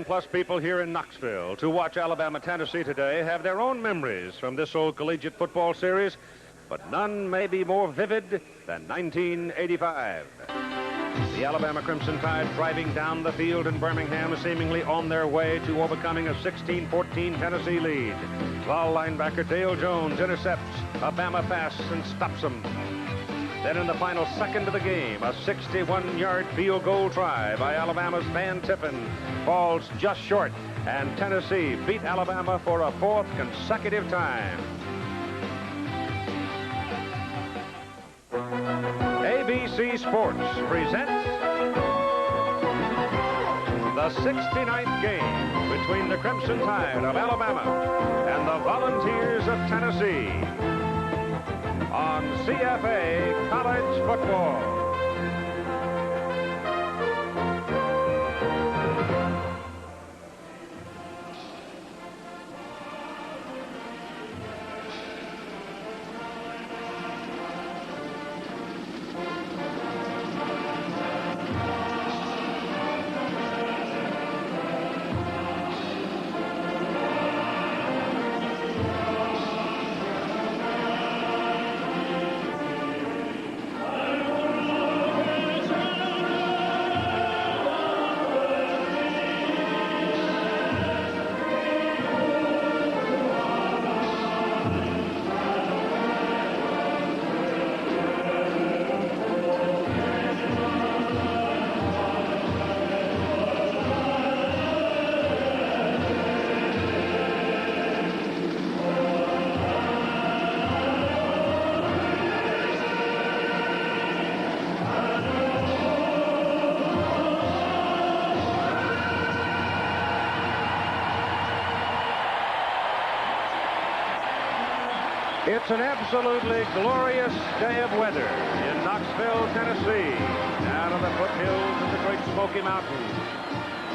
Plus people here in Knoxville to watch Alabama-Tennessee today have their own memories from this old collegiate football series, but none may be more vivid than 1985. The Alabama Crimson Tide driving down the field in Birmingham, seemingly on their way to overcoming a 16-14 Tennessee lead. While linebacker Dale Jones intercepts a Bama pass and stops them. Then in the final second of the game, a 61-yard field goal try by Alabama's Van Tippen falls just short, and Tennessee beat Alabama for a fourth consecutive time. ABC Sports presents the 69th game between the Crimson Tide of Alabama and the Volunteers of Tennessee on CFA College Football. It's an absolutely glorious day of weather in Knoxville, Tennessee, down in the foothills of the Great Smoky Mountains.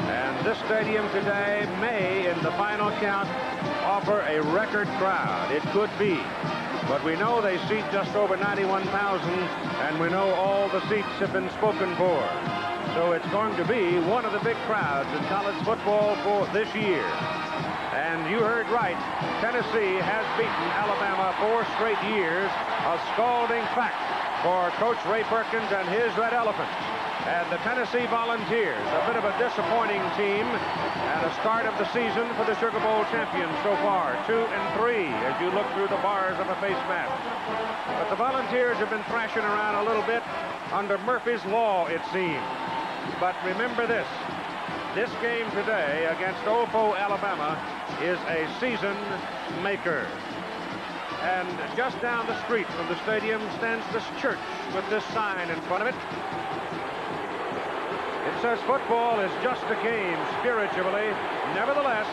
And this stadium today may, in the final count, offer a record crowd. It could be. But we know they seat just over 91,000, and we know all the seats have been spoken for. So it's going to be one of the big crowds in college football for this year. And you heard right, Tennessee has beaten Alabama 4 straight years, a scalding fact for Coach Ray Perkins and his Red Elephants. And the Tennessee Volunteers, a bit of a disappointing team, and a start of the season for the Sugar Bowl champions so far, 2-3, as you look through the bars of a face mask. But the Volunteers have been thrashing around a little bit under Murphy's Law, it seems. But remember this. This game today against Ofo, Alabama, is a season maker. And just down the street from the stadium stands this church with this sign in front of it. It says football is just a game spiritually, nevertheless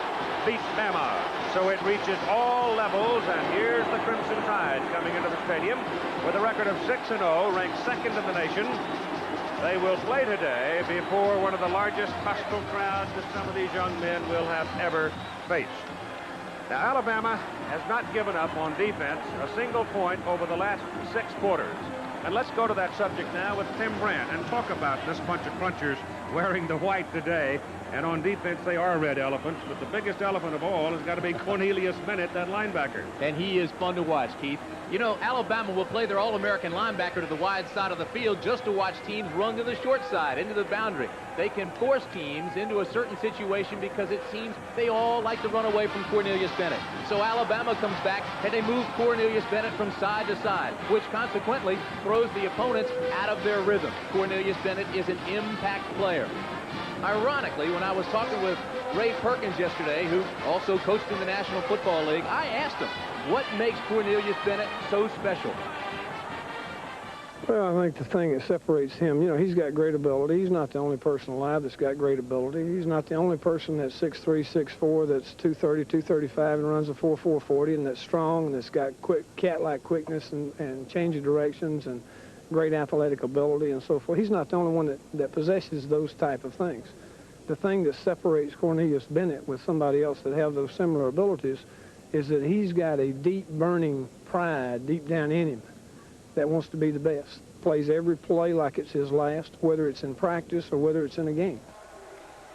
beats Bama. So it reaches all levels, and here's the Crimson Tide coming into the stadium with a record of 6-0, ranked second in the nation. They will play today before one of the largest hostile crowds that some of these young men will have ever faced. Now, Alabama has not given up on defense a single point over the last 6 quarters. And let's go to that subject now with Tim Brandt and talk about this bunch of crunchers wearing the white today. And on defense, they are red elephants, but the biggest elephant of all has got to be Cornelius Bennett, that linebacker. And he is fun to watch, Keith. You know, Alabama will play their All-American linebacker to the wide side of the field just to watch teams run to the short side, into the boundary. They can force teams into a certain situation because it seems they all like to run away from Cornelius Bennett. So Alabama comes back and they move Cornelius Bennett from side to side, which consequently throws the opponents out of their rhythm. Cornelius Bennett is an impact player. Ironically, when I was talking with Ray Perkins yesterday, who also coached in the National Football League, I asked him, what makes Cornelius Bennett so special? Well, I think the thing that separates him, you know, he's got great ability. He's not the only person alive that's got great ability. He's not the only person that's 6'3", 6'4", that's 230, 235, and runs a 4.4 40, and that's strong, and that's got quick, cat-like quickness and change of directions and great athletic ability and so forth. He's not the only one that possesses those type of things. The thing that separates Cornelius Bennett with somebody else that have those similar abilities is that he's got a deep burning pride deep down in him that wants to be the best. Plays every play like it's his last, whether it's in practice or whether it's in a game.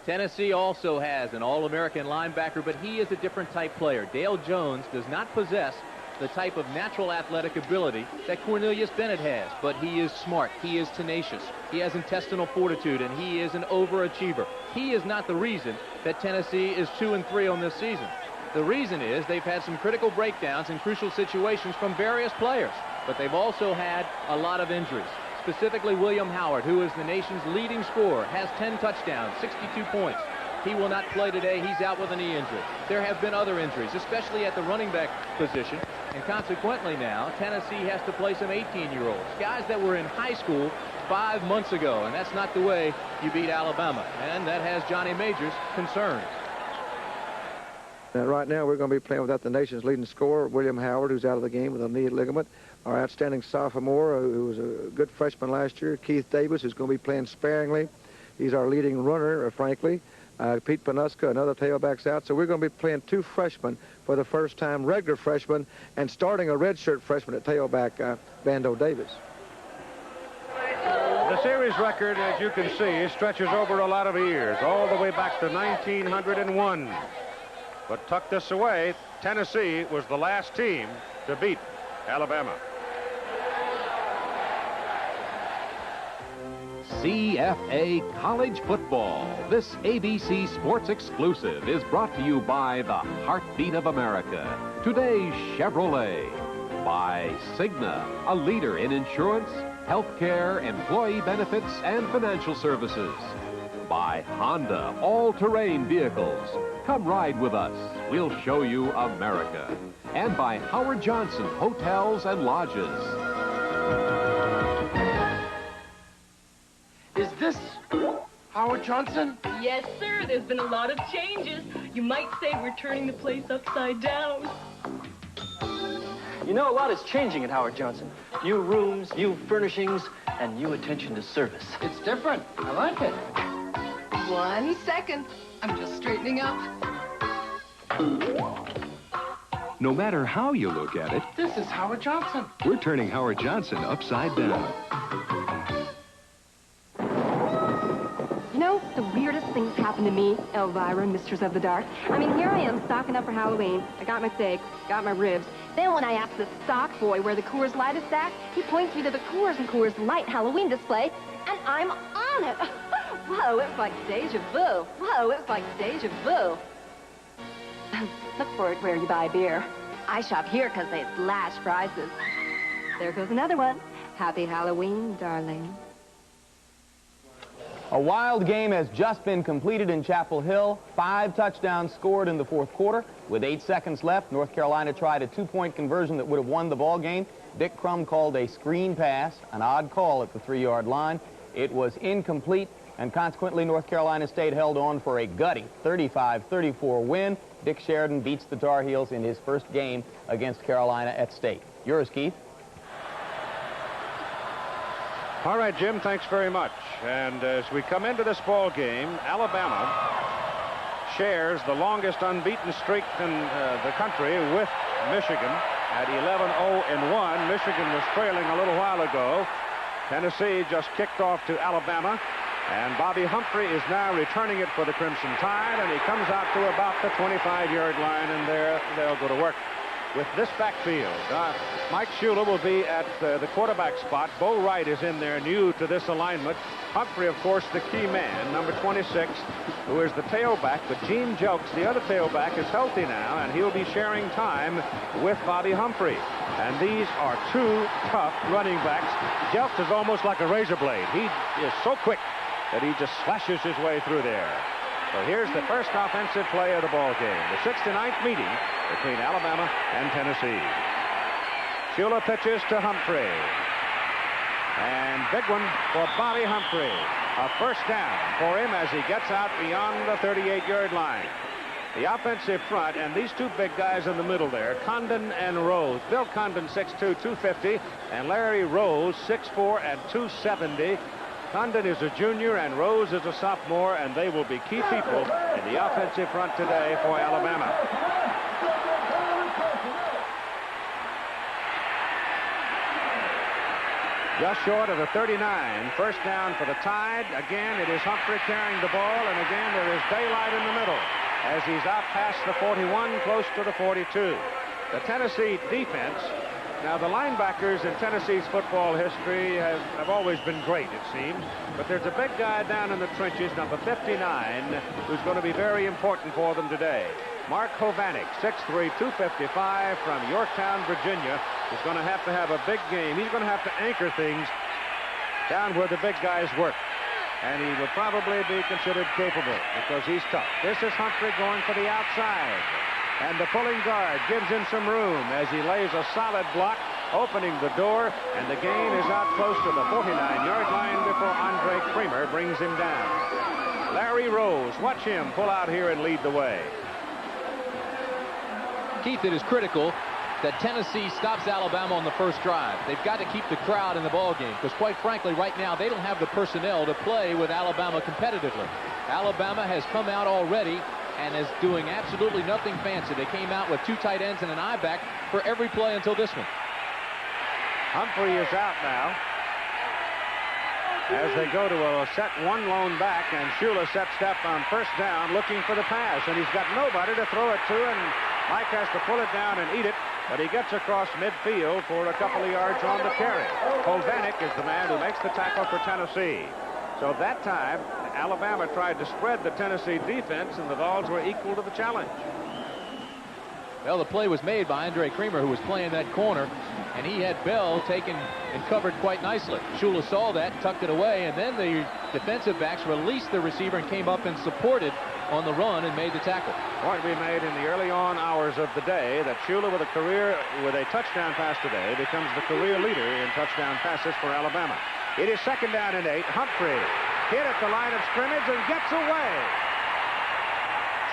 Tennessee also has an All-American linebacker, but he is a different type player. Dale Jones does not possess the type of natural athletic ability that Cornelius Bennett has, but he is smart, he is tenacious, he has intestinal fortitude, and he is an overachiever. He is not the reason that Tennessee is 2-3 on this season. The reason is they've had some critical breakdowns in crucial situations from various players, but they've also had a lot of injuries. Specifically, William Howard, who is the nation's leading scorer, has 10 touchdowns, 62 points. He will not play today. He's out with a knee injury. There have been other injuries, especially at the running back position, and consequently now, Tennessee has to play some 18-year-olds, guys that were in high school 5 months ago, and that's not the way you beat Alabama, and that has Johnny Majors concerned. Right now, we're going to be playing without the nation's leading scorer, William Howard, who's out of the game with a knee ligament. Our outstanding sophomore, who was a good freshman last year, Keith Davis, who's going to be playing sparingly. He's our leading runner, frankly. Pete Panuska, another tailback's out. So we're going to be playing 2 freshmen for the first time, regular freshmen, and starting a redshirt freshman at tailback, Bando Davis. The series record, as you can see, stretches over a lot of years, all the way back to 1901. But tuck this away, Tennessee was the last team to beat Alabama. CFA College Football. This ABC Sports exclusive is brought to you by the Heartbeat of America, today's Chevrolet, by Cigna, a leader in insurance, healthcare, employee benefits, and financial services, by Honda all-terrain vehicles. Come ride with us. We'll show you America. And by Howard Johnson Hotels and Lodges. Is this Howard Johnson? Yes, sir. There's been a lot of changes. You might say we're turning the place upside down. You know, a lot is changing at Howard Johnson. New rooms, new furnishings, and new attention to service. It's different. I like it. 1 second. I'm just straightening up. No matter how you look at it, This is Howard Johnson. we're turning Howard Johnson upside down. You know, the weirdest things happen to me, Elvira, Mistress of the Dark. I mean, here I am stocking up for Halloween. I got my steaks, got my ribs. Then when I ask the stock boy where the Coors Light is stacked, he points me to the Coors and Coors Light Halloween display, and I'm on it. Whoa, it's like deja vu. Whoa, it's like deja vu. Look for it where you buy beer. I shop here because they slash prices. There goes another one. Happy Halloween, darling. A wild game has just been completed in Chapel Hill. 5 touchdowns scored in the 4th quarter. With 8 seconds left, North Carolina tried a 2-point conversion that would have won the ball game. Dick Crum called a screen pass, an odd call at the 3-yard line. It was incomplete, and consequently, North Carolina State held on for a gutty 35-34 win. Dick Sheridan beats the Tar Heels in his first game against Carolina at State. Yours, Keith. All right, Jim, thanks very much. And as we come into this ball game, Alabama shares the longest unbeaten streak in the country with Michigan at 11-0-1. Michigan was trailing a little while ago. Tennessee just kicked off to Alabama, and Bobby Humphrey is now returning it for the Crimson Tide, and he comes out to about the 25-yard line, and there they'll go to work with this backfield. Mike Shula will be at the quarterback spot. Bo Wright is in there, new to this alignment. Humphrey, of course, the key man, number 26, who is the tailback. But Gene Jelks, the other tailback, is healthy now, and he'll be sharing time with Bobby Humphrey. And these are 2 tough running backs. Jelks is almost like a razor blade. He is so quick that he just slashes his way through there. So here's the first offensive play of the ball game, the 69th meeting between Alabama and Tennessee. Shula pitches to Humphrey. And big one for Bobby Humphrey. A first down for him as he gets out beyond the 38-yard line. The offensive front, and these 2 big guys in the middle there, Condon and Rose. Bill Condon, 6'2", 250, and Larry Rose, 6'4", and 270. Condon is a junior and Rose is a sophomore, and they will be key people in the offensive front today for Alabama. Just short of the 39. First down for the Tide. Again, it is Humphrey carrying the ball, and again there is daylight in the middle as he's out past the 41, close to the 42. The Tennessee defense. Now, the linebackers in Tennessee's football history have always been great, it seems. But there's a big guy down in the trenches, number 59, who's going to be very important for them today. Mark Hovanek, 6'3", 255 from Yorktown, Virginia, is going to have a big game. He's going to have to anchor things down where the big guys work. And he will probably be considered capable because he's tough. This is Humphrey going for the outside. And the pulling guard gives him some room as he lays a solid block, opening the door, and the gain is out close to the 49-yard line before Andre Kramer brings him down. Larry Rose, watch him pull out here and lead the way. Keith, it is critical that Tennessee stops Alabama on the first drive. They've got to keep the crowd in the ball game because, quite frankly, right now they don't have the personnel to play with Alabama competitively. Alabama has come out already and is doing absolutely nothing fancy. They came out with 2 tight ends and an I-back for every play until this one. Humphrey is out now as they go to a set one lone back, and Shula sets up on first down looking for the pass, and he's got nobody to throw it to, and Mike has to pull it down and eat it, but he gets across midfield for a couple of yards on the carry. Hovanek is the man who makes the tackle for Tennessee. So that time, Alabama tried to spread the Tennessee defense, and the Vols were equal to the challenge. Well, the play was made by Andre Kramer, who was playing that corner, and he had Bell taken and covered quite nicely. Shula saw that, tucked it away, and then the defensive backs released the receiver and came up and supported on the run and made the tackle. Point we made in the early on hours of the day that Shula with a touchdown pass today becomes the career leader in touchdown passes for Alabama. It is second down and 8. Humphrey hit at the line of scrimmage and gets away.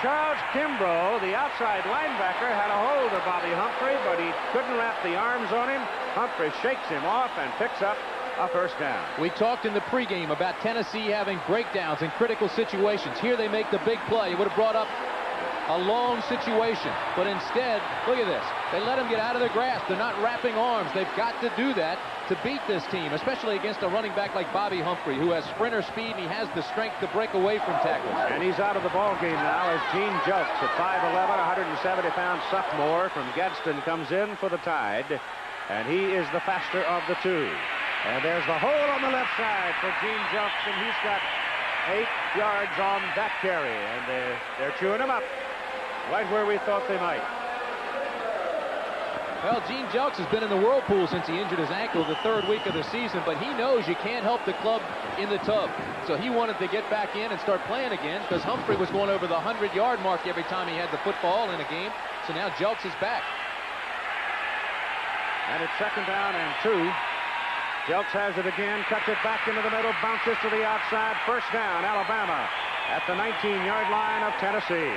Charles Kimbrough, the outside linebacker, had a hold of Bobby Humphrey, but he couldn't wrap the arms on him. Humphrey shakes him off and picks up a first down. We talked in the pregame about Tennessee having breakdowns in critical situations. Here they make the big play. It would have brought up a long situation, but instead, look at this. They let him get out of their grasp. They're not wrapping arms. They've got to do that to beat this team, especially against a running back like Bobby Humphrey, who has sprinter speed and he has the strength to break away from tackles. And he's out of the ball game now as Gene Jelks, a 5'11", 170-pound sophomore from Gadsden, comes in for the Tide, and he is the faster of the two. And there's the hole on the left side for Gene Jelks, and he's got 8 yards on that carry, and they're chewing him up right where we thought they might. Well, Gene Jelks has been in the whirlpool since he injured his ankle the 3rd week of the season, but he knows you can't help the club in the tub. So he wanted to get back in and start playing again because Humphrey was going over the 100-yard mark every time he had the football in a game. So now Jelks is back. And it's second down and 2. Jelks has it again, cuts it back into the middle, bounces to the outside. First down, Alabama at the 19-yard line of Tennessee.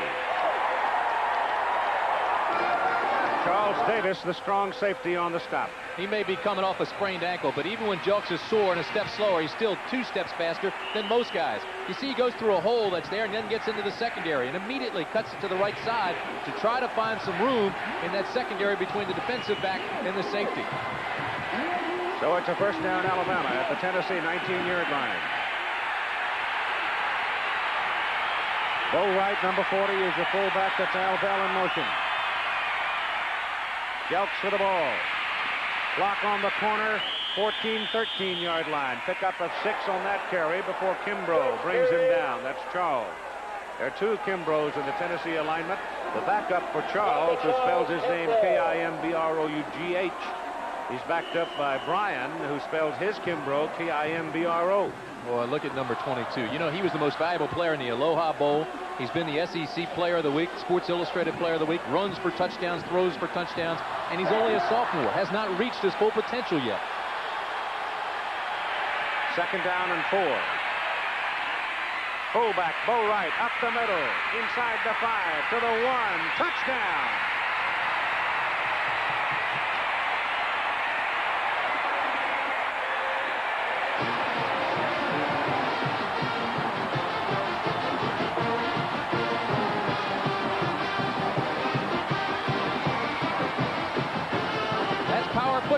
Charles Davis, the strong safety on the stop. He may be coming off a sprained ankle, but even when Jelks is sore and a step slower, he's still 2 steps faster than most guys. You see, he goes through a hole that's there and then gets into the secondary and immediately cuts it to the right side to try to find some room in that secondary between the defensive back and the safety. So it's a first down, Alabama at the Tennessee 19-yard line. Bo Wright, number 40, is the fullback. That's Al Bell in motion. Jelks for the ball. Block on the corner, 13-yard line. Pick up of 6 on that carry before Kimbrough brings him down. That's Charles. There are 2 Kimbroughs in the Tennessee alignment. The backup for Charles, who spells his name Kimbrough. He's backed up by Brian, who spells his Kimbrough Kimbro. Boy, look at number 22. You know, he was the most valuable player in the Aloha Bowl. He's been the SEC Player of the Week, Sports Illustrated Player of the Week, runs for touchdowns, throws for touchdowns, and he's only a sophomore, has not reached his full potential yet. Second down and 4. Fullback, Bo Wright, up the middle, inside the 5, to the 1, touchdown!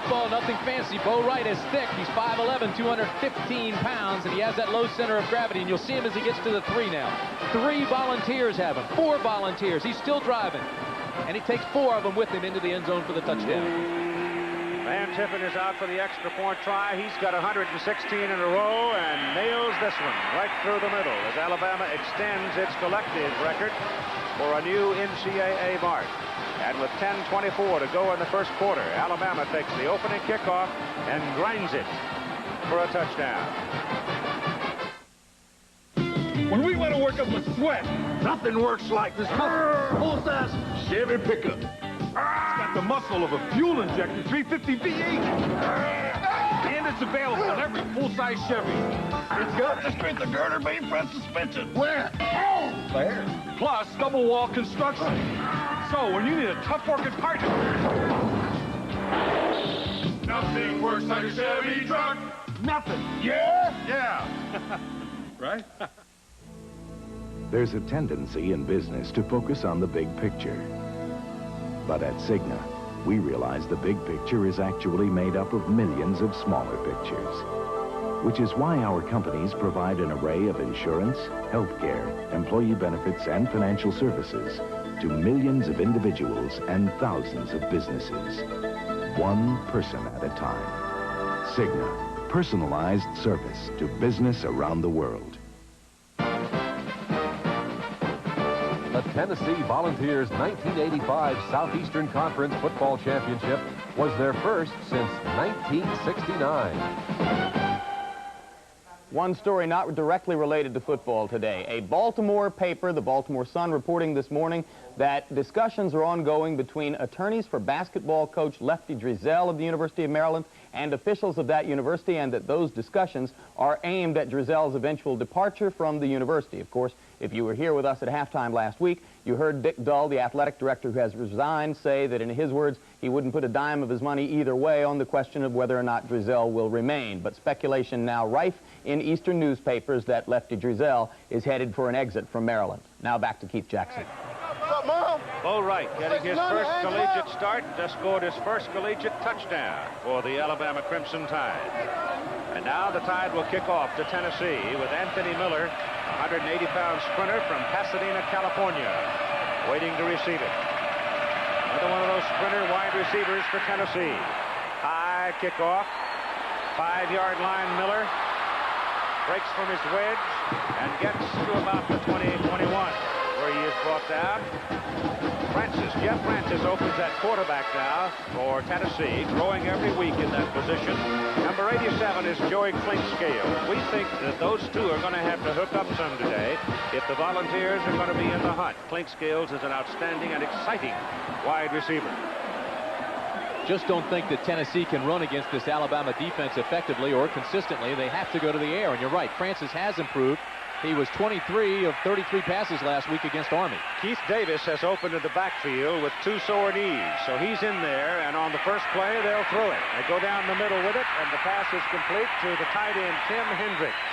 football, nothing fancy. Bo Wright is thick. He's 5'11", 215 pounds, and he has that low center of gravity, and you'll see him as he gets to the 3 now. 3 volunteers have him. 4 volunteers. He's still driving, and he takes 4 of them with him into the end zone for the touchdown. Van Tiffin is out for the extra point try. He's got 116 in a row and nails this one right through the middle as Alabama extends its collective record for a new NCAA mark. And with 10:24 to go in the first quarter, Alabama takes the opening kickoff and grinds it for a touchdown. When we want to work up a sweat, nothing works like this full-size Chevy pickup. It's got the muscle of a fuel-injected 350 V8. And it's available in every full-size Chevy. It's got the strength of girder main front suspension. Where? Oh, there. Plus, double-wall construction. So, when you need a tough-working partner, nothing works like a Chevy truck. Nothing. Yeah? Yeah. Right? There's a tendency in business to focus on the big picture. But at Cigna, we realize the big picture is actually made up of millions of smaller pictures, which is why our companies provide an array of insurance, healthcare, employee benefits, and financial services to millions of individuals and thousands of businesses, one person at a time. Cigna, personalized service to business around the world. The Tennessee Volunteers' 1985 Southeastern Conference Football Championship was their first since 1969. One story not directly related to football today. A Baltimore paper, the Baltimore Sun, reporting this morning that discussions are ongoing between attorneys for basketball coach Lefty Driesell of the University of Maryland and officials of that university, and that those discussions are aimed at Driesell's eventual departure from the university. Of course, if you were here with us at halftime last week, you heard Dick Dull, the athletic director who has resigned, say that, in his words, he wouldn't put a dime of his money either way on the question of whether or not Driesell will remain. But speculation now rife in Eastern newspapers that Lefty Driesell is headed for an exit from Maryland. Now back to Keith Jackson. What's up, Mom? Bo Wright getting his first collegiate start, just scored his first collegiate touchdown for the Alabama Crimson Tide. And now the Tide will kick off to Tennessee with Anthony Miller, 180-pound sprinter from Pasadena, California, waiting to receive it. Another one of those sprinter wide receivers for Tennessee. High kickoff, 5-yard line. Miller breaks from his wedge and gets to about the 20-21, where he is brought down. Jeff Francis opens that quarterback now for Tennessee, growing every week in that position. Number 87 is Joey Clinkscale. We think that those two are going to have to hook up some today if the Volunteers are going to be in the hunt. Clinkscales is an outstanding and exciting wide receiver. Just don't think that Tennessee can run against this Alabama defense effectively or consistently. They have to go to the air, and you're right, Francis has improved. He was 23 of 33 passes last week against Army. Keith Davis has opened in the backfield with 2 sore knees, so he's in there, and on the first play, they'll throw it. They go down the middle with it, and the pass is complete to the tight end, Tim Hendricks.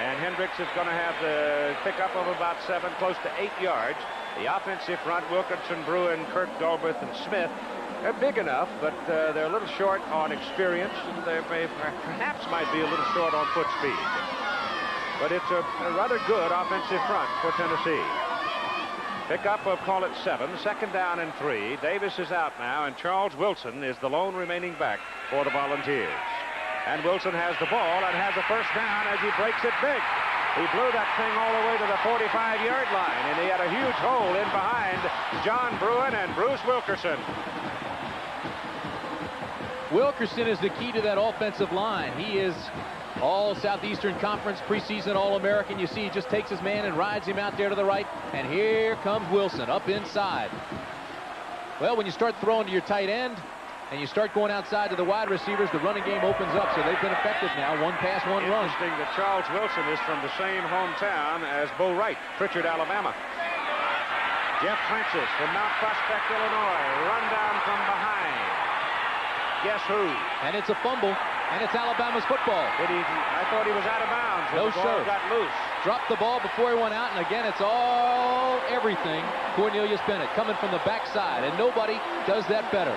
And Hendricks is going to have the pickup of about 7, close to 8 yards. The offensive front, Wilkinson, Bruin, Kirk Galbraith, and Smith, they're big enough, but they're a little short on experience, and they perhaps might be a little short on foot speed. But it's a rather good offensive front for Tennessee. Pickup of, call it 7, second down and 3. Davis is out now, and Charles Wilson is the lone remaining back for the Volunteers. And Wilson has the ball and has a first down as he breaks it big. He blew that thing all the way to the 45-yard line, and he had a huge hole in behind John Bruin and Bruce Wilkerson. Wilkerson is the key to that offensive line. He is all Southeastern Conference preseason All-American. You see, he just takes his man and rides him out there to the right. And here comes Wilson up inside. Well, when you start throwing to your tight end and you start going outside to the wide receivers, the running game opens up. So they've been effective now. 1 pass, 1 run. Interesting that Charles Wilson is from the same hometown as Bo Wright, Pritchard, Alabama. Jeff Francis from Mount Prospect, Illinois. Run down from behind. Guess who? And it's a fumble. And it's Alabama's football. I thought he was out of bounds. No, the ball sir. Got loose. Dropped the ball before he went out, and again, it's all everything. Cornelius Bennett coming from the backside, and nobody does that better.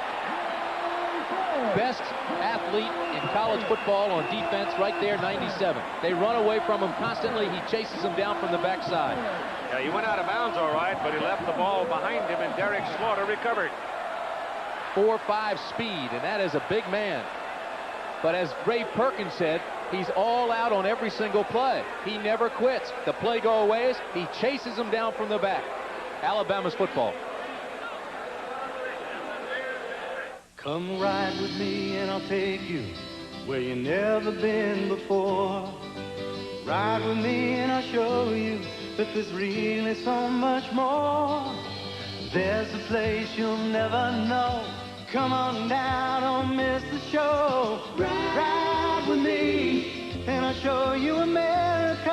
Best athlete in college football on defense right there, 97. They run away from him constantly. He chases them down from the backside. Yeah, he went out of bounds all right, but he left the ball behind him, and Derek Slaughter recovered. 4.5 speed, and that is a big man. But as Ray Perkins said, he's all out on every single play. He never quits. The play go away, he chases them down from the back. Alabama's football. Come ride with me and I'll take you where you never been before. Ride with me and I'll show you that there's really so much more. There's a place you'll never know. Come on down, don't miss the show. Ride with me and I'll show you America.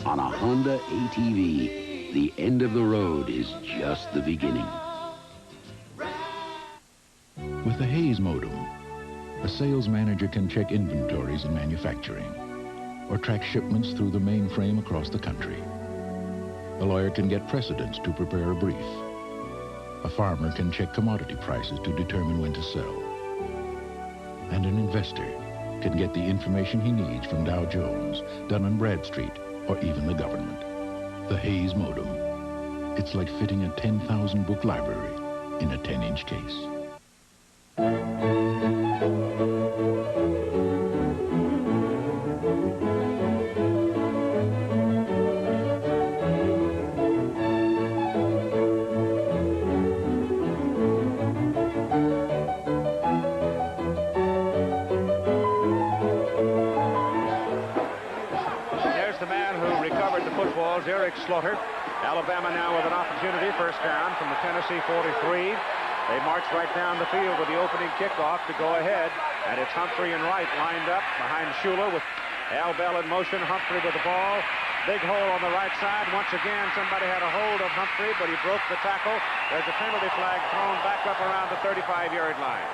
On a Honda ATV, the end of the road is just the beginning. With the Hayes modem, a sales manager can check inventories in manufacturing or track shipments through the mainframe across the country. A lawyer can get precedents to prepare a brief. A farmer can check commodity prices to determine when to sell. And an investor can get the information he needs from Dow Jones, Dun & Bradstreet, or even the government. The Hayes modem. It's like fitting a 10,000 book library in a 10-inch case. Derek Slaughter. Alabama now with an opportunity, first down from the Tennessee 43. They march right down the field with the opening kickoff to go ahead, and it's Humphrey and Wright lined up behind Shula with Al Bell in motion. Humphrey with the ball. Big hole on the right side. Once again, somebody had a hold of Humphrey, but he broke the tackle. There's a penalty flag thrown back up around the 35-yard line.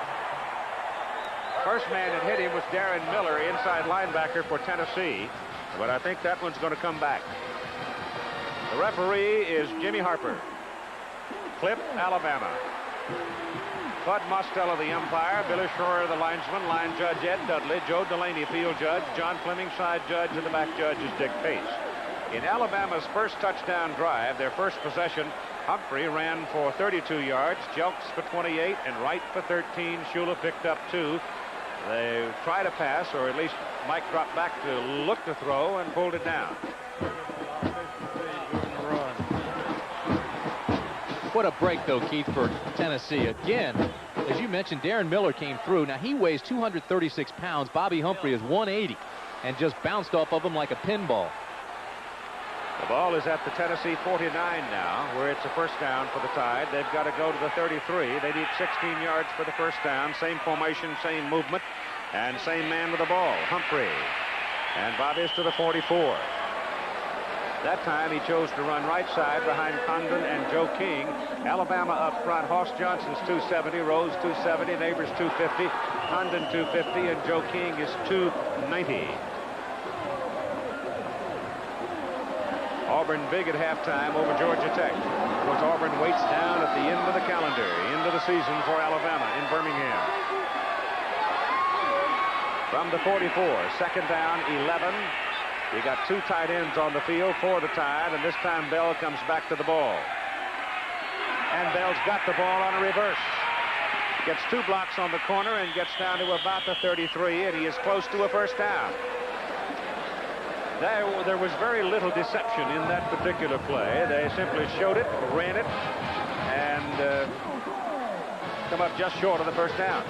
First man that hit him was Darren Miller, inside linebacker for Tennessee, but I think that one's going to come back. The referee is Jimmy Harper. Clip, Alabama. Bud Mostello, the umpire. Billy Schroer, the linesman. Line judge Ed Dudley. Joe Delaney, field judge. John Fleming, side judge. And the back judge is Dick Pace. In Alabama's first touchdown drive, their first possession, Humphrey ran for 32 yards. Jelks for 28 and Wright for 13. Shula picked up 2. They tried a pass, or at least Mike dropped back to look to throw and pulled it down. What a break, though, Keith, for Tennessee. Again, as you mentioned, Darren Miller came through. Now, he weighs 236 pounds. Bobby Humphrey is 180 and just bounced off of him like a pinball. The ball is at the Tennessee 49 now, where it's a first down for the Tide. They've got to go to the 33. They need 16 yards for the first down. Same formation, same movement, and same man with the ball, Humphrey. And Bobby's to the 44. That time he chose to run right side behind Condon and Joe King. Alabama up front. Hoss Johnson's 270, Rose 270, Neighbors 250, Condon 250, and Joe King is 290. Auburn big at halftime over Georgia Tech. Because Auburn waits down at the end of the calendar, end of the season for Alabama in Birmingham. From the 44, second down, 11. You got 2 tight ends on the field for the Tide, and this time Bell comes back to the ball. And Bell's got the ball on a reverse. Gets 2 blocks on the corner and gets down to about the 33, and he is close to a first down. There was very little deception in that particular play. They simply showed it, ran it, and come up just short of the first down.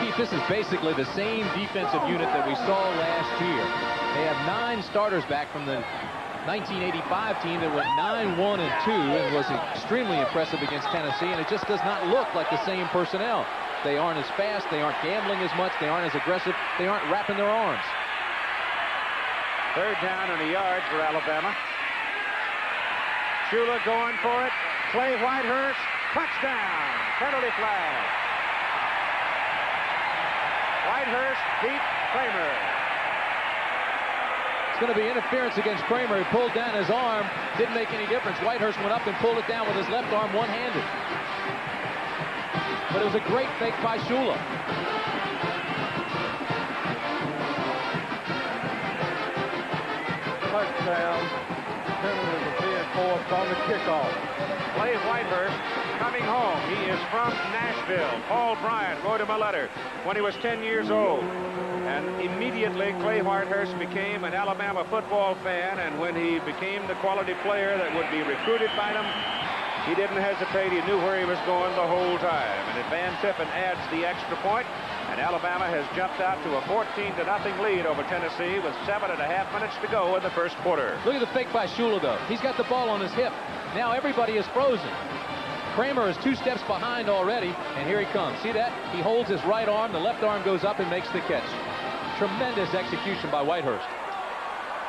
Keith, this is basically the same defensive unit that we saw last year. They have 9 starters back from the 1985 team that went 9-1-2 and was extremely impressive against Tennessee, and it just does not look like the same personnel. They aren't as fast, they aren't gambling as much, they aren't as aggressive, they aren't wrapping their arms. Third down and a yard for Alabama. Shula going for it. Clay Whitehurst, touchdown. Penalty flag. Whitehurst beat Kramer. It's going to be interference against Kramer. He pulled down his arm. Didn't make any difference. Whitehurst went up and pulled it down with his left arm one-handed. but it was a great fake by Shula. Touchdown. Penalty was being forced on the kickoff. Clay Whitehurst coming home. He is from Nashville. Paul Bryant wrote him a letter when he was 10 years old. And immediately Clay Whitehurst became an Alabama football fan, and when he became the quality player that would be recruited by them, he didn't hesitate. He knew where he was going the whole time. And if Van Tippen adds the extra point, and Alabama has jumped out to a 14-0 lead over Tennessee with 7.5 minutes to go in the first quarter. Look at the fake by Shula, though. He's got the ball on his hip. Now everybody is frozen. Kramer is 2 steps behind already, and here he comes. See that? He holds his right arm, the left arm goes up and makes the catch. Tremendous execution by Whitehurst.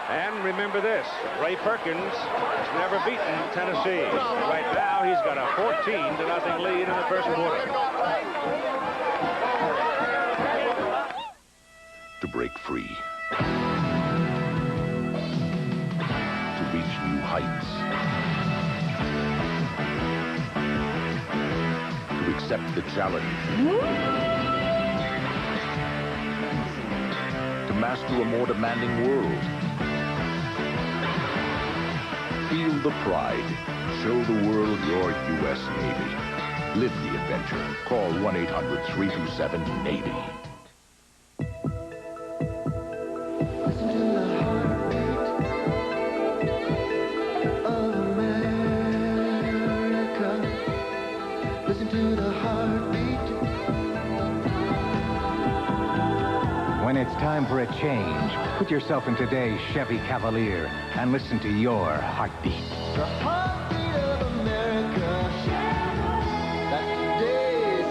And remember this, Ray Perkins has never beaten Tennessee. Right now, he's got a 14-0 lead in the first quarter. To break free. To reach new heights. To accept the challenge. To master a more demanding world. Feel the pride. Show the world your U.S. Navy. Live the adventure. Call 1-800-327-NAVY. Listen to the heartbeat. When it's time for a change, put yourself in today's Chevy Cavalier and listen to your heartbeat. The heartbeat of America. That's today's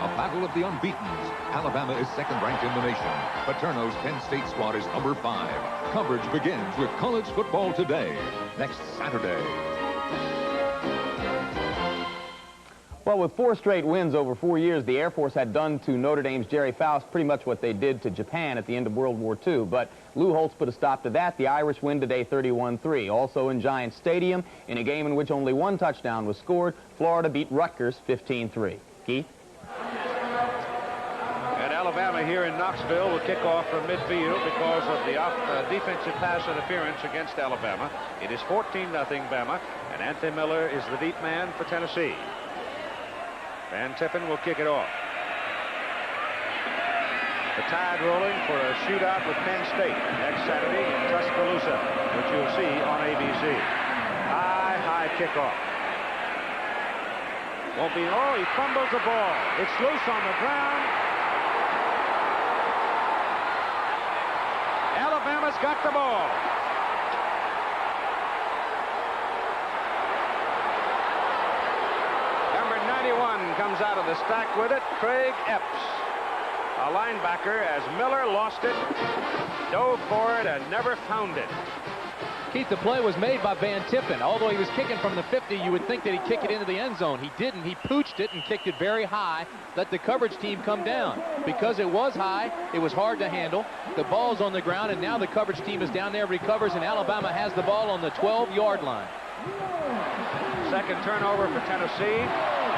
A battle of the unbeatens. Alabama is second-ranked in the nation. Paterno's Penn State squad is number 5. Coverage begins with College Football Today, next Saturday. Well, with 4 straight wins over 4 years, the Air Force had done to Notre Dame's Jerry Faust pretty much what they did to Japan at the end of World War II. But Lou Holtz put a stop to that. The Irish win today 31-3. Also in Giant Stadium, in a game in which only 1 touchdown was scored, Florida beat Rutgers 15-3. Keith? And Alabama here in Knoxville will kick off from midfield because of the defensive pass interference against Alabama. It is 14-0 Bama, and Anthony Miller is the deep man for Tennessee. Van Tippen will kick it off. The Tide rolling for a shootout with Penn State next Saturday in Tuscaloosa, which you'll see on ABC. High kickoff. Won't be, oh, he fumbles the ball. It's loose on the ground. Alabama's got the ball. Number 91 comes out of the stack with it, Craig Epps. A linebacker, as Miller lost it, dove for it and never found it. Keith, the play was made by Van Tippen. Although he was kicking from the 50, you would think that he'd kick it into the end zone. He didn't. He pooched it and kicked it very high, let the coverage team come down. Because it was high, it was hard to handle. The ball's on the ground, and now the coverage team is down there, recovers, and Alabama has the ball on the 12-yard line. Second turnover for Tennessee.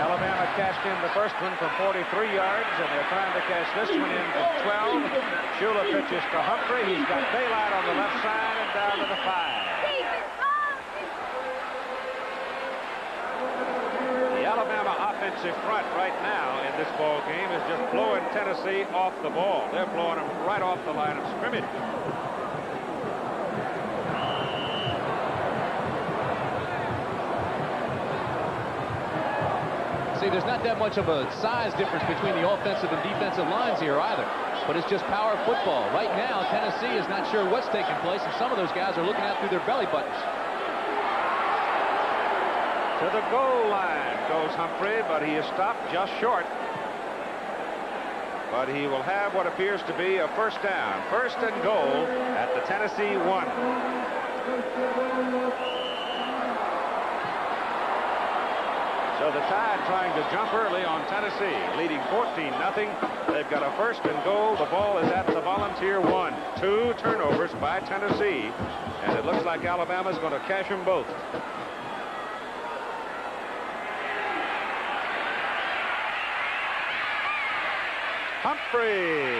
Alabama cashed in the first one from 43 yards, and they're trying to cash this one in from 12. Shula pitches to Humphrey. He's got daylight on the left side and down to the 5. The Alabama offensive front right now in this ball game is just blowing Tennessee off the ball. They're blowing them right off the line of scrimmage. See, there's not that much of a size difference between the offensive and defensive lines here either. But it's just power football. Right now, Tennessee is not sure what's taking place, and some of those guys are looking out through their belly buttons. To the goal line goes Humphrey, but he is stopped just short. But he will have what appears to be a first down. First and goal at the Tennessee 1. So the Tide trying to jump early on Tennessee, leading 14-0. They've got a first and goal. The ball is at the Volunteer 1. 2 turnovers by Tennessee, and it looks like Alabama's going to cash them both. Humphrey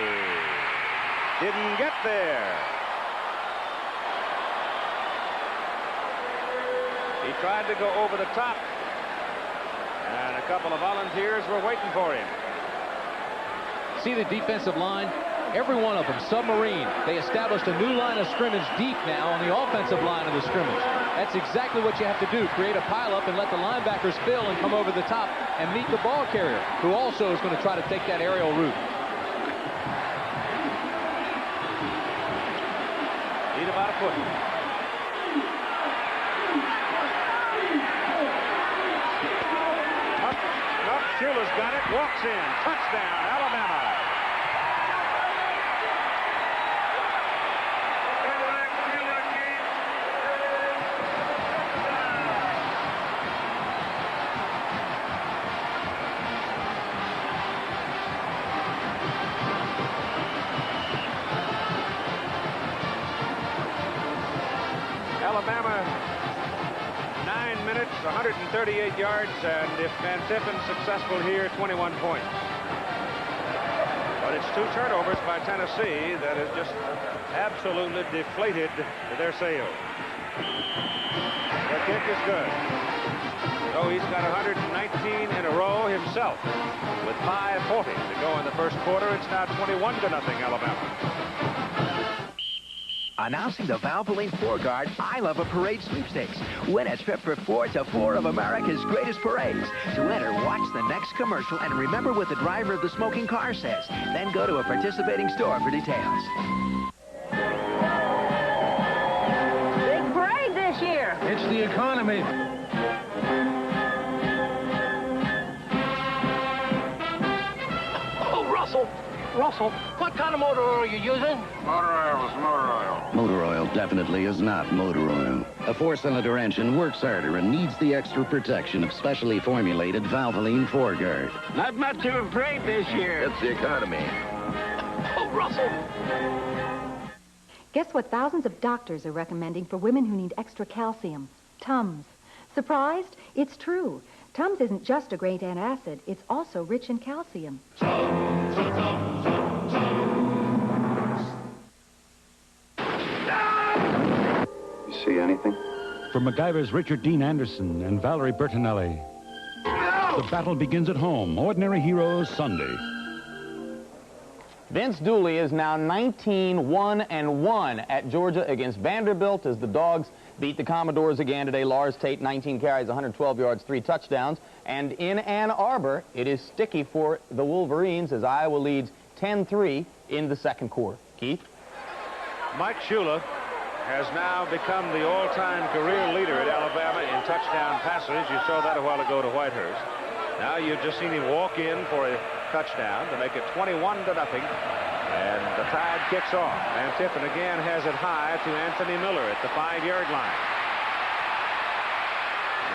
didn't get there. He tried to go over the top, and a couple of volunteers were waiting for him. See the defensive line? Every one of them, submarine. They established a new line of scrimmage deep now on the offensive line of the scrimmage. That's exactly what you have to do. Create a pileup and let the linebackers fill and come over the top and meet the ball carrier, who also is going to try to take that aerial route. Need about a foot. Shula's got it, walks in, touchdown, Alabama. Alabama, 9 minutes, 138 yards, and if Van Tiffin's successful here, 21 points. But it's 2 turnovers by Tennessee that has just absolutely deflated their sails. The kick is good. So he's got 119 in a row himself with 5:40 to go in the first quarter. It's now 21-0 Alabama. Announcing the Valvoline 4-Guard I Love a Parade sweepstakes. Win a trip for 4 to 4 of America's greatest parades. To enter, watch the next commercial and remember what the driver of the smoking car says. Then go to a participating store for details. Big parade this year. It's the economy. Oh, Russell, what kind of motor oil are you using? Motor oil is motor oil. Motor oil definitely is not motor oil. A 4-cylinder engine works harder and needs the extra protection of specially formulated Valvoline 4-Guard. Not much of a parade this year. It's the economy. Oh, Russell. Guess what thousands of doctors are recommending for women who need extra calcium? Tums. Surprised? It's true. Tums isn't just a great antacid, it's also rich in calcium. You see anything? For MacGyver's Richard Dean Anderson and Valerie Bertinelli. The battle begins at home. Ordinary Heroes Sunday. Vince Dooley is now 19-1-1 at Georgia against Vanderbilt as the Dogs beat the Commodores again today. Lars Tate, 19 carries, 112 yards, 3 touchdowns. And in Ann Arbor, it is sticky for the Wolverines as Iowa leads 10-3 in the second quarter. Keith? Mike Shula has now become the all-time career leader at Alabama in touchdown passes. You saw that a while ago to Whitehurst. Now you've just seen him walk in for a touchdown to make it 21-0. And the Tide kicks off. Van Tiffin again has it high to Anthony Miller at the 5-yard line.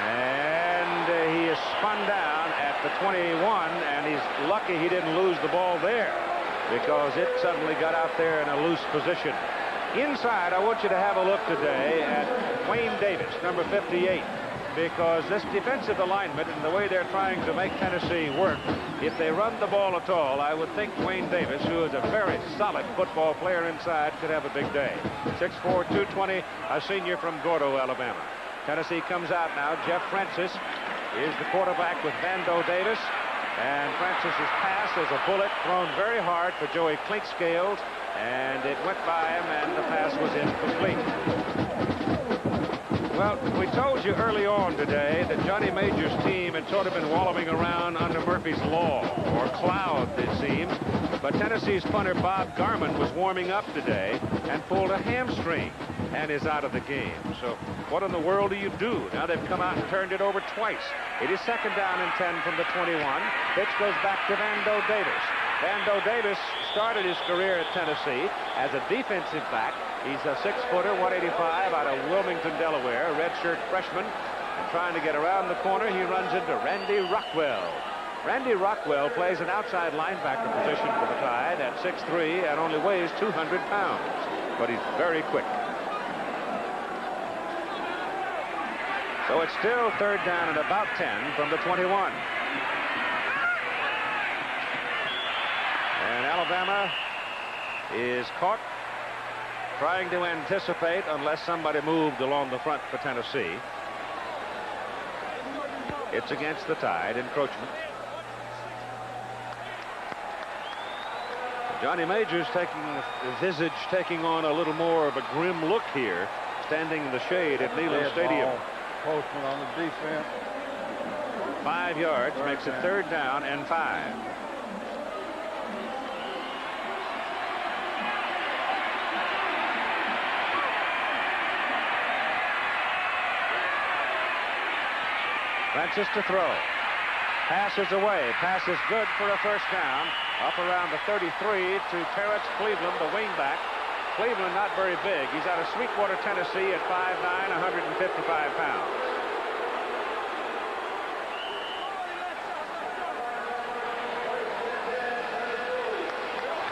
And he is spun down at the 21, and he's lucky he didn't lose the ball there because it suddenly got out there in a loose position. Inside, I want you to have a look today at Wayne Davis, number 58. Because this defensive alignment and the way they're trying to make Tennessee work, if they run the ball at all, I would think Wayne Davis, who is a very solid football player inside, could have a big day. 6'4", 220, a senior from Gordo, Alabama. Tennessee comes out now. Jeff Francis is the quarterback with Vando Davis. And Francis's pass is a bullet thrown very hard for Joey Clinkscales, and it went by him, and the pass was incomplete. Well, we told you early on today that Johnny Major's team had sort of been wallowing around under Murphy's Law, or cloud, it seems. But Tennessee's punter Bob Garman was warming up today and pulled a hamstring and is out of the game. So what in the world do you do? Now they've come out and turned it over twice. It is 2nd down and 10 from the 21. Pitch goes back to Vando Davis. Vando Davis started his career at Tennessee as a defensive back. He's a 6-footer, 185 out of Wilmington, Delaware, a redshirt freshman. And trying to get around the corner, he runs into Randy Rockwell. Randy Rockwell plays an outside linebacker position for the Tide at 6'3" and only weighs 200 pounds. But he's very quick. So it's still 3rd down and about 10 from the 21. And Alabama is caught trying to anticipate unless somebody moved along the front for Tennessee. It's against the Tide, encroachment. Johnny Majors taking on a little more of a grim look here, standing in the shade at Neyland Stadium. Postman on the defense. 5 yards, makes it 3rd down and 5. Francis to throw. Pass is away. Pass is good for a 1st down. Up around the 33 to Terrence Cleveland, the wingback. Cleveland not very big. He's out of Sweetwater, Tennessee at 5'9", 155 pounds.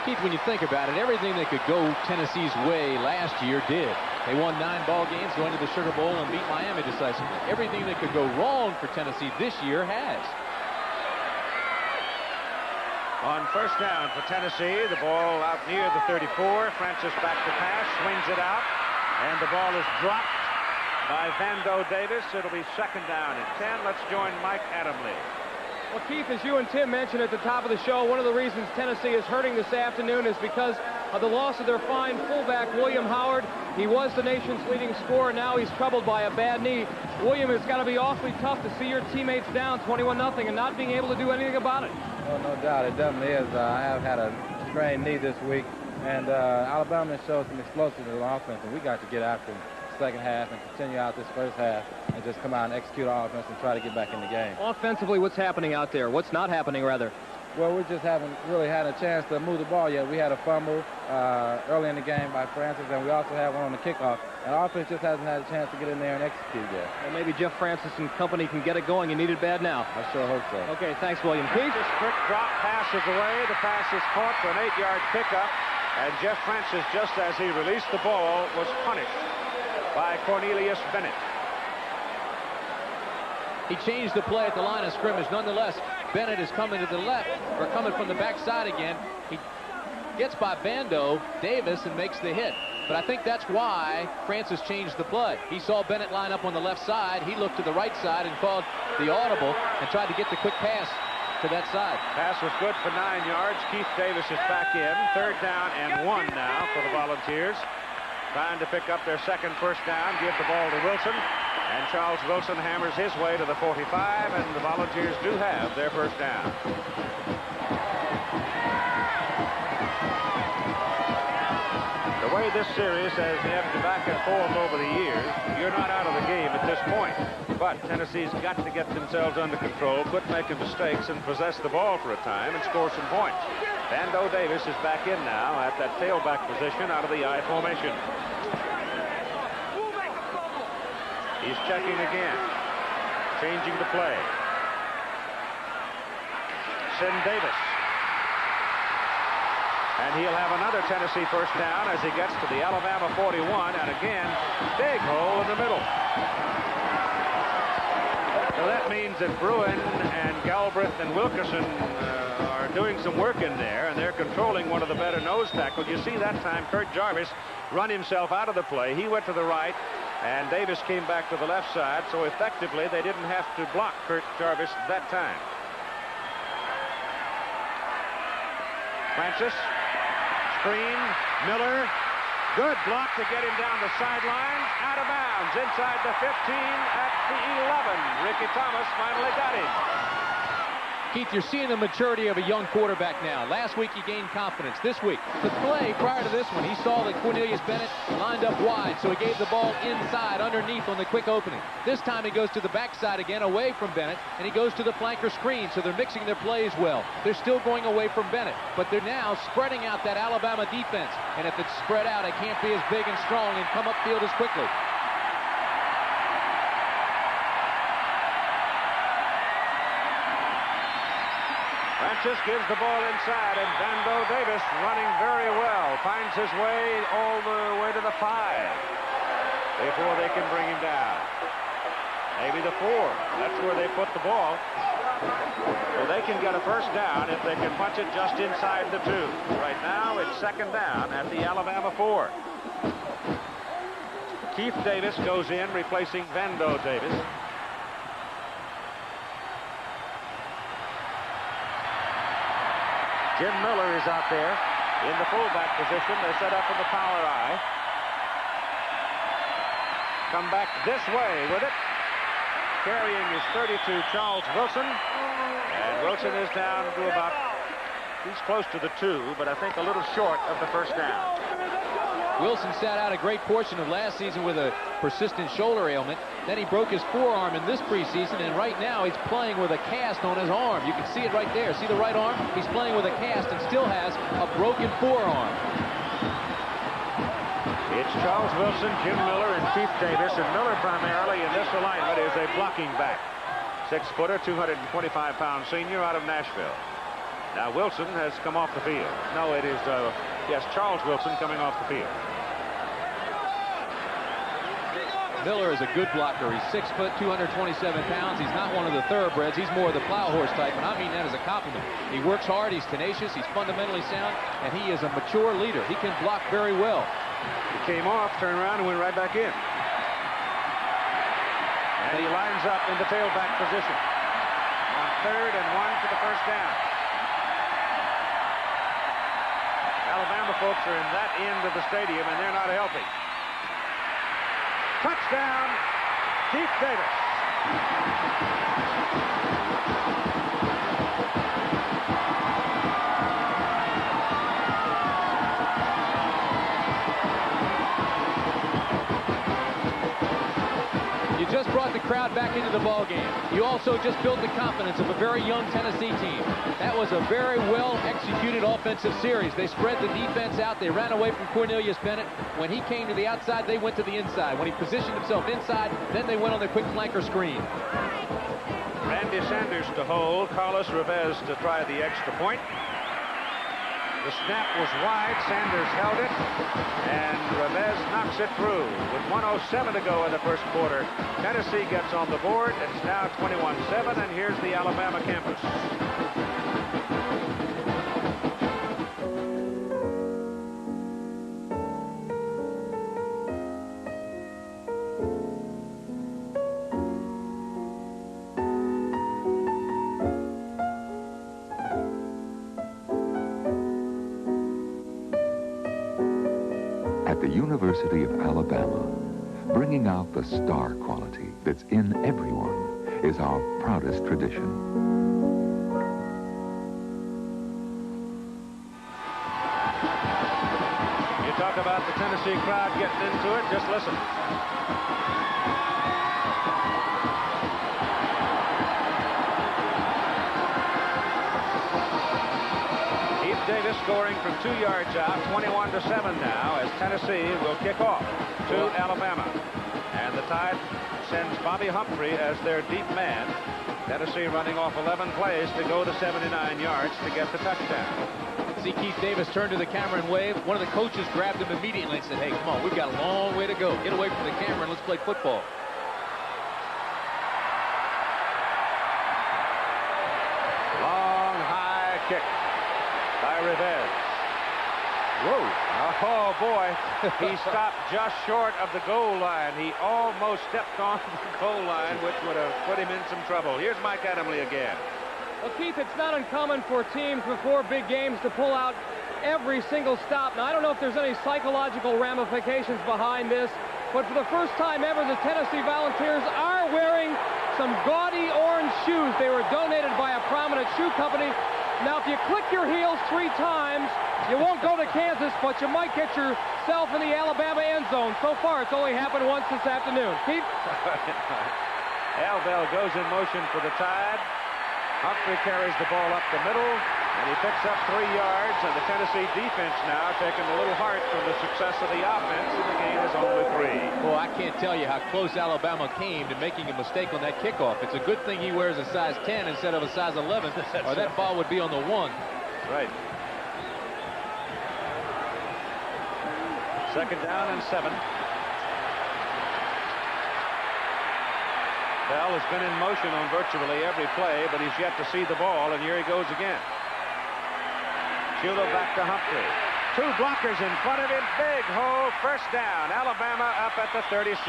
Keith, when you think about it, everything that could go Tennessee's way last year did. They won 9 ball games, going to the Sugar Bowl, and beat Miami decisively. Everything that could go wrong for Tennessee this year has. On 1st down for Tennessee, the ball out near the 34. Francis back to pass, swings it out, and the ball is dropped by Vando Davis. It'll be 2nd down and 10. Let's join Mike Adamle. Well, Keith, as you and Tim mentioned at the top of the show, one of the reasons Tennessee is hurting this afternoon is because of the loss of their fine fullback, William Howard. He was the nation's leading scorer. Now he's troubled by a bad knee. William, it's got to be awfully tough to see your teammates down 21-0 and not being able to do anything about it. Oh, no doubt. It definitely is. I have had a strained knee this week, and Alabama showed some explosiveness on offense, and we got to get after them second half and continue out this 1st half and just come out and execute our offense and try to get back in the game. Offensively, what's happening out there? What's not happening, rather? Well, we just haven't really had a chance to move the ball yet. We had a fumble early in the game by Francis, and we also had one on the kickoff. And our offense just hasn't had a chance to get in there and execute yet. Well, maybe Jeff Francis and company can get it going. You need it bad now. I sure hope so. Okay, thanks, William. Keith? This quick drop pass is away. The pass is caught for an 8-yard pickup. And Jeff Francis, just as he released the ball, was punished by Cornelius Bennett. He changed the play at the line of scrimmage. Nonetheless, Bennett is coming to the left, or coming from the backside again. He gets by Vando Davis and makes the hit. But I think that's why Francis changed the play. He saw Bennett line up on the left side. He looked to the right side and called the audible and tried to get the quick pass to that side. Pass was good for 9 yards. Keith Davis is back in. 3rd down and 1 now for the Volunteers. Trying to pick up their 2nd 1st down, give the ball to Wilson, and Charles Wilson hammers his way to the 45, and the Volunteers do have their 1st down. The way this series has ebbed back and forth over the years, you're not out of the game at this point. But Tennessee's got to get themselves under control, quit making mistakes, and possess the ball for a time and score some points. Vando Davis is back in now at that tailback position out of the I formation. He's checking again, changing the play. Sin Davis. And he'll have another Tennessee 1st down as he gets to the Alabama 41, and again, big hole in the middle. So that means that Bruin and Galbraith and Wilkerson are doing some work in there, and they're controlling one of the better nose tackles. You see that time Kurt Jarvis run himself out of the play. He went to the right, and Davis came back to the left side, so effectively they didn't have to block Kurt Jarvis that time. Francis, screen, Miller, good block to get him down the sideline, out of bounds, inside the 15, at the 11. Ricky Thomas finally got him. Keith, you're seeing the maturity of a young quarterback now. Last week he gained confidence. This week, the play prior to this one, he saw that Cornelius Bennett lined up wide, so he gave the ball inside, underneath on the quick opening. This time he goes to the backside again, away from Bennett, and he goes to the flanker screen, so they're mixing their plays well. They're still going away from Bennett, but they're now spreading out that Alabama defense. And if it's spread out, it can't be as big and strong and come upfield as quickly. Francis gives the ball inside, and Vando Davis running very well. Finds his way all the way to the 5 before they can bring him down. Maybe the 4. That's where they put the ball. So they can get a first down if they can punch it just inside the 2. Right now, it's second down at the Alabama 4. Keith Davis goes in, replacing Vando Davis. Jim Miller is out there in the fullback position. They're set up in the power eye. Come back this way with it. Carrying his 32, Charles Wilson. And Wilson is down to about, he's close to the 2, but I think a little short of the first down. Wilson sat out a great portion of last season with a persistent shoulder ailment. Then he broke his forearm in this preseason, and right now he's playing with a cast on his arm. You can see it right there. See the right arm? He's playing with a cast and still has a broken forearm. It's Charles Wilson, Jim Miller, and Keith Davis, and Miller primarily in this alignment is a blocking back. 6-footer, 225-pound senior out of Nashville. Now Wilson has come off the field. No, it is, yes, Charles Wilson coming off the field. Miller is a good blocker. He's 6 foot, 227 pounds. He's not one of the thoroughbreds. He's more of the plow horse type, and I mean that as a compliment. He works hard. He's tenacious. He's fundamentally sound, and he is a mature leader. He can block very well. He came off, turned around, and went right back in. And he lines up in the tailback position. On 3rd and 1 for the first down. Alabama folks are in that end of the stadium, and they're not healthy. Touchdown, Keith Davis. You just brought the crowd back into the ball game. You also just built the confidence of a very young Tennessee team. That was a very well executed offensive series. They spread the defense out. They ran away from Cornelius Bennett. When he came to the outside, they went to the inside. When he positioned himself inside, then they went on the quick flanker screen. Randy Sanders to hold. Carlos Revez to try the extra point. The snap was wide. Sanders held it, and Revez knocks it through. With 1:07 to go in the first quarter, Tennessee gets on the board. It's now 21-7, and here's the Alabama campus. At the University of Alabama, bringing out the star quality that's in everyone is our proudest tradition. You talk about the Tennessee crowd getting into it, just listen. Davis scoring from 2 yards out, 21-7 now, as Tennessee will kick off to Alabama. And the Tide sends Bobby Humphrey as their deep man. Tennessee running off 11 plays to go to 79 yards to get the touchdown. See Keith Davis turn to the camera and wave. One of the coaches grabbed him immediately and said, hey, come on, we've got a long way to go. Get away from the camera and let's play football. Long, high kick by Revez. Whoa. Oh, boy. He stopped just short of the goal line. He almost stepped on the goal line, which would have put him in some trouble. Here's Mike Adamle again. Well, Keith, it's not uncommon for teams before big games to pull out every single stop. Now, I don't know if there's any psychological ramifications behind this, but for the first time ever, the Tennessee Volunteers are wearing some gaudy orange shoes. They were donated by a prominent shoe company. Now, if you click your heels 3 times, you won't go to Kansas, but you might get yourself in the Alabama end zone. So far, it's only happened once this afternoon. Keith? Al Bell goes in motion for the Tide. Humphrey carries the ball up the middle, and he picks up 3 yards, and the Tennessee defense now taking a little heart from the success of the offense, and the gain is only 3. Well, I can't tell you how close Alabama came to making a mistake on that kickoff. It's a good thing he wears a size 10 instead of a size 11, or that ball would be on the 1. Right. Second down and 7. Bell has been in motion on virtually every play, but he's yet to see the ball, and here he goes again. Shula back to Humphrey. 2 blockers in front of him. Big hole. First down. Alabama up at the 37.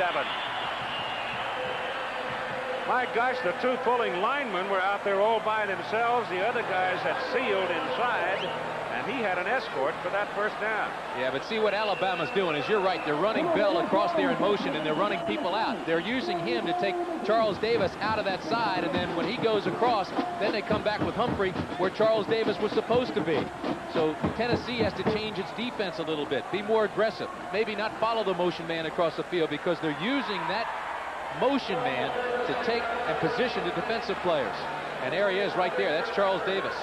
My gosh, the 2 pulling linemen were out there all by themselves. The other guys had sealed inside, and he had an escort for that first down. Yeah, but see what Alabama's doing is, you're right, they're running Bell across there in motion, and they're running people out. They're using him to take Charles Davis out of that side, and then when he goes across, then they come back with Humphrey where Charles Davis was supposed to be. So Tennessee has to change its defense a little bit, be more aggressive, maybe not follow the motion man across the field, because they're using that motion man to take and position the defensive players. And there he is right there. That's Charles Davis.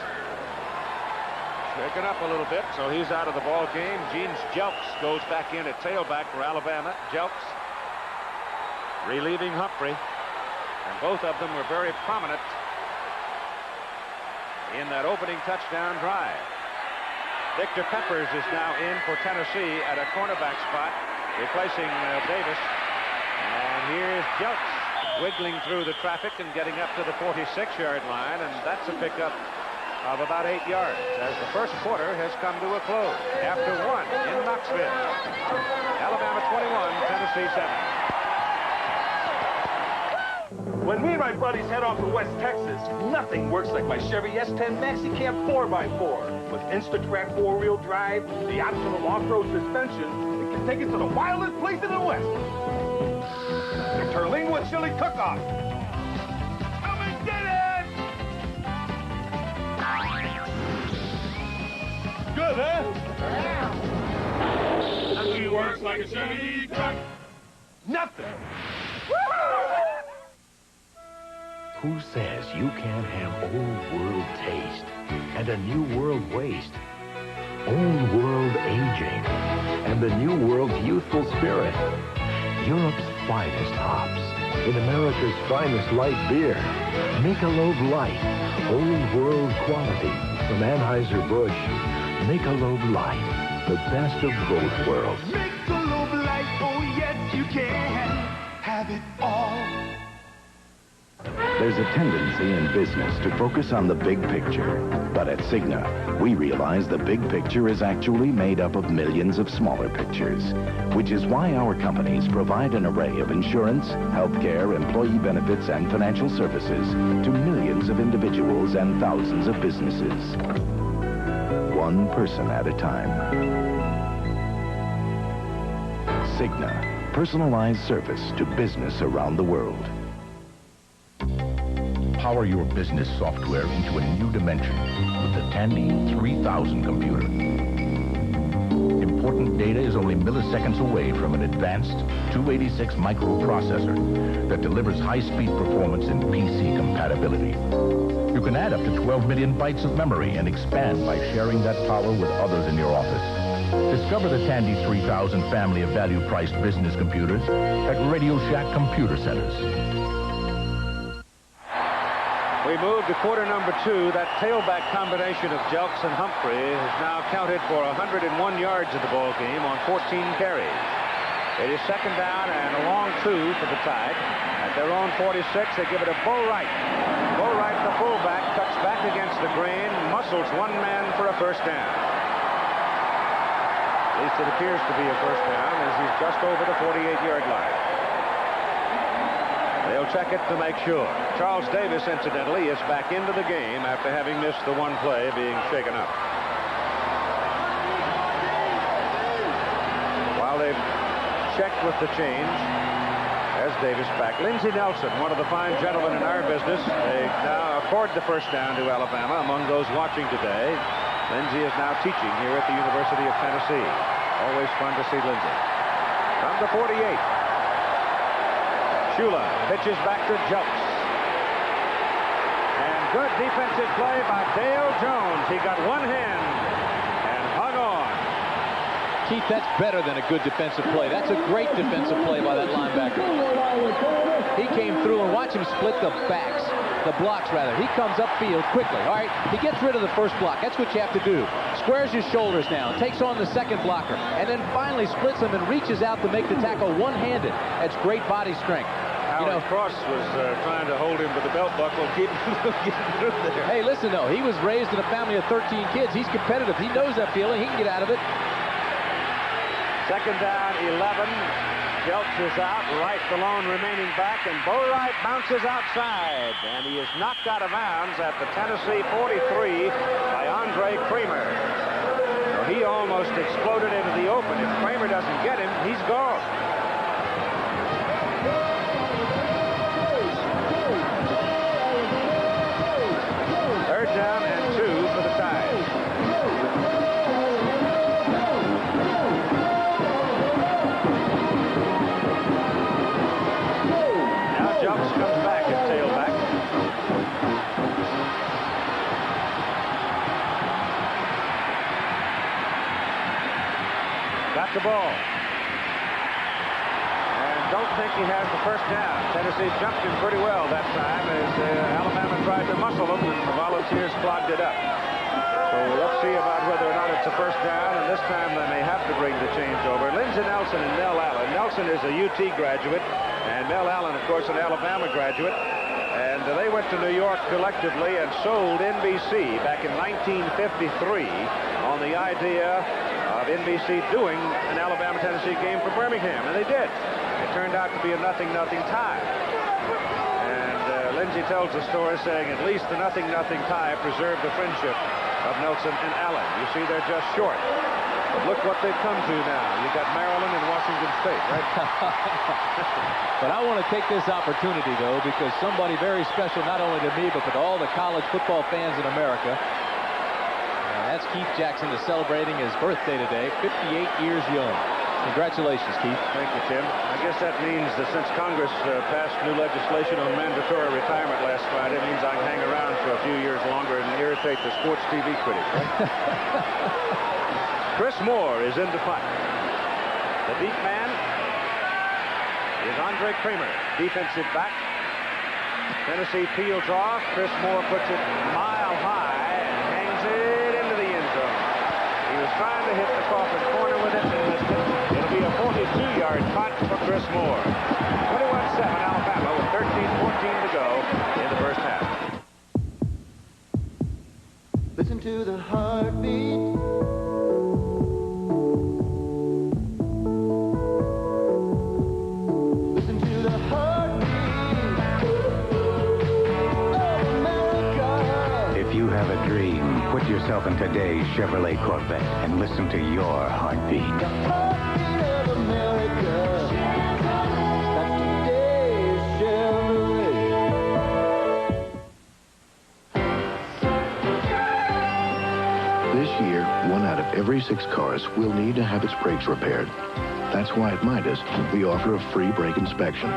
Shaken up a little bit, so he's out of the ball game. Gene Jelks goes back in at tailback for Alabama. Jelks relieving Humphrey, and both of them were very prominent in that opening touchdown drive. Victor Peppers is now in for Tennessee at a cornerback spot, replacing Davis. And here's Jelks wiggling through the traffic and getting up to the 46-yard line, and that's a pickup of about 8 yards as the first quarter has come to a close after 1 in Knoxville. Alabama 21, Tennessee 7. When me and my buddies head off to West Texas, nothing works like my Chevy S10 Maxi Cab 4x4. With Instatrack 4-wheel drive, the optional off-road suspension, it can take it to the wildest place in the West. The Terlingua Chili Cook-Off. Come and get it! Good, huh? Nothing works like a Chevy truck. Nothing. Who says you can't have old world taste and a new world waste? Old world aging and the new world's youthful spirit. Europe's finest hops in America's finest light beer. Michelob Light, old world quality from Anheuser-Busch. Michelob Light, the best of both worlds. Michelob Light, oh yes you can have it all. There's a tendency in business to focus on the big picture. But at Cigna, we realize the big picture is actually made up of millions of smaller pictures, which is why our companies provide an array of insurance, healthcare, employee benefits, and financial services to millions of individuals and thousands of businesses. One person at a time. Cigna, personalized service to business around the world. Power your business software into a new dimension with the Tandy 3000 computer. Important data is only milliseconds away from an advanced 286 microprocessor that delivers high-speed performance and PC compatibility. You can add up to 12 million bytes of memory and expand by sharing that power with others in your office. Discover the Tandy 3000 family of value-priced business computers at Radio Shack Computer Centers. We move to quarter number 2. That tailback combination of Jelks and Humphrey has now counted for 101 yards of the ball game on 14 carries. It is second down and a long 2 for the Tide. At their own 46, they give it a Bo Wright. Bo Wright, the fullback, cuts back against the grain, muscles one man for a first down. At least it appears to be a first down as he's just over the 48-yard line. They'll check it to make sure. Charles Davis, incidentally, is back into the game after having missed the one play being shaken up. While they've checked with the change, as Davis back. Lindsey Nelson, one of the fine gentlemen in our business. They now accord the first down to Alabama. Among those watching today, Lindsey is now teaching here at the University of Tennessee. Always fun to see Lindsey. From the 48. Shula pitches back to Jelks. And good defensive play by Dale Jones. He got one hand and hung on. Keith, that's better than a good defensive play. That's a great defensive play by that linebacker. He came through, and watch him split the backs, the blocks rather. He comes upfield quickly. All right, he gets rid of the first block. That's what you have to do. Squares his shoulders now, takes on the second blocker, and then finally splits them and reaches out to make the tackle one-handed. That's great body strength. Howard Cross was trying to hold him with the belt buckle, keep him from getting through there. Hey, listen, though. He was raised in a family of 13 kids. He's competitive. He knows that feeling. He can get out of it. Second down, 11. Jelks is out. Wright alone remaining back, and Bo Wright bounces outside, and he is knocked out of bounds at the Tennessee 43 by Andre Kramer. So he almost exploded into the open. If Kramer doesn't get him, he's gone. Third down and 2 for the Tide. Jelks comes back at tailback. Got the ball. And don't think he has the first down. Tennessee jumped him pretty well that time as Alabama tried to muscle him, and the Volunteers clogged it up. So let's see about whether or not it's a first down, and this time they may have to bring the change over. Lindsey Nelson and Mel Allen. Nelson is a UT graduate, and Mel Allen, of course, an Alabama graduate. And they went to New York collectively and sold NBC back in 1953 on the idea of NBC doing an Alabama-Tennessee game for Birmingham, and they did. It turned out to be a 0-0 tie. And Lindsey tells the story saying at least the 0-0 tie preserved the friendship of Nelson and Allen. You see, they're just short. But look what they've come to now. You got Maryland and Washington State, right? But I want to take this opportunity, though, because somebody very special, not only to me, but to all the college football fans in America. And that's Keith Jackson is celebrating his birthday today, 58 years young. Congratulations, Keith. Thank you, Tim. I guess that means that since Congress passed new legislation on mandatory retirement last Friday, it means I can hang around for a few years longer and irritate the sports TV critics, right? Chris Moore is in to punt. The deep man is Andre Kramer, defensive back. Tennessee peels off. Chris Moore puts it mile high and hangs it into the end zone. He was trying to hit the coffin corner with it and missed it. It'll be a 42-yard punt for Chris Moore. 21-7 Alabama with 13-14 to go in the first half. Listen to the heartbeat. Put yourself in today's Chevrolet Corvette and listen to your heartbeat. The heartbeat of America. That's today's Chevrolet. This year, 1 out of every 6 cars will need to have its brakes repaired. That's why at Midas, we offer a free brake inspection.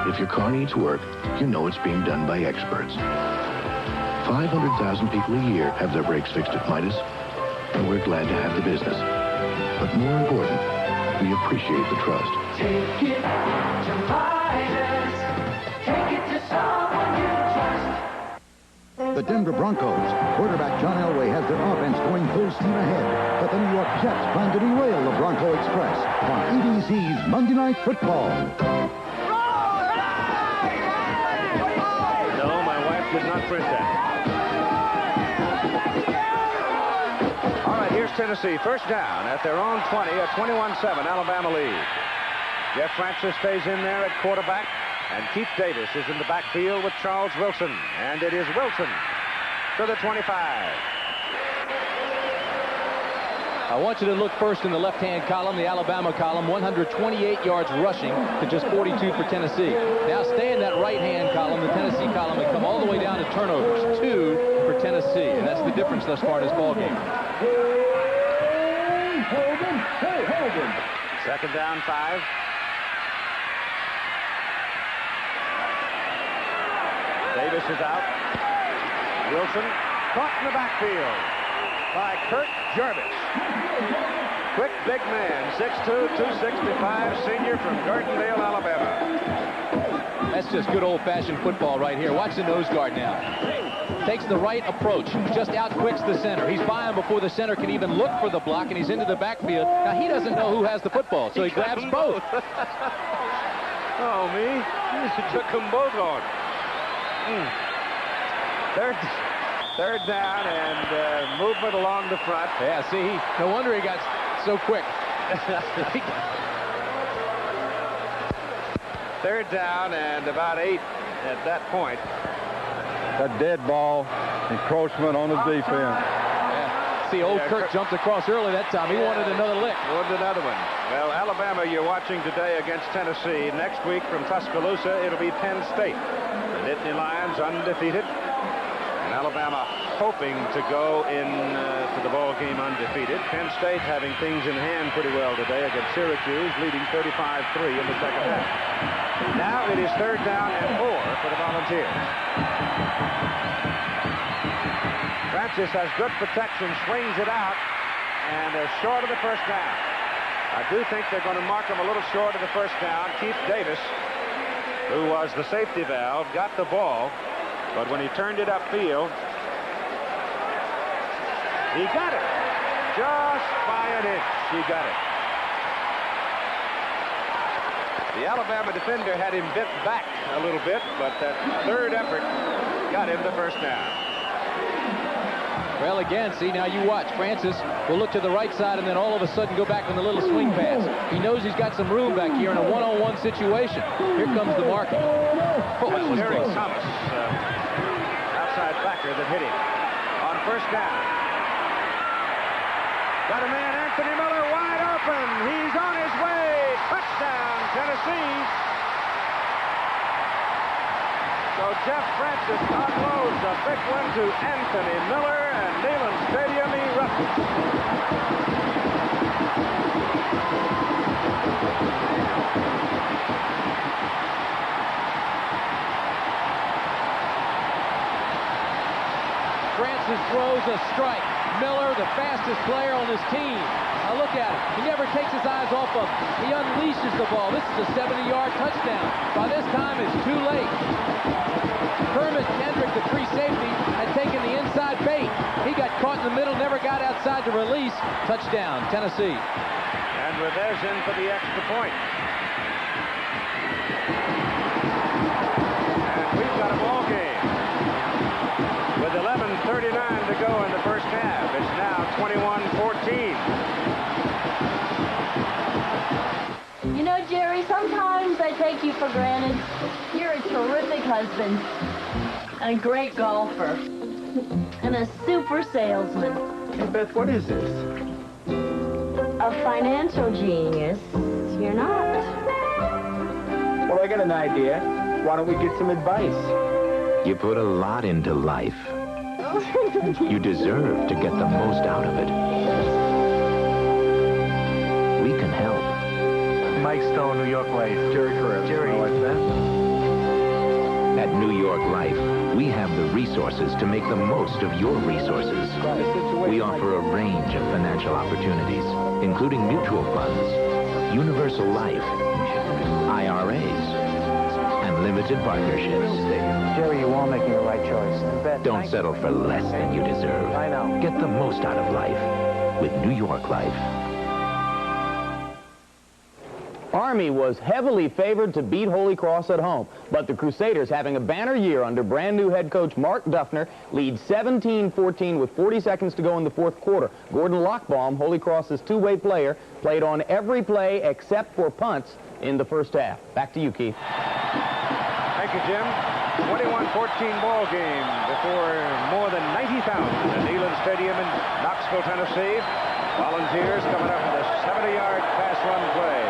If your car needs work, you know it's being done by experts. 500,000 people a year have their brakes fixed at Midas, and we're glad to have the business. But more important, we appreciate the trust. Take it to Midas. Take it to someone you trust. The Denver Broncos. Quarterback John Elway has their offense going full steam ahead, but the New York Jets plan to derail the Bronco Express on ABC's Monday Night Football. No, my wife did not print that. Here's Tennessee, first down at their own 20, a 21-7 Alabama lead. Jeff Francis stays in there at quarterback, and Keith Davis is in the backfield with Charles Wilson, and it is Wilson to the 25. I want you to look first in the left-hand column, the Alabama column, 128 yards rushing to just 42 for Tennessee. Now stay in that right-hand column, the Tennessee column, and come all the way down to turnovers, 2 for Tennessee, and that's the difference thus far in this ballgame. Second down, 5. Davis is out. Wilson caught in the backfield by Kurt Jervis. Quick, big man, 6'2", 265, senior from Gardendale, Alabama. That's just good old-fashioned football right here. Watch the nose guard now. Takes the right approach, just out-quicks the center. He's by him before the center can even look for the block, and he's into the backfield. Now, he doesn't know who has the football, so he grabs both. Oh, me? You took them both on. Third down and movement along the front. Yeah, see, no wonder he got so quick. Third down and about 8 at that point. That dead ball encroachment on the defense. Yeah. See, old Kirk jumped across early that time. He wanted another lick. Wanted another one. Well, Alabama, you're watching today against Tennessee. Next week from Tuscaloosa, it'll be Penn State. The Nittany Lions undefeated. And Alabama hoping to go to the ball game undefeated. Penn State having things in hand pretty well today against Syracuse, leading 35-3 in the second half. Now it is third down and 4 for the Volunteers. Francis has good protection, swings it out, and they're short of the first down. I do think they're going to mark him a little short of the first down. Keith Davis, who was the safety valve, got the ball, but when he turned it upfield, he got it. Just by an inch, he got it. The Alabama defender had him bent back a little bit, but that third effort got him the first down. Well, again, see, now you watch. Francis will look to the right side and then all of a sudden go back on the little swing pass. He knows he's got some room back here in a one-on-one situation. Here comes the marking. Oh, that was Terry close. Thomas, outside backer that hit him on first down. Got a man, Anthony Miller, wide open. He's on his way. Touchdown, Tennessee. So Jeff Francis unloads a big one to Anthony Miller, and Neyland Stadium erupts. Francis throws a strike. Miller, the fastest player on his team. Now look at him. He never takes his eyes off of him. He unleashes the ball. This is a 70-yard touchdown. By this time, it's too late. Kermit Kendrick, the free safety, had taken the inside bait. He got caught in the middle, never got outside to release. Touchdown, Tennessee. And Rivers in for the extra point. And we've got a ball game. With 11:39 to go in the first half, it's now 21-14. You know, Jerry, sometimes I take you for granted. You're a terrific husband, a great golfer, and a super salesman. Hey, Beth, what is this? A financial genius. You're not. Well, I got an idea. Why don't we get some advice? You put a lot into life. You deserve to get the most out of it. We can help. Mike Stone, New York Life. Jerry Carrera. Jerry. What's that? At New York Life, we have the resources to make the most of your resources. We offer a range of financial opportunities, including mutual funds, universal life, IRAs, and limited partnerships. Jerry, you are making the right choice. Beth, Don't settle for less than you deserve. I know. Get the most out of life with New York Life. Army was heavily favored to beat Holy Cross at home, but the Crusaders, having a banner year under brand new head coach Mark Duffner, lead 17-14 with 40 seconds to go in the fourth quarter. Gordon Lockbaum, Holy Cross's two-way player, played on every play except for punts in the first half. Back to you, Keith. Thank you, Jim. 21-14 ball game before more than 90,000 at Neyland Stadium in Knoxville, Tennessee. Volunteers coming up with a 70-yard pass run play.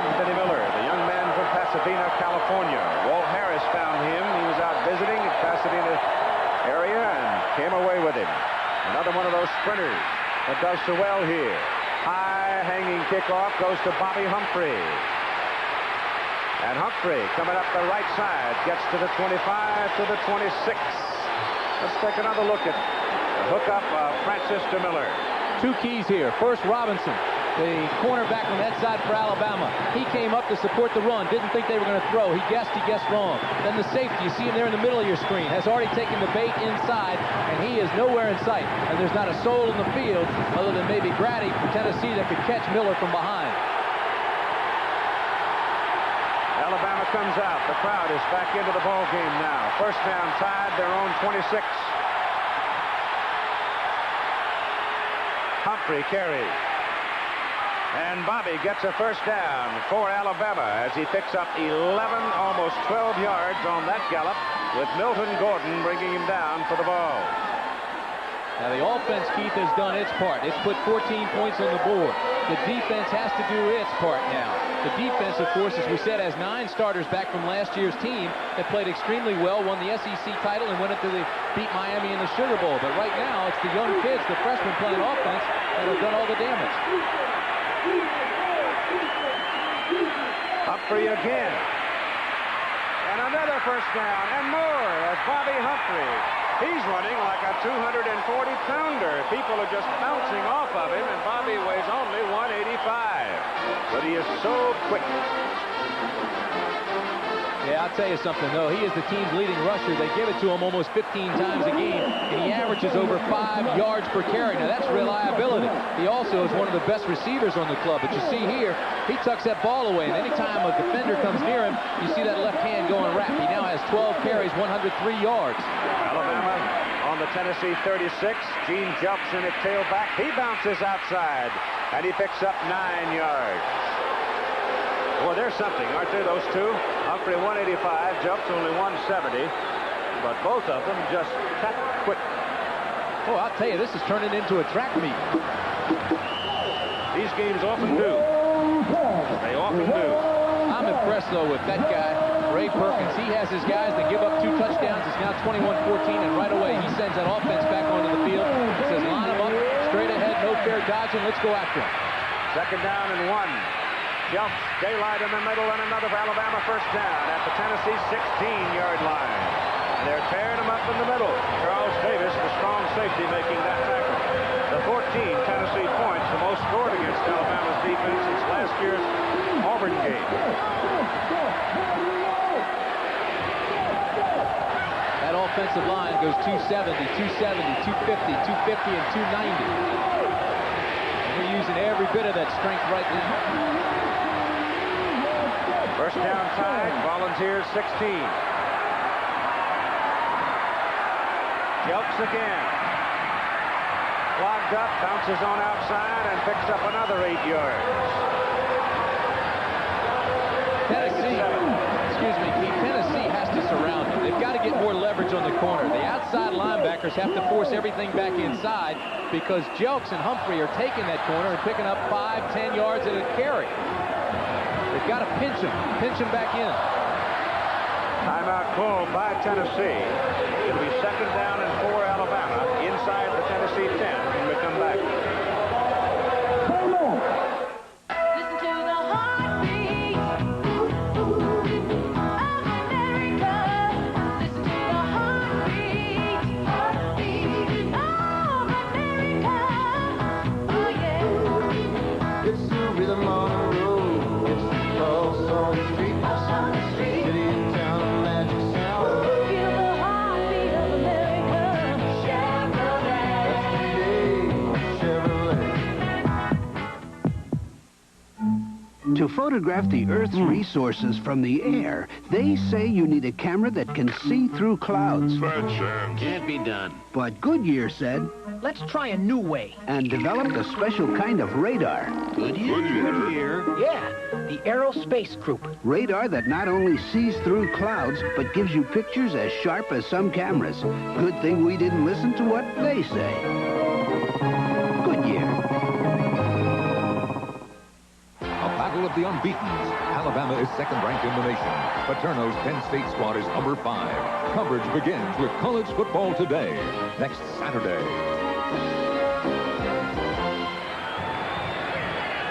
Anthony Miller, the young man from Pasadena, California. Walt Harris found him. He was out visiting in Pasadena area and came away with him. Another one of those sprinters that does so well here. High hanging kickoff goes to Bobby Humphrey. And Humphrey coming up the right side gets to the 25 to the 26. Let's take another look at the hookup of Francis to Miller. Two keys here. First, Robinson, the cornerback on that side for Alabama. He came up to support the run. Didn't think they were going to throw. He guessed wrong. Then the safety, you see him there in the middle of your screen, has already taken the bait inside, and he is nowhere in sight. And there's not a soul in the field other than maybe Grady from Tennessee that could catch Miller from behind. comes out. The crowd is back into the ball game now. First down tied, their own 26. Humphrey carries. And Bobby gets a first down for Alabama as he picks up 11, almost 12 yards on that gallop, with Milton Gordon bringing him down for the ball. Now the offense, Keith, has done its part. It's put 14 points on the board. The defense has to do its part now. The defense, of course, as we said, has 9 starters back from last year's team that played extremely well, won the SEC title, and went into beat Miami in the Sugar Bowl. But right now, it's the young kids, the freshmen playing offense, that have done all the damage. Humphrey again. And another first down, and more as Bobby Humphrey. He's running like a 240-pounder. People are just bouncing off of him, and Bobby weighs only 185. But he is so quick. Yeah, I'll tell you something, though. He is the team's leading rusher. They give it to him almost 15 times a game, and he averages over 5 yards per carry. Now, that's reliability. He also is one of the best receivers on the club. But you see here, he tucks that ball away, and anytime a defender comes near him, you see that left hand going wrap. He now has 12 carries, 103 yards. Alabama on the Tennessee 36. Gene jumps in at tailback. He bounces outside, and he picks up 9 yards. Well, there's something, aren't there, those two? Humphrey 185, jumps only 170, but both of them just cut quick. Oh, I'll tell you, this is turning into a track meet. These games often do. They often do. I'm impressed, though, with that guy, Ray Perkins. He has his guys that give up 2 touchdowns. It's now 21-14, and right away he sends that offense back onto the field. He says, line them up, straight ahead, no fair dodging, let's go after him. Second down and 1. Jumps, daylight in the middle, and another Alabama first down at the Tennessee 16-yard line. And they're tearing them up in the middle. Charles Davis, the strong safety, making that tackle. The 14 Tennessee points, the most scored against Alabama's defense since last year's Auburn game. That offensive line goes 270, 270, 250, 250, and 290. And they're using every bit of that strength right now. First down tied, Volunteers 16. Jelks again. Clogged up, bounces on outside, and picks up another 8 yards. Tennessee has to surround him. They've got to get more leverage on the corner. The outside linebackers have to force everything back inside because Jelks and Humphrey are taking that corner and picking up 5, 10 yards at a carry. They've got to pinch him back in. Timeout called by Tennessee. It'll be second down and 4 Alabama inside the Tennessee 10 when we come back. Listen to the heartbeat of America. Listen to the heartbeat of America. Oh, yeah. It's the rhythm on the road. It's the pulse on the street. City and town, magic sound. Feel the heartbeat of America. Chevrolet. To photograph the Earth's resources from the air, they say you need a camera that can see through clouds. Can't be done. But Goodyear said, Let's try a new way. and developed a special kind of radar. Goodyear? Yeah, the Aerospace Group. Radar that not only sees through clouds, but gives you pictures as sharp as some cameras. Good thing we didn't listen to what they say. Goodyear. A battle of the unbeatens. Alabama is second-ranked in the nation. Paterno's Penn State squad is number 5. Coverage begins with College Football Today next Saturday.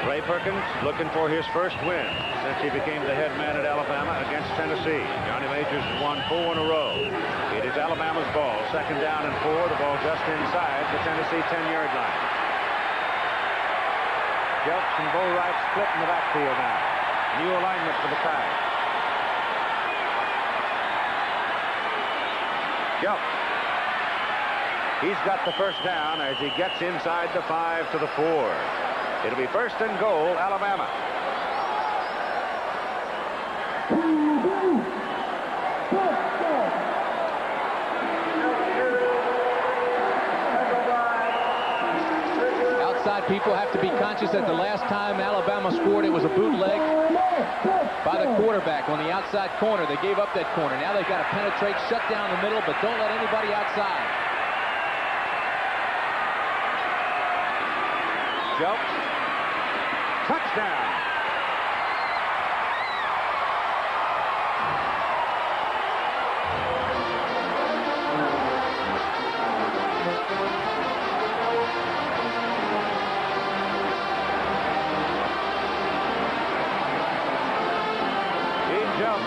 Ray Perkins looking for his first win since he became the head man at Alabama against Tennessee. Johnny Majors has won 4 in a row. It is Alabama's ball. Second down and 4. The ball just inside the Tennessee 10-yard line. Jelks and Bo Wright split in the backfield now. New alignment for the Tide. Jelks. He's got the first down as he gets inside the 5 to the 4. It'll be first and goal, Alabama. outside people have to be conscious that the last time Alabama scored, it was a bootleg by the quarterback on the outside corner. They gave up that corner. Now they've got to penetrate, shut down the middle, but don't let anybody outside. Jelks. Touchdown.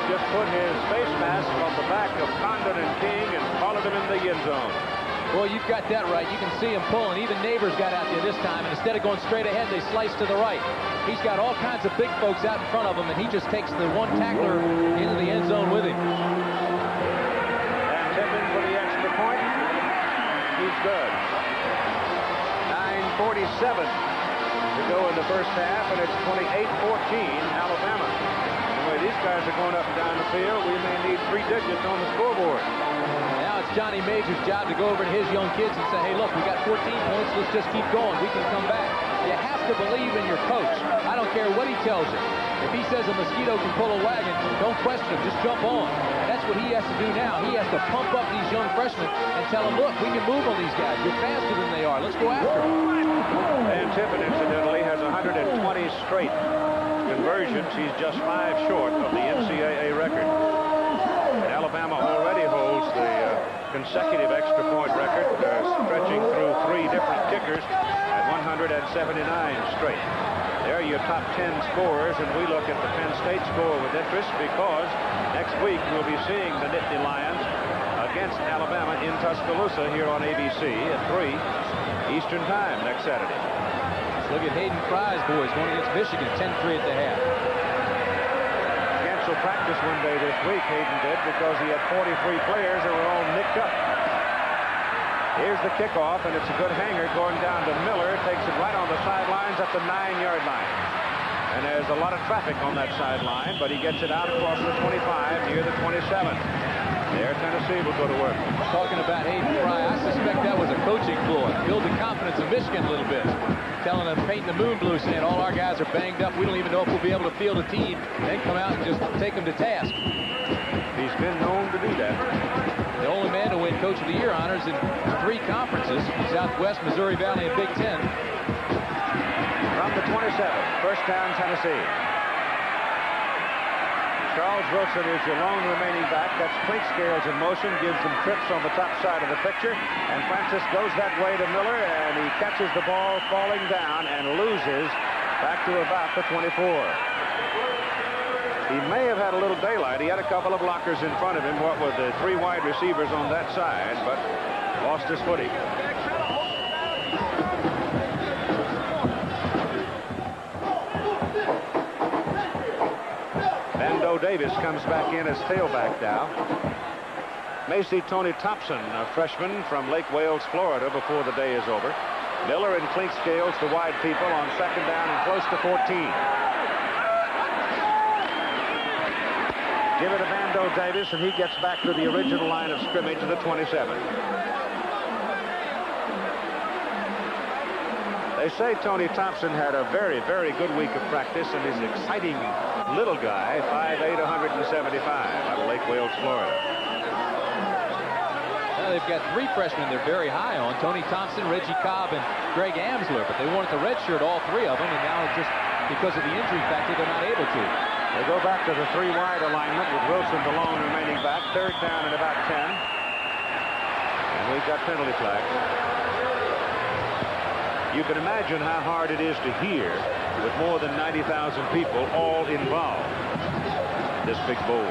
Just put his face mask on the back of Condon and King and followed him in the end zone. Boy, you've got that right. You can see him pulling. Even Neighbors got out there this time, and instead of going straight ahead, they sliced to the right. He's got all kinds of big folks out in front of him, and he just takes the one tackler into the end zone with him. And Tippin for the extra point. He's good. 9:47 to go in the first half, and it's 28-14 Alabama. These guys are going up and down the field. We may need 3 digits on the scoreboard. Now it's Johnny Major's job to go over to his young kids and say, hey, look, we got 14 points. Let's just keep going. We can come back. You have to believe in your coach. I don't care what he tells you. If he says a mosquito can pull a wagon, don't question him. Just jump on. That's what he has to do now. He has to pump up these young freshmen and tell them, look, we can move on these guys. You're faster than they are. Let's go after them. And Tippin, incidentally, has 120 straight conversions. He's just 5 short of the NCAA record. And Alabama already holds the consecutive extra point record, stretching through 3 different kickers at 179 straight. There are your top 10 scorers, and we look at the Penn State score with interest because next week we'll be seeing the Nittany Lions against Alabama in Tuscaloosa here on ABC at 3 Eastern Time next Saturday. Look at Hayden Fry's boys going against Michigan, 10-3 at the half. Canceled practice one day this week, Hayden did, because he had 43 players that were all nicked up. Here's the kickoff, and it's a good hanger going down to Miller. Takes it right on the sidelines at the 9-yard line. And there's a lot of traffic on that sideline, but he gets it out across the 25 near the 27. There, Tennessee will go to work. Talking about Hayden Fry, I suspect that was a coaching ploy. Build the confidence of Michigan a little bit. Telling them, painting the moon blue, saying all our guys are banged up. We don't even know if we'll be able to field a team. Then come out and just take them to task. He's been known to do that. The only man to win Coach of the Year honors in 3 conferences, Southwest, Missouri Valley, and Big Ten. From the 27, first down, Tennessee. Charles Wilson is your lone remaining back. That's Clinkscales in motion, gives them trips on the top side of the picture. And Francis goes that way to Miller, and he catches the ball falling down and loses back to about the 24. He may have had a little daylight. He had a couple of blockers in front of him, what with the 3 wide receivers on that side, but lost his footing. Vando Davis comes back in as tailback now. May see Tony Thompson, a freshman from Lake Wales, Florida, before the day is over. Miller and Clinkscales, the wide people, on second down and close to 14. Give it to Vando Davis, and he gets back to the original line of scrimmage to the 27. They say Tony Thompson had a very, very good week of practice, and he's an exciting little guy, 5'8", 175, out of Lake Wales, Florida. Now they've got 3 freshmen they're very high on, Tony Thompson, Reggie Cobb, and Greg Amsler, but they wanted to redshirt all 3 of them, and now just because of the injury factor, they're not able to. They go back to the 3 wide alignment with Wilson, the lone remaining back, third down and about 10. And we've got penalty flags. You can imagine how hard it is to hear with more than 90,000 people all involved. This big bowl.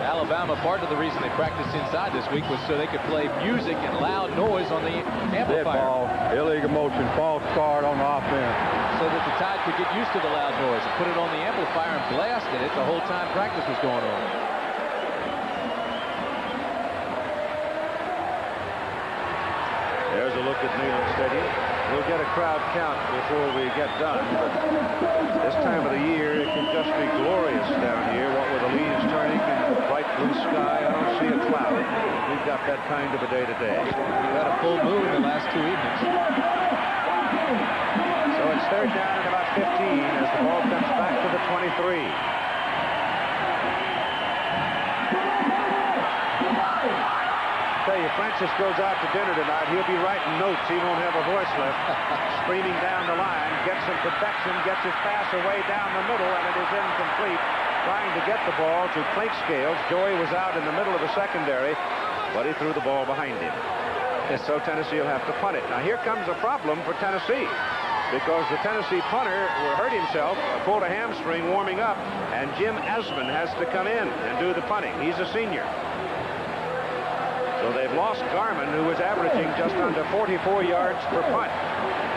Alabama, part of the reason they practiced inside this week was so they could play music and loud noise on the amplifier. Dead ball, illegal motion, false start on the offense. So that the Tide could get used to the loud noise and put it on the amplifier and blasted it the whole time practice was going on. There's a look at Neyland Stadium. We'll get a crowd count before we get done, but this time of the year it can just be glorious down here. What with the leaves turning and the bright blue sky, I don't see a cloud. We've got that kind of a day today. We've had a full moon the last 2 evenings. third down and about 15 as the ball comes back to the 23. I tell you, Francis goes out to dinner tonight. He'll be writing notes. He won't have a voice left. Screaming down the line, gets some protection, gets his pass away down the middle, and it is incomplete. Trying to get the ball to Clinkscales. Joey was out in the middle of the secondary, but he threw the ball behind him. And so Tennessee will have to punt it. Now here comes a problem for Tennessee, because the Tennessee punter hurt himself, pulled a hamstring warming up, and Jim Asman has to come in and do the punting. He's a senior. So they've lost Garman, who was averaging just under 44 yards per punt.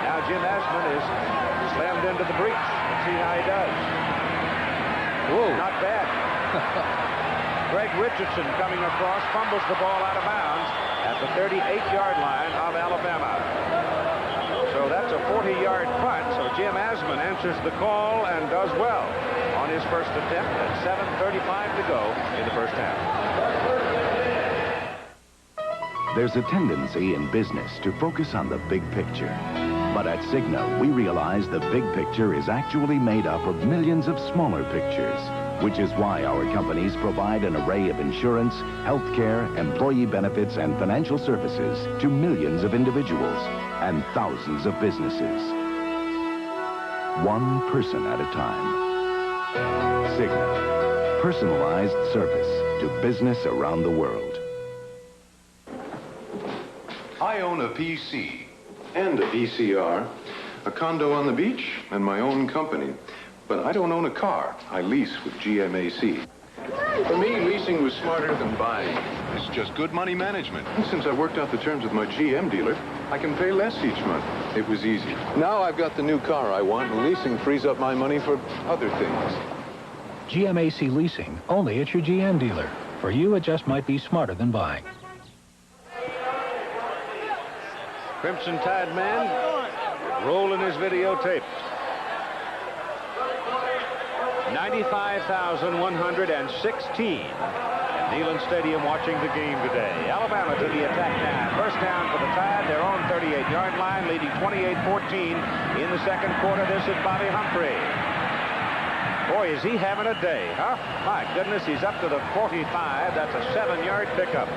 Now Jim Asman is slammed into the breach. Let's see how he does. Whoa. Not bad. Greg Richardson coming across, fumbles the ball out of bounds at the 38-yard line of Alabama. So that's a 40-yard punt. So Jim Asman answers the call and does well on his first attempt at 7:35 to go in the first half. There's a tendency in business to focus on the big picture. But at Cigna, we realize the big picture is actually made up of millions of smaller pictures, which is why our companies provide an array of insurance, health care, employee benefits, and financial services to millions of individuals and thousands of businesses. One person at a time. Cigna. Personalized service to business around the world. I own a PC and a VCR, a condo on the beach, and my own company. But I don't own a car. I lease with GMAC. For me, leasing was smarter than buying. It's just good money management. And since I worked out the terms with my GM dealer, I can pay less each month. It was easy. Now I've got the new car I want, and leasing frees up my money for other things. GMAC Leasing, only at your GM dealer. For you, it just might be smarter than buying. Crimson Tide man rolling his videotape. 95,116 at Neyland Stadium watching the game today. Alabama to the attack now. First down for the Tide, their own 38-yard line, leading 28-14 in the second quarter. This is Bobby Humphrey. Boy, is he having a day, huh? My goodness, he's up to the 45. That's a 7-yard pickup.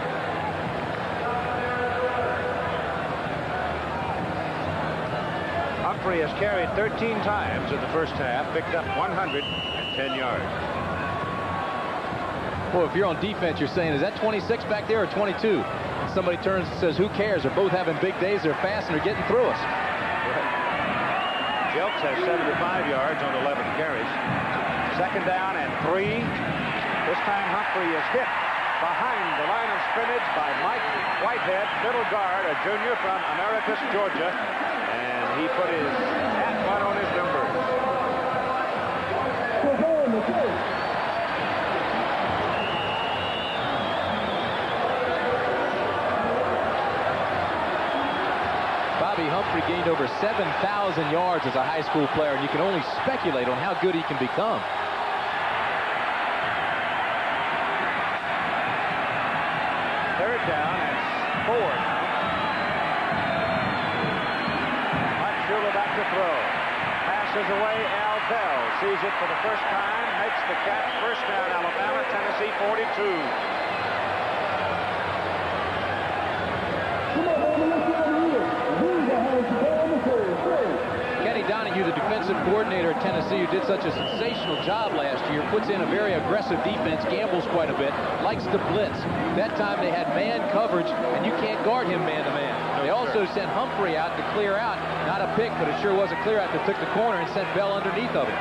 Humphrey has carried 13 times in the first half, picked up 110 yards. Well, if you're on defense, you're saying, is that 26 back there or 22? And somebody turns and says, who cares? They're both having big days. They're fast and they're getting through us. Right. Jelks has 75 yards on 11 carries. Second down and 3. This time Humphrey is hit behind the line of scrimmage by Mike Whitehead, middle guard, a junior from Americus, Georgia. And he put his hat right on his numbers. Bobby Humphrey gained over 7,000 yards as a high school player, and you can only speculate on how good he can become. Third down and 4 now. Mike Shula back to throw. Passes away. Al Bell sees it for the first time. Makes the catch. First down, Alabama. Tennessee 42. Kenny Donahue, the defensive coordinator at Tennessee, who did such a sensational job last year, puts in a very aggressive defense, gambles quite a bit, likes to blitz. That time they had man coverage, and you can't guard him man-to-man. They also sent Humphrey out to clear out. Not a pick, but it sure was a clear out that took the corner and sent Bell underneath of it.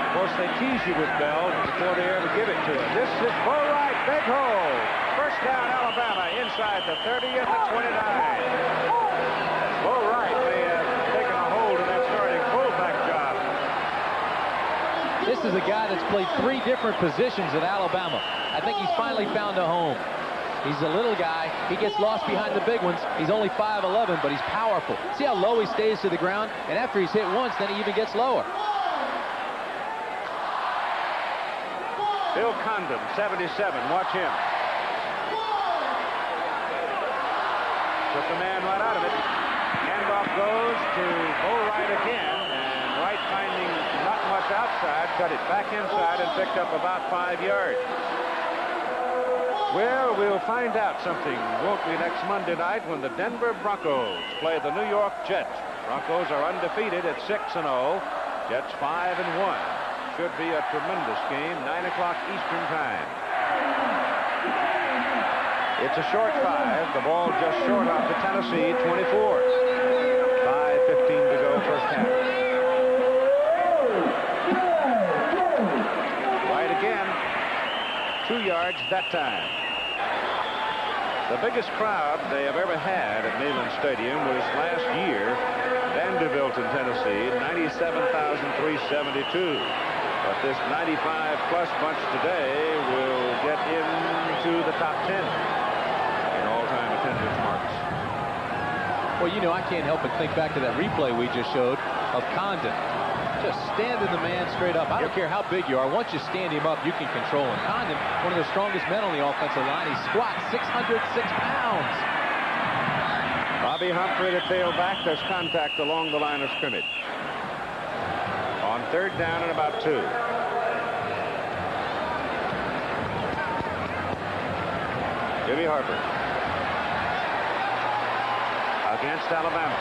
Of course, they tease you with Bell before they ever give it to him. This is Bo Wright, big hole. First down, Alabama, inside the 30 at the 29. Bo Wright may have taken a hold of that starting fullback job. This is a guy that's played 3 different positions at Alabama. I think he's finally found a home. He's a little guy. He gets lost behind the big ones. He's only 5'11", but he's powerful. See how low he stays to the ground? And after he's hit once, then he even gets lower. Bill Condon, 77. Watch him. Took the man right out of it. Handoff goes to Bo Wright again, and Wright finding not much outside, cut it back inside and picked up about 5 yards. Well, we'll find out something, won't we, next Monday night when the Denver Broncos play the New York Jets. Broncos are undefeated at 6-0. Jets 5-1. Should be a tremendous game, 9 o'clock Eastern time. It's a short 5. The ball just short off the Tennessee 24. 5:15 to go first half. Right again. 2 yards that time. The biggest crowd they have ever had at Neyland Stadium was last year, Vanderbilt in Tennessee, 97,372. But this 95-plus bunch today will get into the top 10 in all-time attendance marks. Well, you know, I can't help but think back to that replay we just showed of Condon. Just standing the man straight up. I don't care how big you are. Once you stand him up, you can control him. Condon, one of the strongest men on the offensive line. He squats 606 pounds. Bobby Humphrey to tailback. There's contact along the line of scrimmage. On 3rd down and about 2. Jimmy Harper against Alabama.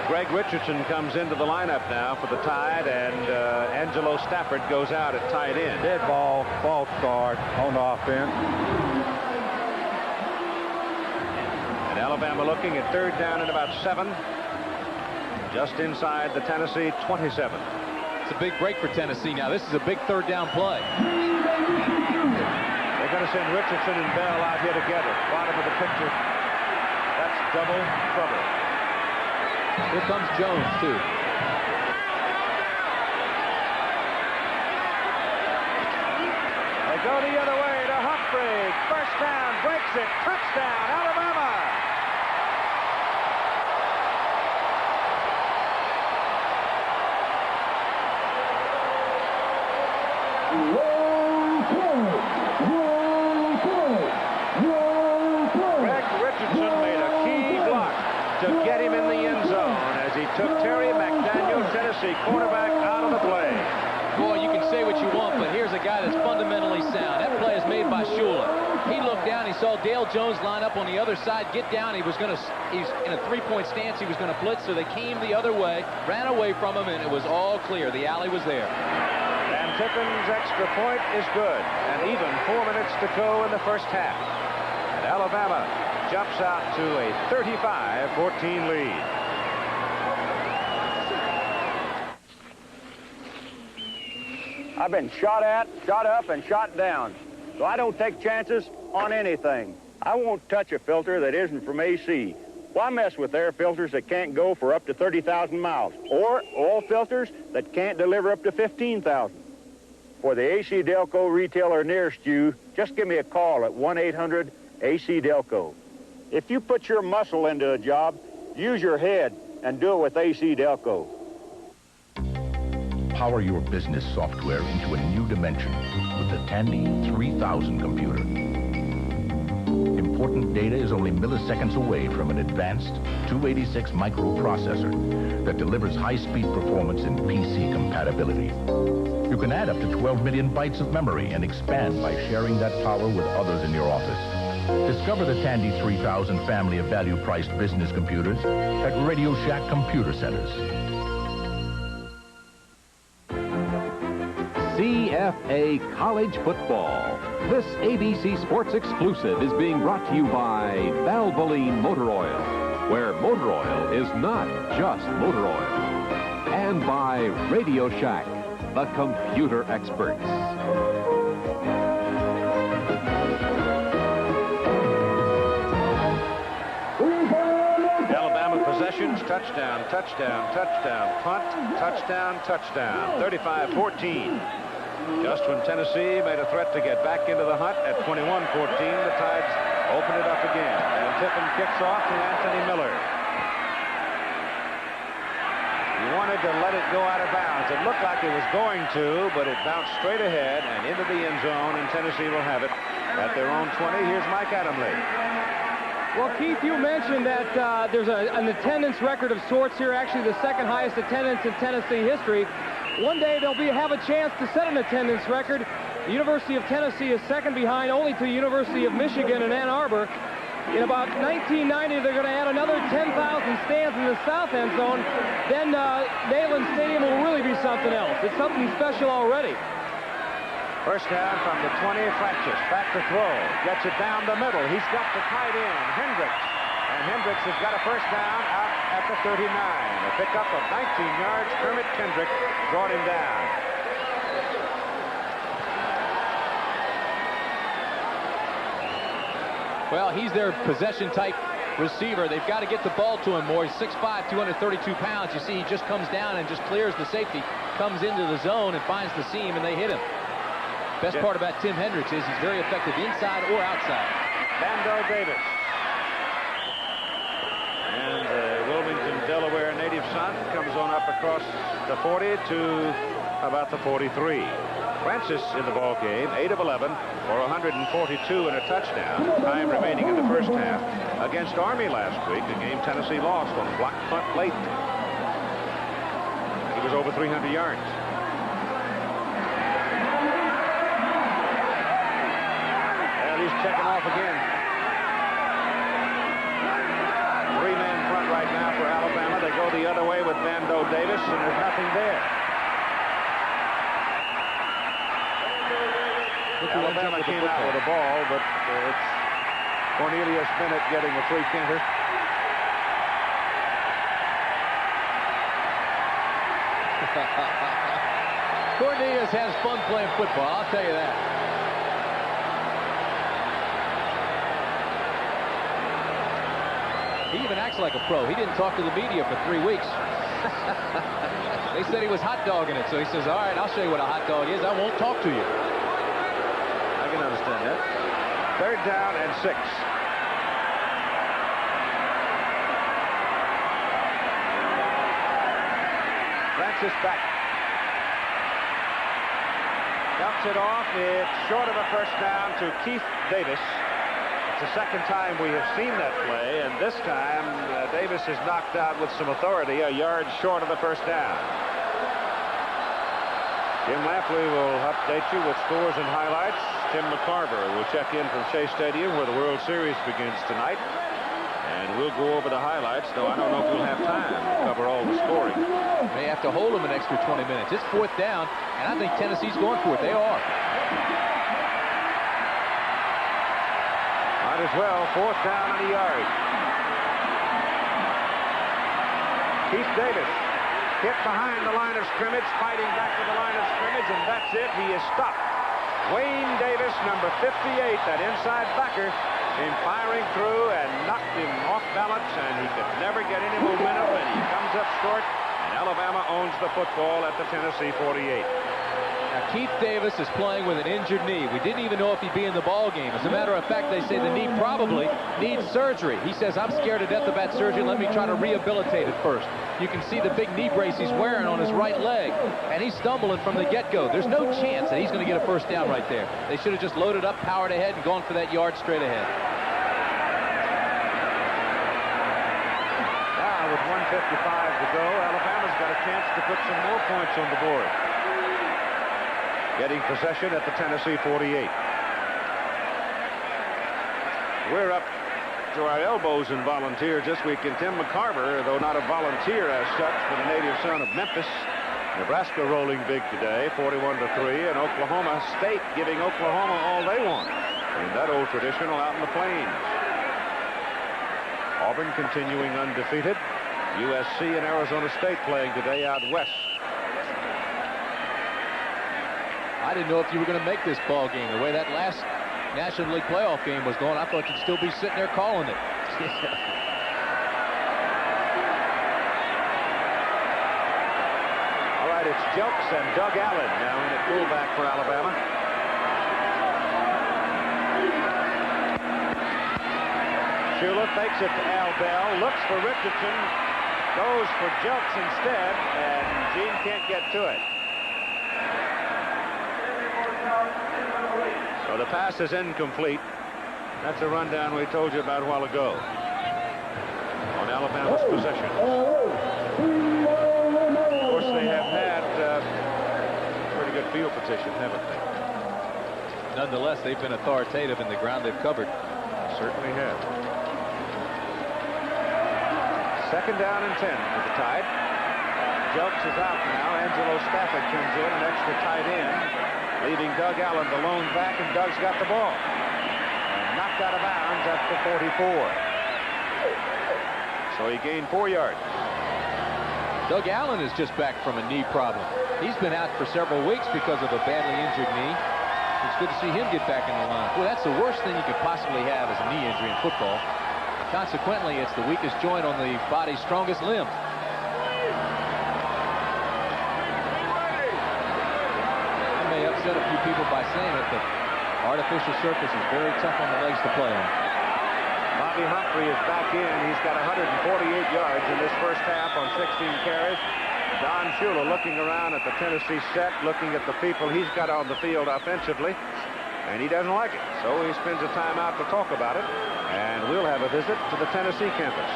Greg Richardson comes into the lineup now for the Tide, and Angelo Stafford goes out at tight end. Dead ball, false start on the offense. And Alabama looking at 3rd down and about 7. Just inside the Tennessee 27. It's a big break for Tennessee now. This is a big 3rd down play. They're going to send Richardson and Bell out here together. Bottom of the picture. That's double trouble. Here comes Jones, too. They go the other way to Humphrey. First down, breaks it. Touchdown, Alabama. Greg Richardson made a key block to get him in the end zone as he took Terry McDaniel, Tennessee quarterback, out of the play. Boy, you can say what you want, but here's a guy that's fundamentally sound. That play is made by Shula. He looked down, he saw Dale Jones line up on the other side, get down. He's in a 3-point stance. He was going to blitz, so they came the other way, ran away from him, and it was all clear. The alley was there. And Tippen's extra point is good, and even 4 minutes to go in the first half. And Alabama jumps out to a 35-14 lead. I've been shot at, shot up, and shot down, so I don't take chances on anything. I won't touch a filter that isn't from AC. Why mess with air filters that can't go for up to 30,000 miles, or oil filters that can't deliver up to 15,000? For the AC Delco retailer nearest you, just give me a call at 1-800-AC Delco. If you put your muscle into a job, use your head and do it with AC Delco. Power your business software into a new dimension with the Tandy 3000 computer. Important data is only milliseconds away from an advanced 286 microprocessor that delivers high-speed performance and PC compatibility. You can add up to 12 million bytes of memory and expand by sharing that power with others in your office. Discover the Tandy 3000 family of value-priced business computers at Radio Shack Computer Centers. CFA College Football. This ABC Sports exclusive is being brought to you by Valvoline Motor Oil, where motor oil is not just motor oil. And by Radio Shack, the computer experts. Alabama possessions, touchdown, touchdown, touchdown, punt, touchdown, touchdown, 35-14. Just when Tennessee made a threat to get back into the hunt at 21-14, the Tides open it up again. And Tippen kicks off to Anthony Miller. He wanted to let it go out of bounds. It looked like it was going to, but it bounced straight ahead and into the end zone, and Tennessee will have it at their own 20. Here's Mike Adamle. Well, Keith, you mentioned that there's an attendance record of sorts here, actually the second highest attendance in Tennessee history. One day they'll have a chance to set an attendance record. The University of Tennessee is second behind only to the University of Michigan in Ann Arbor. In about 1990, they're going to add another 10,000 stands in the south end zone. Then Neyland Stadium will really be something else. It's something special already. First down from the 20, Francis. Back to throw. Gets it down the middle. He's got the tight end, Hendricks. And Hendricks has got a first down out at the 39. A pickup of 19 yards. Kermit Kendrick brought him down. Well, he's their possession-type receiver. They've got to get the ball to him more. He's 6'5", 232 pounds. You see, he just comes down and just clears the safety, comes into the zone and finds the seam, and they hit him. Best part about Tim Hendricks is he's very effective inside or outside. Bando Davis. And the Wilmington, Delaware native son comes on up across the 40 to about the 43. Francis in the ball game, 8 of 11 for 142 and a touchdown. Time remaining in the first half against Army last week, a game Tennessee lost on a block punt late. He was over 300 yards. And he's checking off again. Three-man front right now for Alabama. They go the other way with Bando Davis, and there's nothing there. Alabama came out with the ball, but it's Cornelius Bennett getting a free canter. Cornelius has fun playing football, I'll tell you that. He even acts like a pro. He didn't talk to the media for 3 weeks. They said he was hot dogging it, so he says, all right, I'll show you what a hot dog is. I won't talk to you. I can understand that. Third down and 6. Francis back. Dumps it off. It's short of a first down to Keith Davis. It's the second time we have seen that play, and this time Davis is knocked out with some authority, a yard short of the first down. Jim Lampley will update you with scores and highlights. Tim McCarver will check in from Shea Stadium, where the World Series begins tonight. And we'll go over the highlights, though I don't know if we'll have time to cover all the scoring. They have to hold them an extra 20 minutes. It's fourth down, and I think Tennessee's going for it. They are. Might as well. Fourth down and a yard. Keith Davis hit behind the line of scrimmage, fighting back to the line of scrimmage, and that's it. He is stopped. Wayne Davis, number 58, that inside backer, came firing through and knocked him off balance, and he could never get any momentum, and he comes up short, and Alabama owns the football at the Tennessee 48. Now, Keith Davis is playing with an injured knee. We didn't even know if he'd be in the ball game. As a matter of fact, they say the knee probably needs surgery. He says, I'm scared to death of that surgery. Let me try to rehabilitate it first. You can see the big knee brace he's wearing on his right leg, and he's stumbling from the get-go. There's no chance that he's going to get a first down right there. They should have just loaded up, powered ahead, and gone for that yard straight ahead. Now, with 1:55 to go, Alabama's got a chance to put some more points on the board. Getting possession at the Tennessee 48. We're up to our elbows in volunteers this week, and Tim McCarver, though not a volunteer as such, but a native son of Memphis. Nebraska rolling big today, 41-3, and Oklahoma State giving Oklahoma all they want in that old traditional out in the plains. Auburn continuing undefeated. USC and Arizona State playing today out west. I didn't know if you were going to make this ball game. The way that last National League playoff game was going, I thought you'd still be sitting there calling it. All right, it's Jelks and Doug Allen now in at fullback for Alabama. Shula fakes it to Al Bell, looks for Richardson, goes for Jelks instead, and Gene can't get to it. So the pass is incomplete. That's a rundown we told you about a while ago on Alabama's possession. Of course, they have had pretty good field position, haven't they? Nonetheless, they've been authoritative in the ground they've covered. Certainly have. Second down and 10 for the Tide. Jelks is out now. Angelo Stafford comes in, an extra tight end, leaving Doug Allen the lone back, and Doug's got the ball. And knocked out of bounds at the 44. So he gained 4 yards. Doug Allen is just back from a knee problem. He's been out for several weeks because of a badly injured knee. It's good to see him get back in the line. Well, that's the worst thing you could possibly have is a knee injury in football. Consequently, it's the weakest joint on the body's strongest limb. I may upset a few people by saying it, but artificial surface is very tough on the legs to play on. Bobby Humphrey is back in. He's got 148 yards in this first half on 16 carries. Don Shula looking around at the Tennessee set, looking at the people he's got on the field offensively, and he doesn't like it. So he spends a time out to talk about it, and we'll have a visit to the Tennessee campus.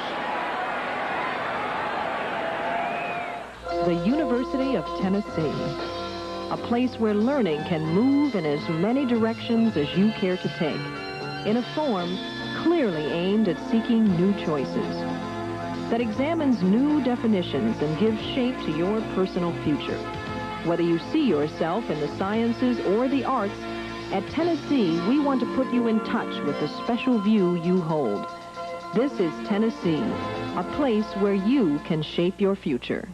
The University of Tennessee, a place where learning can move in as many directions as you care to take, in a form clearly aimed at seeking new choices, that examines new definitions and gives shape to your personal future. Whether you see yourself in the sciences or the arts, at Tennessee, we want to put you in touch with the special view you hold. This is Tennessee, a place where you can shape your future.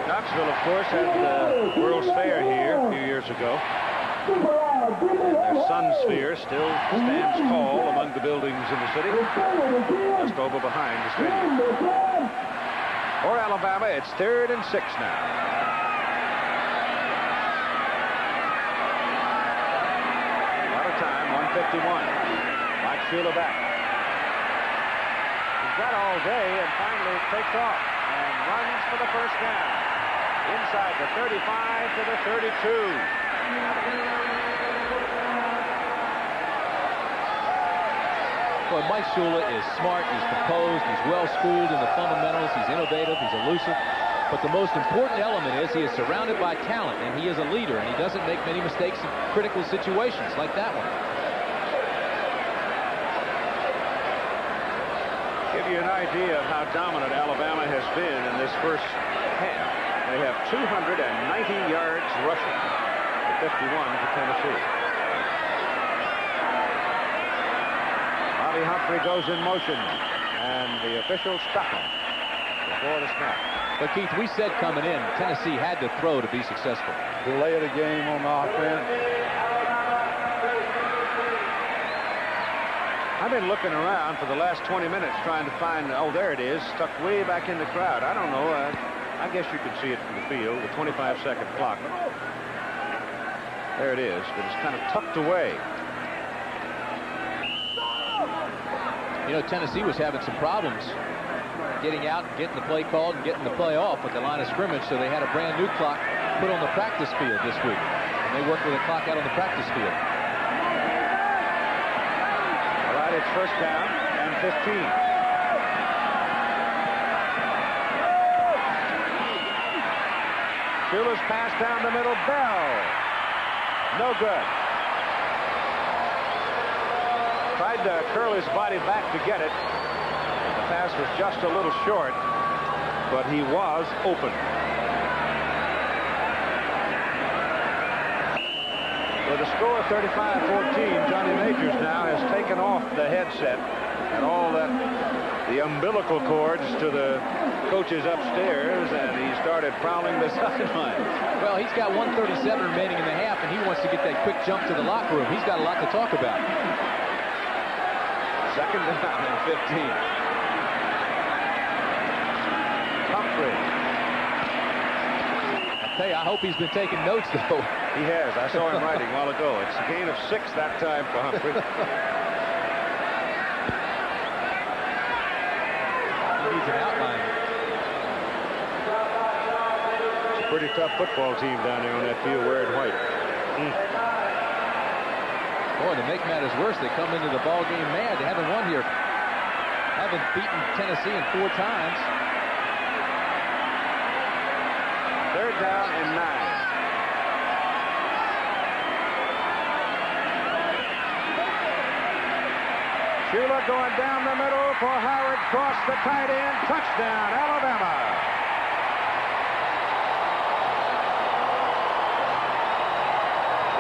Knoxville, of course, had the World's Fair here a few years ago. And their Sun Sphere still stands tall among the buildings in the city, just over behind the stadium. For Alabama, it's 3rd and 6 now. A lot of time, 1:51. Mike Shula back. He's got all day and finally takes off and runs for the first down. Inside the 35 to the 32. Boy, Mike Shula is smart, he's composed, he's well-schooled in the fundamentals, he's innovative, he's elusive. But the most important element is he is surrounded by talent, and he is a leader, and he doesn't make many mistakes in critical situations like that one. Give you an idea of how dominant Alabama has been in this first half. They have 290 yards rushing, 51 to Tennessee. Bobby Humphrey goes in motion, and the officials stop him before the snap. But Keith, we said coming in, Tennessee had to throw to be successful. Delay of the game on the offense. I've been looking around for the last 20 minutes trying to find, oh, there it is, stuck way back in the crowd. I don't know. I guess you could see it from the field, the 25-second clock. There it is, but it's kind of tucked away. You know, Tennessee was having some problems getting out, getting the play called, and getting the play off at the line of scrimmage, so they had a brand new clock put on the practice field this week. And they worked with a clock out on the practice field. All right, it's first down and 15. Shula's pass down the middle. Bell. No good. Tried to curl his body back to get it. The pass was just a little short, but he was open. With a score of 35-14, Johnny Majors now has taken off the headset and all that, the umbilical cords to the coaches upstairs, and he started prowling the sidelines. Well, he's got 1:37 remaining in the half, and he wants to get that quick jump to the locker room. He's got a lot to talk about. Second down and 15. Humphrey. I tell you, I hope he's been taking notes, though. He has. I saw him writing a while ago. It's a gain of 6 that time for Humphrey. He needs an outline. It's a pretty tough football team down there on that field wearing white. Boy, to make matters worse, they come into the ball game mad. They haven't won here. Haven't beaten Tennessee in 4 times. 3rd down and 9. Shula going down the middle for Howard. Cross the tight end. Touchdown, Alabama.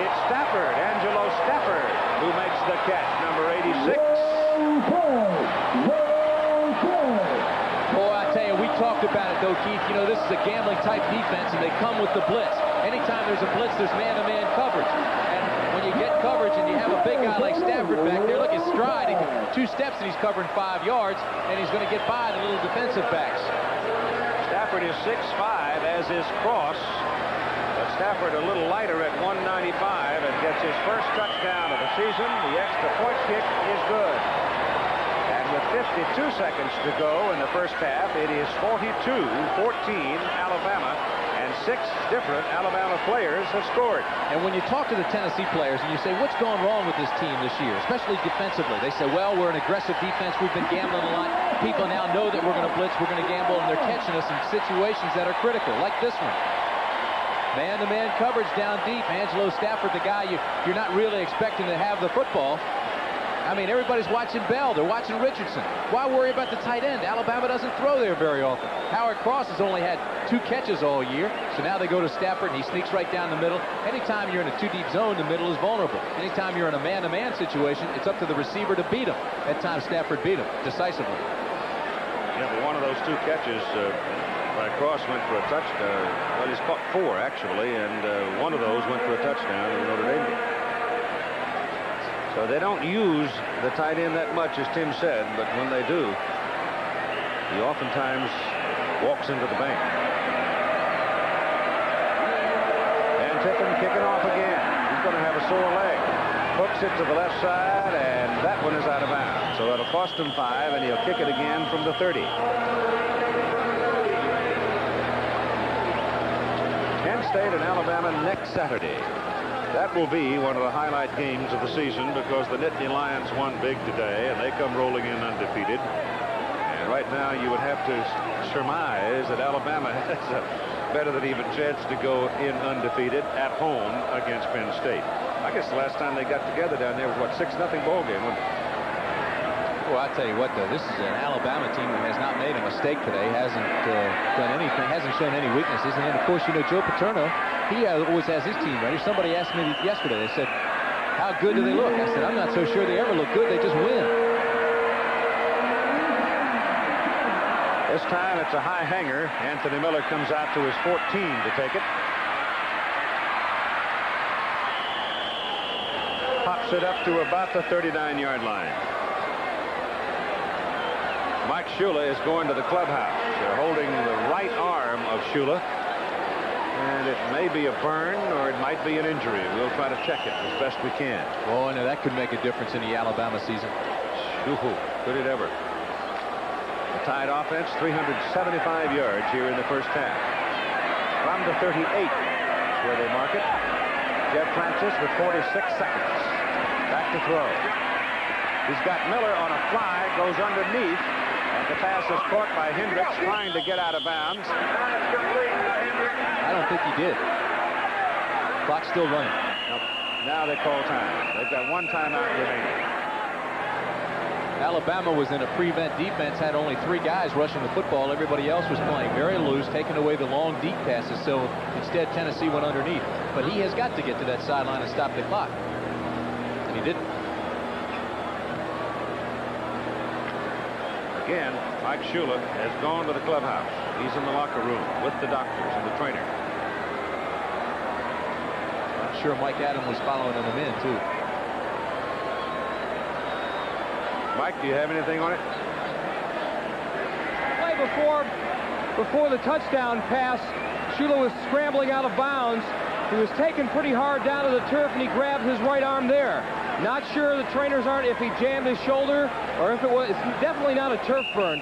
It's Stafford, Angelo Stafford, who makes the catch, number 86. Boy, I tell you, we talked about it, though, Keith. You know, this is a gambling-type defense, and they come with the blitz. Anytime there's a blitz, there's man-to-man coverage. And when you get coverage and you have a big guy like Stafford back there, look at stride. 2 steps, and he's covering 5 yards, and he's going to get by the little defensive backs. Stafford is 6'5", as is Cross. But Stafford a little lighter at 195 and gets his first touchdown of the season. The extra point kick is good. And with 52 seconds to go in the first half, it is 42-14 Alabama. And 6 different Alabama players have scored. And when you talk to the Tennessee players and you say, what's going wrong with this team this year, especially defensively, they say, well, we're an aggressive defense. We've been gambling a lot. People now know that we're going to blitz, we're going to gamble, and they're catching us in situations that are critical, like this one. Man-to-man coverage down deep. Angelo Stafford, the guy you're not really expecting to have the football. I mean, everybody's watching Bell. They're watching Richardson. Why worry about the tight end? Alabama doesn't throw there very often. Howard Cross has only had 2 catches all year, so now they go to Stafford, and he sneaks right down the middle. Anytime you're in a 2-deep zone, the middle is vulnerable. Anytime you're in a man-to-man situation, it's up to the receiver to beat him. At times, Stafford beat him decisively. Yeah, but one of those 2 catches by Cross went for a touchdown. Well, he's caught 4, actually, and one of those went for a touchdown in the Notre Dame game. So they don't use the tight end that much, as Tim said, but when they do, he oftentimes walks into the bank. And Tippin kicking off again. He's going to have a sore leg. Hooks it to the left side, and that one is out of bounds. So that'll cost him 5, and he'll kick it again from the 30. Penn State and Alabama next Saturday. That will be one of the highlight games of the season because the Nittany Lions won big today, and they come rolling in undefeated. And right now you would have to surmise that Alabama has a better than even chance to go in undefeated at home against Penn State. I guess the last time they got together down there was, what, 6-0 ball game, wasn't it? Well, I tell you what, though, this is an Alabama team that has not made a mistake today, hasn't done anything, hasn't shown any weaknesses. And then, of course, you know, Joe Paterno, he always has his team ready. Somebody asked me yesterday, they said, how good do they look? I said, I'm not so sure they ever look good. They just win. This time it's a high hanger. Anthony Miller comes out to his 14 to take it. Pops it up to about the 39-yard line. Mike Shula is going to the clubhouse. They're holding the right arm of Shula. And it may be a burn or it might be an injury. We'll try to check it as best we can. Oh, no, that could make a difference in the Alabama season. Could it ever? The Tide offense, 375 yards here in the first half. From the 38 where they mark it. Jeff Francis with 46 seconds. Back to throw. He's got Miller on a fly, goes underneath, and the pass is caught by Hendricks trying to get out of bounds. I don't think he did. Clock's still running. Nope. Now they call time. They've got 1 timeout remaining. Alabama was in a prevent defense, had only 3 guys rushing the football. Everybody else was playing very loose, taking away the long, deep passes. So instead, Tennessee went underneath. But he has got to get to that sideline and stop the clock. And he didn't. Again, Mike Shula has gone to the clubhouse. He's in the locker room with the doctors and the trainer. I'm sure Mike Adams was following him in, too. Mike, do you have anything on it? Play before the touchdown pass, Shula was scrambling out of bounds. He was taken pretty hard down to the turf, and he grabbed his right arm there. Not sure the trainers aren't if he jammed his shoulder or if it was. It's definitely not a turf burn.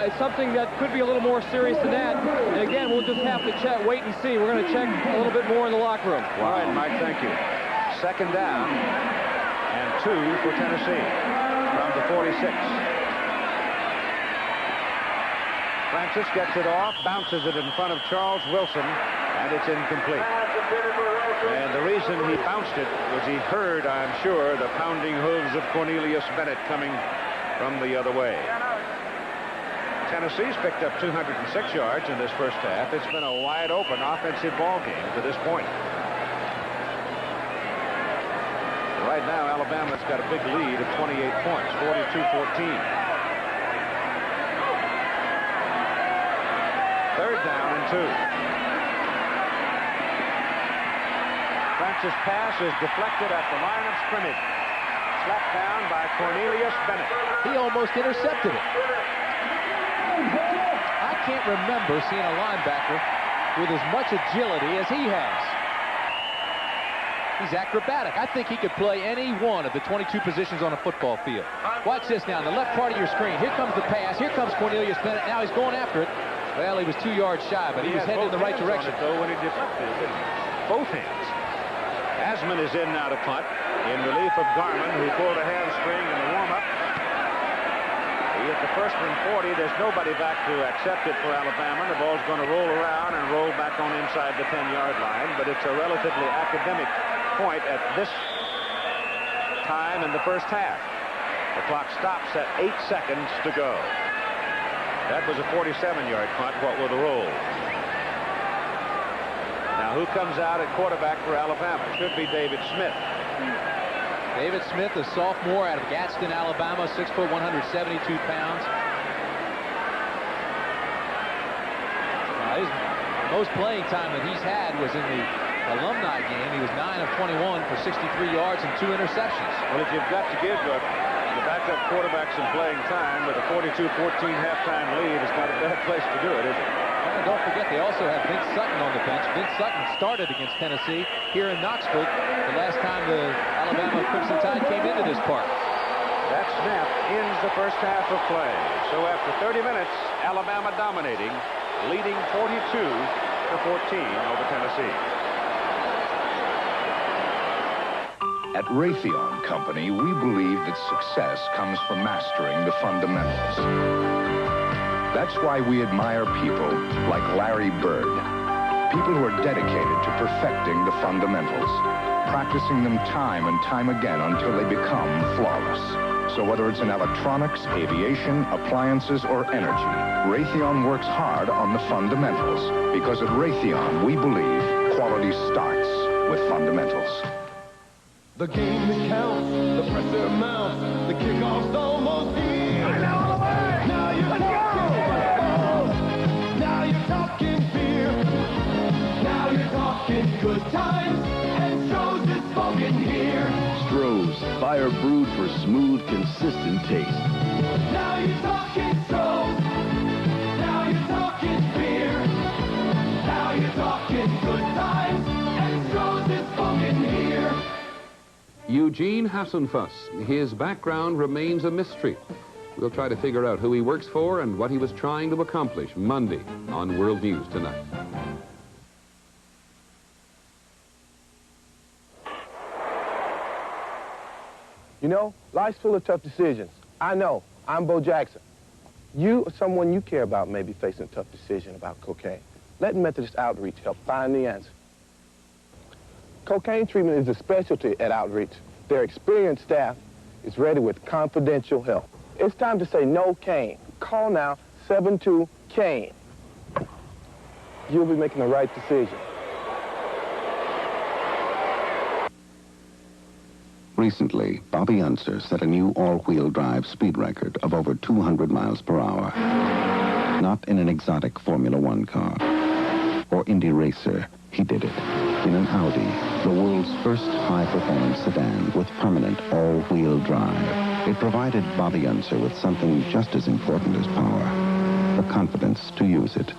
it's something that could be a little more serious than that. And again, we'll just have to wait and see. We're going to check a little bit more in the locker room. All right, Mike, thank you. Second down and 2 for Tennessee from the 46. Francis gets it off, bounces it in front of Charles Wilson, and it's incomplete. And the reason he bounced it was he heard, I'm sure, the pounding hooves of Cornelius Bennett coming from the other way. Tennessee's picked up 206 yards in this first half. It's been a wide-open offensive ball game to this point. Right now, Alabama's got a big lead of 28 points, 42-14. Third down and 2. Francis' pass is deflected at the line of scrimmage. Slapped down by Cornelius Bennett. He almost intercepted it. I can't remember seeing a linebacker with as much agility as he has. He's acrobatic. I think he could play any one of the 22 positions on a football field. Watch this now, in the left part of your screen. Here comes the pass. Here comes Cornelius Bennett. Now he's going after it. Well, he was 2 yards shy, but he was heading in the right direction. Though, when he deflected it, both hands. Asman is in now to punt in relief of Garman, who pulled a hamstring in the warm-up. He at the first and 40. There's nobody back to accept it for Alabama. The ball's going to roll around and roll back on inside the 10-yard line, but it's a relatively academic point at this time in the first half. The clock stops at 8 seconds to go. That was a 47-yard punt. What were the rolls? Now, who comes out at quarterback for Alabama? Should be David Smith. David Smith, a sophomore out of Gadsden, Alabama, 6 foot, 172 pounds. His most playing time that he's had was in the alumni game. He was 9 of 21 for 63 yards and 2 interceptions. Well, if you've got to give the backup quarterback some playing time with a 42-14 halftime lead, it's not a bad place to do it, is it? And don't forget, they also have Vince Sutton on the bench. Vince Sutton started against Tennessee here in Knoxville the last time the Alabama Crimson Tide came into this park. That snap ends the first half of play. So after 30 minutes, Alabama dominating, leading 42-14 over Tennessee. At Raytheon Company, we believe that success comes from mastering the fundamentals. That's why we admire people like Larry Bird, people who are dedicated to perfecting the fundamentals, practicing them time and time again until they become flawless. So whether it's in electronics, aviation, appliances, or energy, Raytheon works hard on the fundamentals, because at Raytheon, we believe quality starts with fundamentals. The game that counts, the presser mounts, the kickoff's almost here. Now you're talking, now you're talking beer. Now you're talking good times, and Stroh's is smoking here. Stroh's, fire brewed for smooth, consistent taste. Now you're talking Stroh's, now you're talking beer. Now you're talking good times, and Stroh's is smoking here. Eugene Hassenfuss. His background remains a mystery. We'll try to figure out who he works for and what he was trying to accomplish Monday on World News Tonight. You know, life's full of tough decisions. I know. I'm Bo Jackson. You or someone you care about may be facing a tough decision about cocaine. Let Methodist Outreach help find the answer. Cocaine treatment is a specialty at Outreach. Their experienced staff is ready with confidential help. It's time to say no cane. Call now, 72-CANE. You'll be making the right decision. Recently, Bobby Unser set a new all-wheel drive speed record of over 200 miles per hour. Not in an exotic Formula One car or Indy racer. He did it in an Audi, the world's first high-performance sedan with permanent all-wheel drive. It provided Bobby Unser with something just as important as power, the confidence to use it.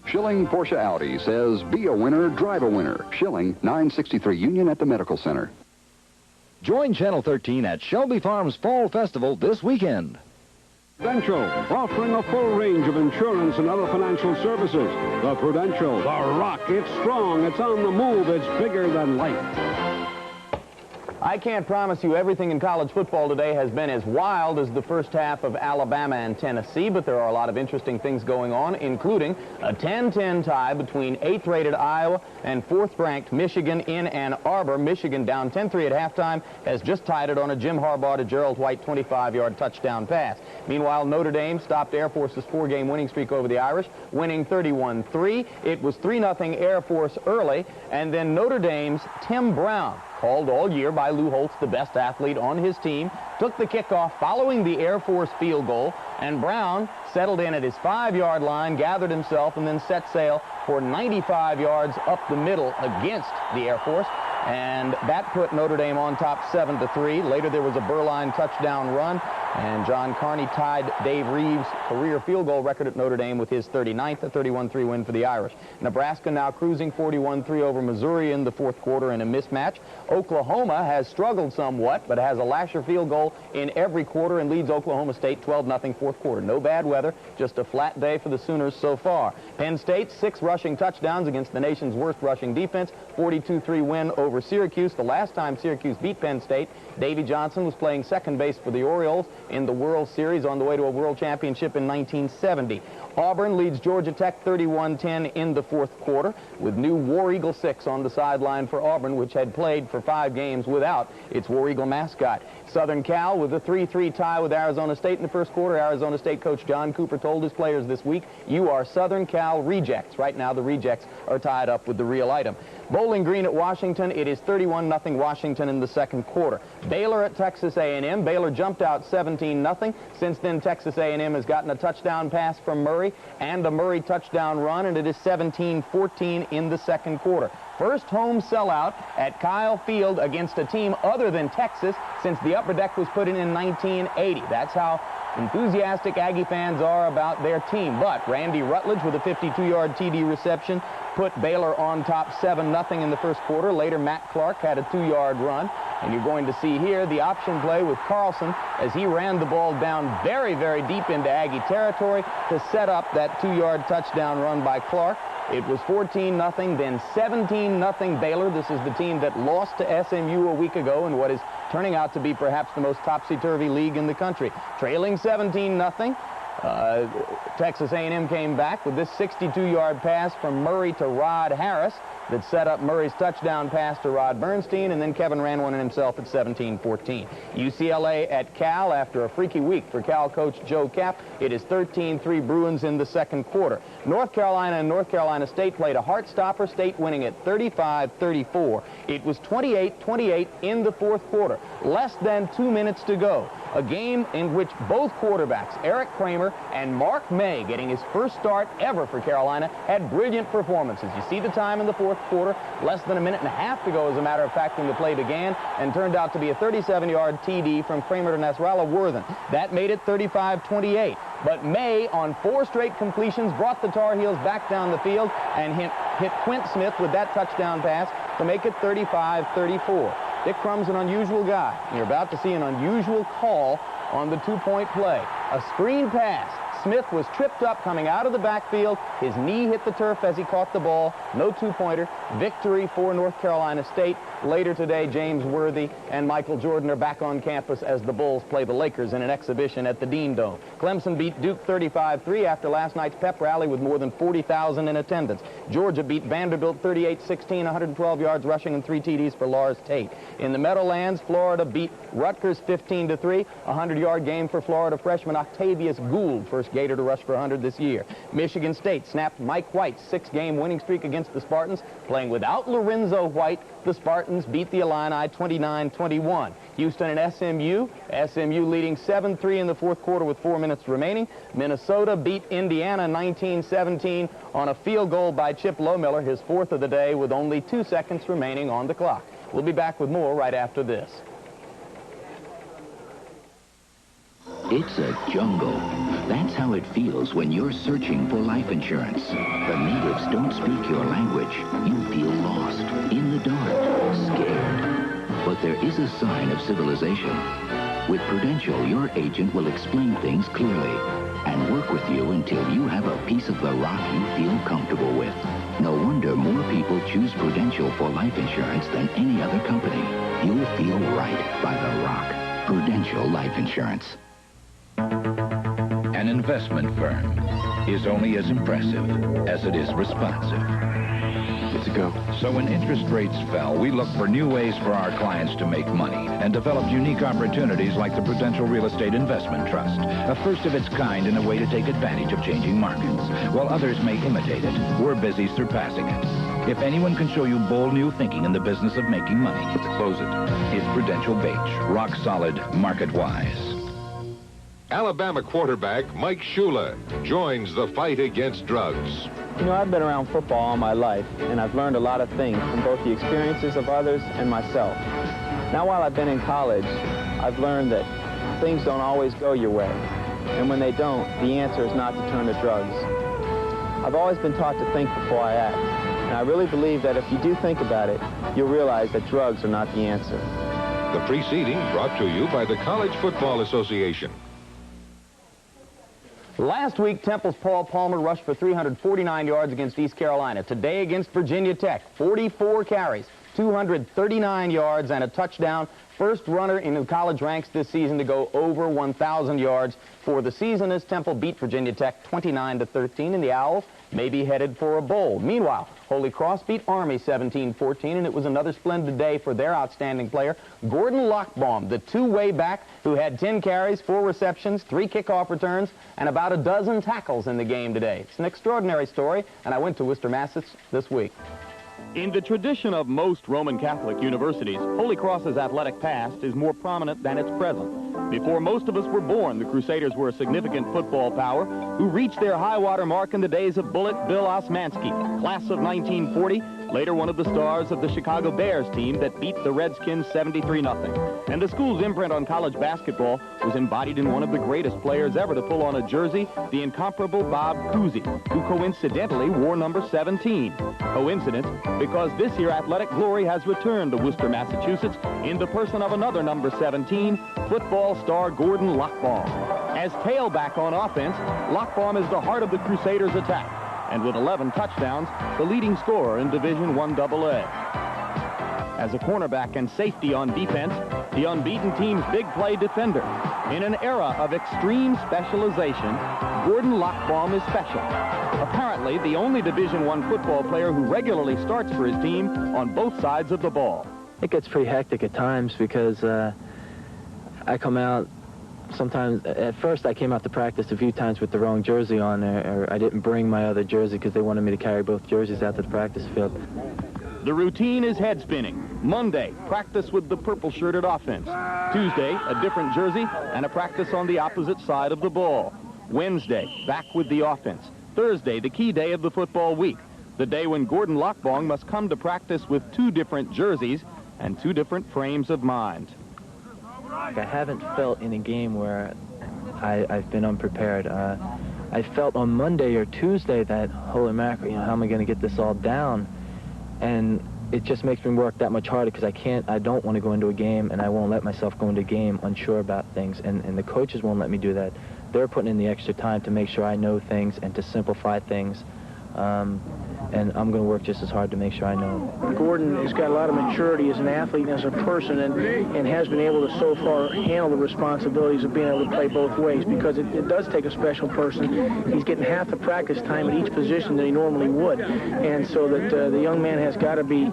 Schilling Porsche Audi says, be a winner, drive a winner. Schilling, 963 Union at the Medical Center. Join Channel 13 at Shelby Farms Fall Festival this weekend. Prudential, offering a full range of insurance and other financial services. The Prudential, the rock. It's strong, it's on the move, it's bigger than life. I can't promise you everything in college football today has been as wild as the first half of Alabama and Tennessee, but there are a lot of interesting things going on, including a 10-10 tie between 8th-rated Iowa and 4th-ranked Michigan in Ann Arbor. Michigan down 10-3 at halftime has just tied it on a Jim Harbaugh to Gerald White 25-yard touchdown pass. Meanwhile, Notre Dame stopped Air Force's 4-game winning streak over the Irish, winning 31-3. It was 3-0 Air Force early, and then Notre Dame's Tim Brown, called all year by Lou Holtz the best athlete on his team, took the kickoff following the Air Force field goal, and Brown settled in at his 5-yard line, gathered himself, and then set sail for 95 yards up the middle against the Air Force. And that put Notre Dame on top 7-3. Later there was a Berline touchdown run, and John Carney tied Dave Reeves' career field goal record at Notre Dame with his 39th, a 31-3 win for the Irish. Nebraska now cruising 41-3 over Missouri in the fourth quarter in a mismatch. Oklahoma has struggled somewhat, but has a Lasher field goal in every quarter and leads Oklahoma State 12-0 fourth quarter. No bad weather, just a flat day for the Sooners so far. Penn State, 6 rushing touchdowns against the nation's worst rushing defense, 42-3 win over Syracuse. The last time Syracuse beat Penn State, Davy Johnson was playing second base for the Orioles in the World Series on the way to a World Championship in 1970. Auburn leads Georgia Tech 31-10 in the fourth quarter, with new War Eagle 6 on the sideline for Auburn, which had played for 5 games without its War Eagle mascot. Southern Cal with a 3-3 tie with Arizona State in the first quarter. Arizona State coach John Cooper told his players this week, "You are Southern Cal rejects." Right now the rejects are tied up with the real item. Bowling Green at Washington, it is 31-0 Washington in the second quarter. Baylor at Texas A&M. Baylor jumped out 17-0. Since then, Texas A&M has gotten a touchdown pass from Murray and a Murray touchdown run, and it is 17-14 in the second quarter. First home sellout at Kyle Field against a team other than Texas since the Upper Deck was put in 1980. That's how enthusiastic Aggie fans are about their team. But Randy Rutledge with a 52-yard TD reception put Baylor on top 7-0 in the first quarter. Later, Matt Clark had a 2-yard run. And you're going to see here the option play with Carlson as he ran the ball down very, very deep into Aggie territory to set up that 2-yard touchdown run by Clark. It was 14-0, then 17-0 Baylor. This is the team that lost to SMU a week ago in what is turning out to be perhaps the most topsy-turvy league in the country. Trailing 17-0. Texas A&M came back with this 62-yard pass from Murray to Rod Harris that set up Murray's touchdown pass to Rod Bernstein, and then Kevin ran one in himself at 17-14. UCLA at Cal after a freaky week for Cal coach Joe Kapp. It is 13-3 Bruins in the second quarter. North Carolina and North Carolina State played a heart-stopper, State winning at 35-34. It was 28-28 in the fourth quarter. Less than 2 minutes to go. A game in which both quarterbacks, Eric Kramer and Mark May, getting his first start ever for Carolina, had brilliant performances. You see the time in the fourth quarter, less than a minute and a half to go, as a matter of fact, when the play began, and turned out to be a 37-yard TD from Kramer to Nasrallah Worthen. That made it 35-28. But May, on 4 straight completions, brought the Tar Heels back down the field and hit Quint Smith with that touchdown pass to make it 35-34. Dick Crum's an unusual guy. You're about to see an unusual call on the 2-point play. A screen pass. Smith was tripped up coming out of the backfield. His knee hit the turf as he caught the ball. No 2-pointer. Victory for North Carolina State. Later today, James Worthy and Michael Jordan are back on campus as the Bulls play the Lakers in an exhibition at the Dean Dome. Clemson beat Duke 35-3 after last night's pep rally with more than 40,000 in attendance. Georgia beat Vanderbilt 38-16, 112 yards rushing and 3 TDs for Lars Tate. In the Meadowlands, Florida beat Rutgers 15-3, a 100-yard game for Florida freshman Octavius Gould, first Gator to rush for 100 this year. Michigan State snapped Mike White's 6-game winning streak against the Spartans. Playing without Lorenzo White, the Spartans beat the Illini 29-21. Houston and SMU leading 7-3 in the fourth quarter with 4 minutes remaining. Minnesota beat Indiana 19-17 on a field goal by Chip Lohmiller, his 4th of the day, with only 2 seconds remaining on the clock. We'll be back with more right after this. It's a jungle. That's how it feels when you're searching for life insurance. The natives don't speak your language. You feel lost, in the dark, scared. But there is a sign of civilization. With Prudential, your agent will explain things clearly and work with you until you have a piece of the rock you feel comfortable with. No wonder more people choose Prudential for life insurance than any other company. You'll feel right by the rock. Prudential Life Insurance. An investment firm is only as impressive as it is responsive. Let's go. So when interest rates fell, we looked for new ways for our clients to make money and developed unique opportunities like the Prudential Real Estate Investment Trust, a first of its kind in a way to take advantage of changing markets. While others may imitate it, we're busy surpassing it. If anyone can show you bold new thinking in the business of making money, close it. It's Prudential Bache, rock solid, market-wise. Alabama quarterback Mike Shula joins the fight against drugs. You know, I've been around football all my life, and I've learned a lot of things from both the experiences of others and myself. Now, while I've been in college, I've learned that things don't always go your way. And when they don't, the answer is not to turn to drugs. I've always been taught to think before I act. And I really believe that if you do think about it, you'll realize that drugs are not the answer. The preceding brought to you by the College Football Association. Last week, Temple's Paul Palmer rushed for 349 yards against East Carolina. Today against Virginia Tech, 44 carries, 239 yards, and a touchdown. First runner in the college ranks this season to go over 1,000 yards for the season as Temple beat Virginia Tech 29-13, and the Owls may be headed for a bowl. Meanwhile, Holy Cross beat Army 17-14, and it was another splendid day for their outstanding player, Gordon Lockbaum, the two-way back who had 10 carries, 4 receptions, 3 kickoff returns, and about a dozen tackles in the game today. It's an extraordinary story, and I went to Worcester, Mass. this week. In the tradition of most Roman Catholic universities, Holy Cross's athletic past is more prominent than its present. Before most of us were born, the Crusaders were a significant football power who reached their high-water mark in the days of Bullet Bill Osmanski, class of 1940, later one of the stars of the Chicago Bears team that beat the Redskins 73-0. And the school's imprint on college basketball was embodied in one of the greatest players ever to pull on a jersey, the incomparable Bob Cousy, who coincidentally wore number 17. Coincidence? Because this year athletic glory has returned to Worcester, Massachusetts in the person of another number 17, football star Gordon Lockbaum. As tailback on offense, Lockbaum is the heart of the Crusaders' attack, and with 11 touchdowns, the leading scorer in Division I AA. As a cornerback and safety on defense, the unbeaten team's big play defender. In an era of extreme specialization, Gordon Lockbaum is special. Apparently, the only Division I football player who regularly starts for his team on both sides of the ball. It gets pretty hectic at times because I come out sometimes. At first, I came out to practice a few times with the wrong jersey on, or I didn't bring my other jersey because they wanted me to carry both jerseys out to the practice field. The routine is head spinning. Monday, practice with the purple-shirted offense. Tuesday, a different jersey and a practice on the opposite side of the ball. Wednesday, back with the offense. Thursday, the key day of the football week, the day when Gordon Lockbaum must come to practice with 2 different jerseys and 2 different frames of mind. I haven't felt in a game where I've been unprepared. I felt on Monday or Tuesday that, holy mackerel, how am I going to get this all down? And it just makes me work that much harder because I don't want to go into a game, and I won't let myself go into a game unsure about things, and the coaches won't let me do that. They're putting in the extra time to make sure I know things and to simplify things, and I'm going to work just as hard to make sure I know. Gordon has got a lot of maturity as an athlete and as a person, and has been able to so far handle the responsibilities of being able to play both ways, because it does take a special person. He's getting half the practice time at each position than he normally would, and so that the young man has got to be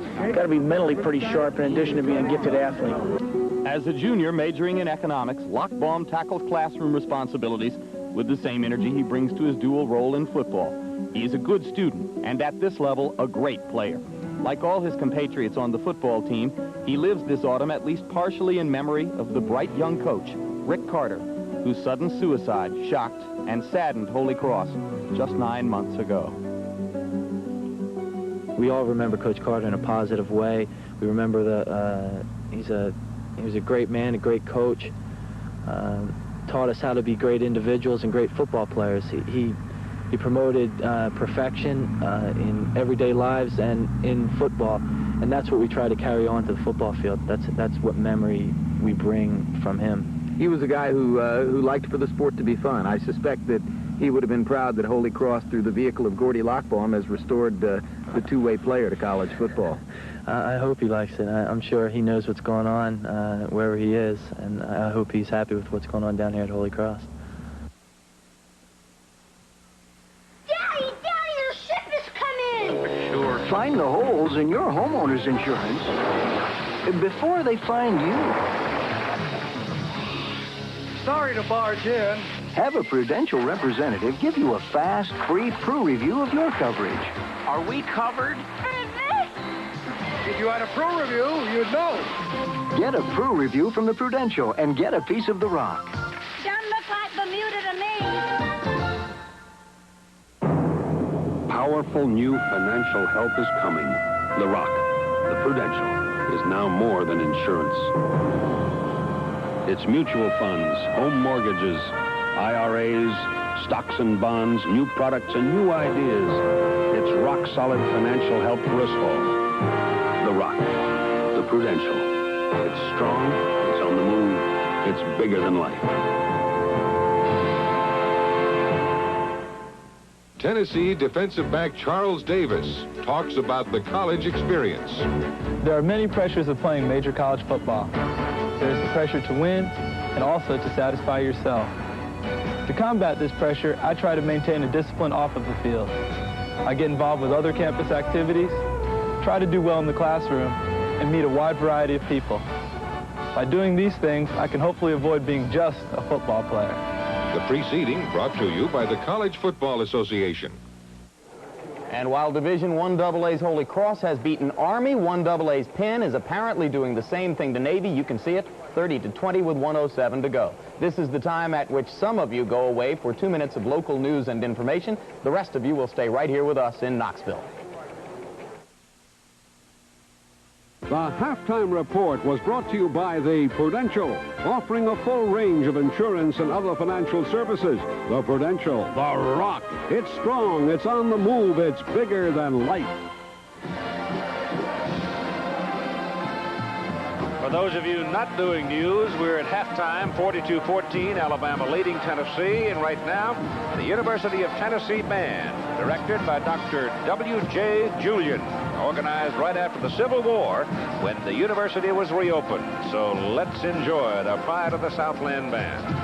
mentally pretty sharp in addition to being a gifted athlete. As a junior majoring in economics, Lockbaum tackles classroom responsibilities with the same energy he brings to his dual role in football. He is a good student, and at this level, a great player. Like all his compatriots on the football team, he lives this autumn at least partially in memory of the bright young coach, Rick Carter, whose sudden suicide shocked and saddened Holy Cross just 9 months ago. We all remember Coach Carter in a positive way. We remember he was a great man, a great coach, taught us how to be great individuals and great football players. He promoted perfection in everyday lives and in football, and that's what we try to carry on to the football field. That's what memory we bring from him. he was a guy who liked for the sport to be fun. I suspect that he would have been proud that Holy Cross, through the vehicle of Gordy Lockbaum, has restored the two-way player to college football. I hope he likes it. I'm sure he knows what's going on wherever he is, and I hope he's happy with what's going on down here at Holy Cross. Daddy, your ship has come in! Sure. Find the holes in your homeowner's insurance before they find you. Sorry to barge in. Have a Prudential representative give you a fast, free Pru review of your coverage. Are we covered? If you had a Pru review, you'd know. Get a Pru review from the Prudential and get a piece of the rock. Don't look like Bermuda to me. Powerful new financial help is coming. The Rock, the Prudential, is now more than insurance. It's mutual funds, home mortgages, IRAs, stocks and bonds, new products and new ideas. It's rock-solid financial help for us all. The Rock, the Prudential. It's strong, it's on the move, it's bigger than life. Tennessee defensive back Charles Davis talks about the college experience. There are many pressures of playing major college football. There's the pressure to win and also to satisfy yourself. To combat this pressure, I try to maintain a discipline off of the field. I get involved with other campus activities, try to do well in the classroom, and meet a wide variety of people. By doing these things, I can hopefully avoid being just a football player. The preceding brought to you by the College Football Association. And while Division 1AA's Holy Cross has beaten Army, 1AA's Penn is apparently doing the same thing to Navy. You can see it, 30-20 with 1:07 to go. This is the time at which some of you go away for 2 minutes of local news and information. The rest of you will stay right here with us in Knoxville. The Halftime Report was brought to you by the Prudential, offering a full range of insurance and other financial services. The Prudential, the Rock. It's strong, it's on the move, it's bigger than life. For those of you not doing news, we're at halftime, 42-14, Alabama leading Tennessee. And right now, the University of Tennessee Band, directed by Dr. W.J. Julian, organized right after the Civil War when the university was reopened. So let's enjoy the Pride of the Southland Band.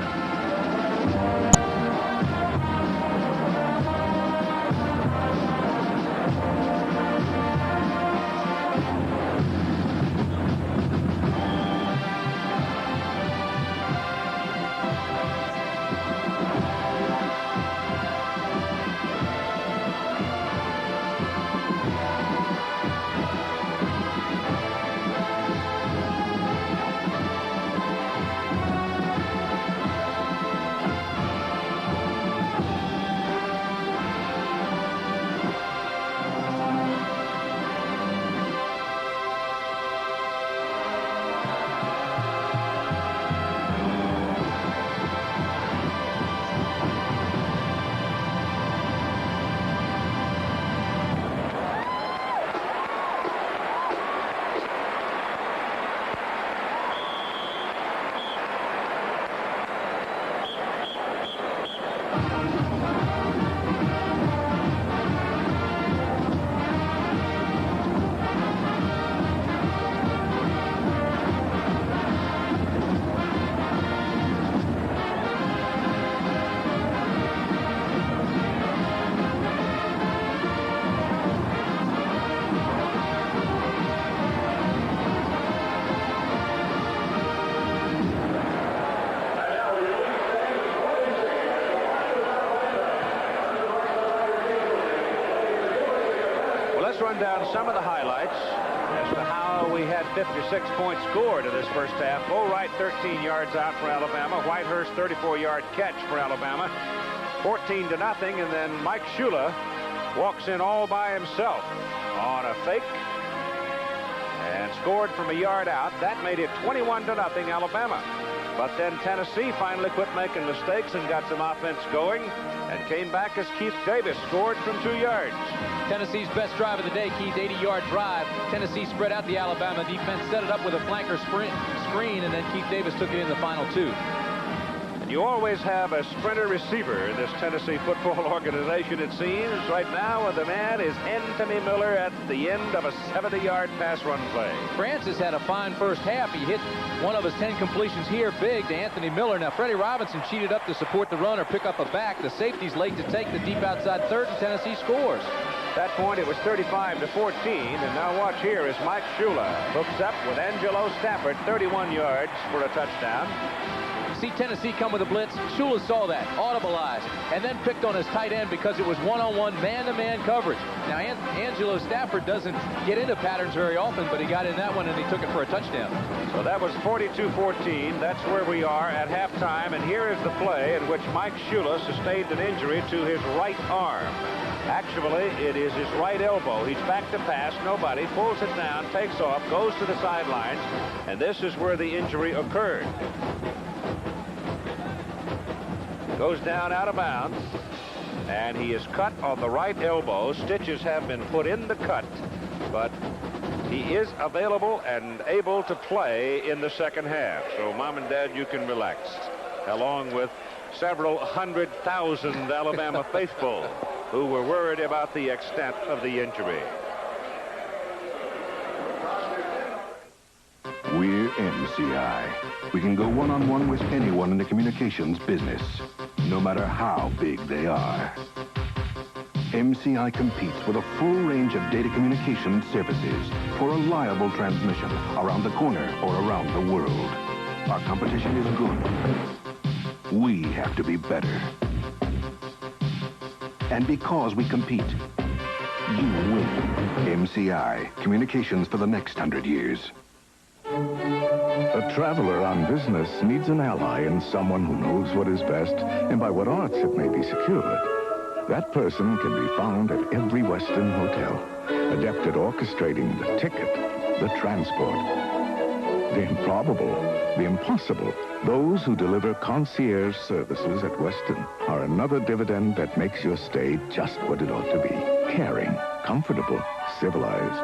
Let's run down some of the highlights as to how we had 56 points scored in this first half. Bo Wright, 13 yards out for Alabama. Whitehurst, 34-yard catch for Alabama. 14-0, and then Mike Shula walks in all by himself on a fake and scored from a yard out. That made it 21-0 Alabama. But then Tennessee finally quit making mistakes and got some offense going and came back as Keith Davis scored from 2 yards. Tennessee's best drive of the day, Keith, 80-yard drive. Tennessee spread out the Alabama defense, set it up with a flanker screen, and then Keith Davis took it in the final 2. And you always have a sprinter receiver in this Tennessee football organization, it seems. Right now, the man is Anthony Miller at the end of a 70-yard pass run play. Francis had a fine first half. He hit one of his 10 completions here big to Anthony Miller. Now, Freddie Robinson cheated up to support the run or pick up a back. The safety's late to take the deep outside third, and Tennessee scores. At that point, it was 35-14, and now watch here as Mike Shula hooks up with Angelo Stafford, 31 yards for a touchdown. See Tennessee come with a blitz. Shula saw that, audibilized, and then picked on his tight end because it was one-on-one, man-to-man coverage. Now, Angelo Stafford doesn't get into patterns very often, but he got in that one, and he took it for a touchdown. So that was 42-14. That's where we are at halftime, and here is the play in which Mike Shula sustained an injury to his right arm. Actually, it is his right elbow. He's back to pass. Nobody pulls it down, takes off, goes to the sidelines, and this is where the injury occurred. Goes down out of bounds, and he is cut on the right elbow. Stitches have been put in the cut, but he is available and able to play in the second half. So, Mom and Dad, you can relax, along with several 100,000 Alabama faithful who were worried about the extent of the injury. We're MCI. We can go one-on-one with anyone in the communications business, no matter how big they are. MCI competes with a full range of data communication services for reliable transmission around the corner or around the world. Our competition is good. We have to be better. And because we compete, you win. MCI, communications for the next 100 years. A traveler on business needs an ally in someone who knows what is best and by what arts it may be secured. That person can be found at every Western hotel, adept at orchestrating the ticket, the transport, the improbable, the impossible. Those who deliver concierge services at Westin are another dividend that makes your stay just what it ought to be. Caring, comfortable, civilized.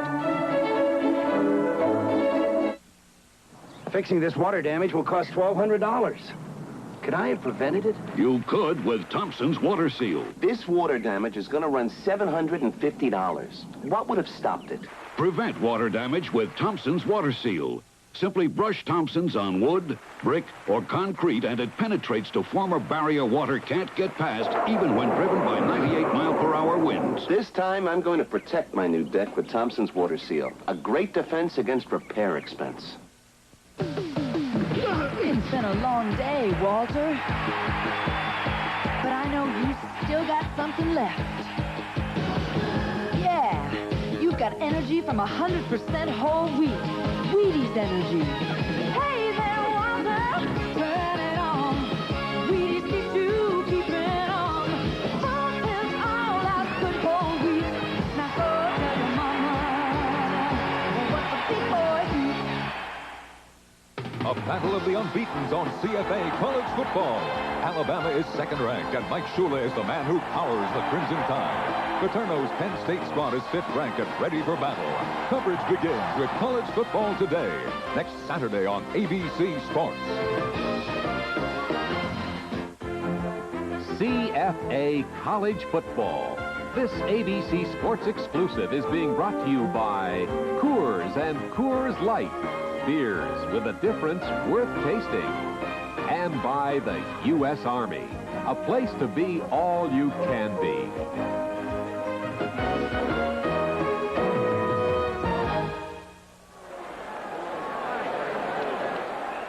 Fixing this water damage will cost $1,200. Could I have prevented it? You could with Thompson's Water Seal. This water damage is going to run $750. What would have stopped it? Prevent water damage with Thompson's Water Seal. Simply brush Thompson's on wood, brick, or concrete, and it penetrates to form a barrier water can't get past, even when driven by 98-mile-per-hour winds. This time, I'm going to protect my new deck with Thompson's Water Seal. A great defense against repair expense. It's been a long day, Walter. But I know you still got something left. Yeah, you've got energy from 100% whole wheat. Wheaties energy. Hey there, Walter. Turn it on. Wheaties keeps you keeping on. Walter's all out good whole wheat. Now go tell your mama what the big boys eat. A battle of the unbeatens on CFA college football. Alabama is second-ranked, and Mike Shula is the man who powers the Crimson Tide. Paterno's Penn State squad is fifth-ranked and ready for battle. Coverage begins with College Football Today, next Saturday on ABC Sports. CFA College Football. This ABC Sports exclusive is being brought to you by Coors and Coors Light. Beers with a difference worth tasting. And by the U.S. Army, a place to be all you can be.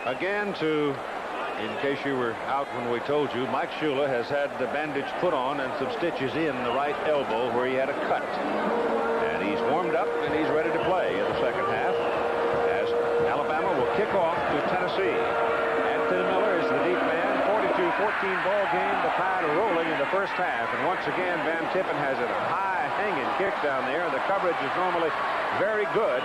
Again, in case you were out when we told you, Mike Shula has had the bandage put on and some stitches in the right elbow where he had a cut. And he's warmed up and he's ready to play in the second half. Alabama will kick off to Tennessee. Anthony Miller is the deep man. 42-14 ball game. The Tide are rolling in the first half. And once again, Van Tippen has a high-hanging kick down there. The coverage is normally very good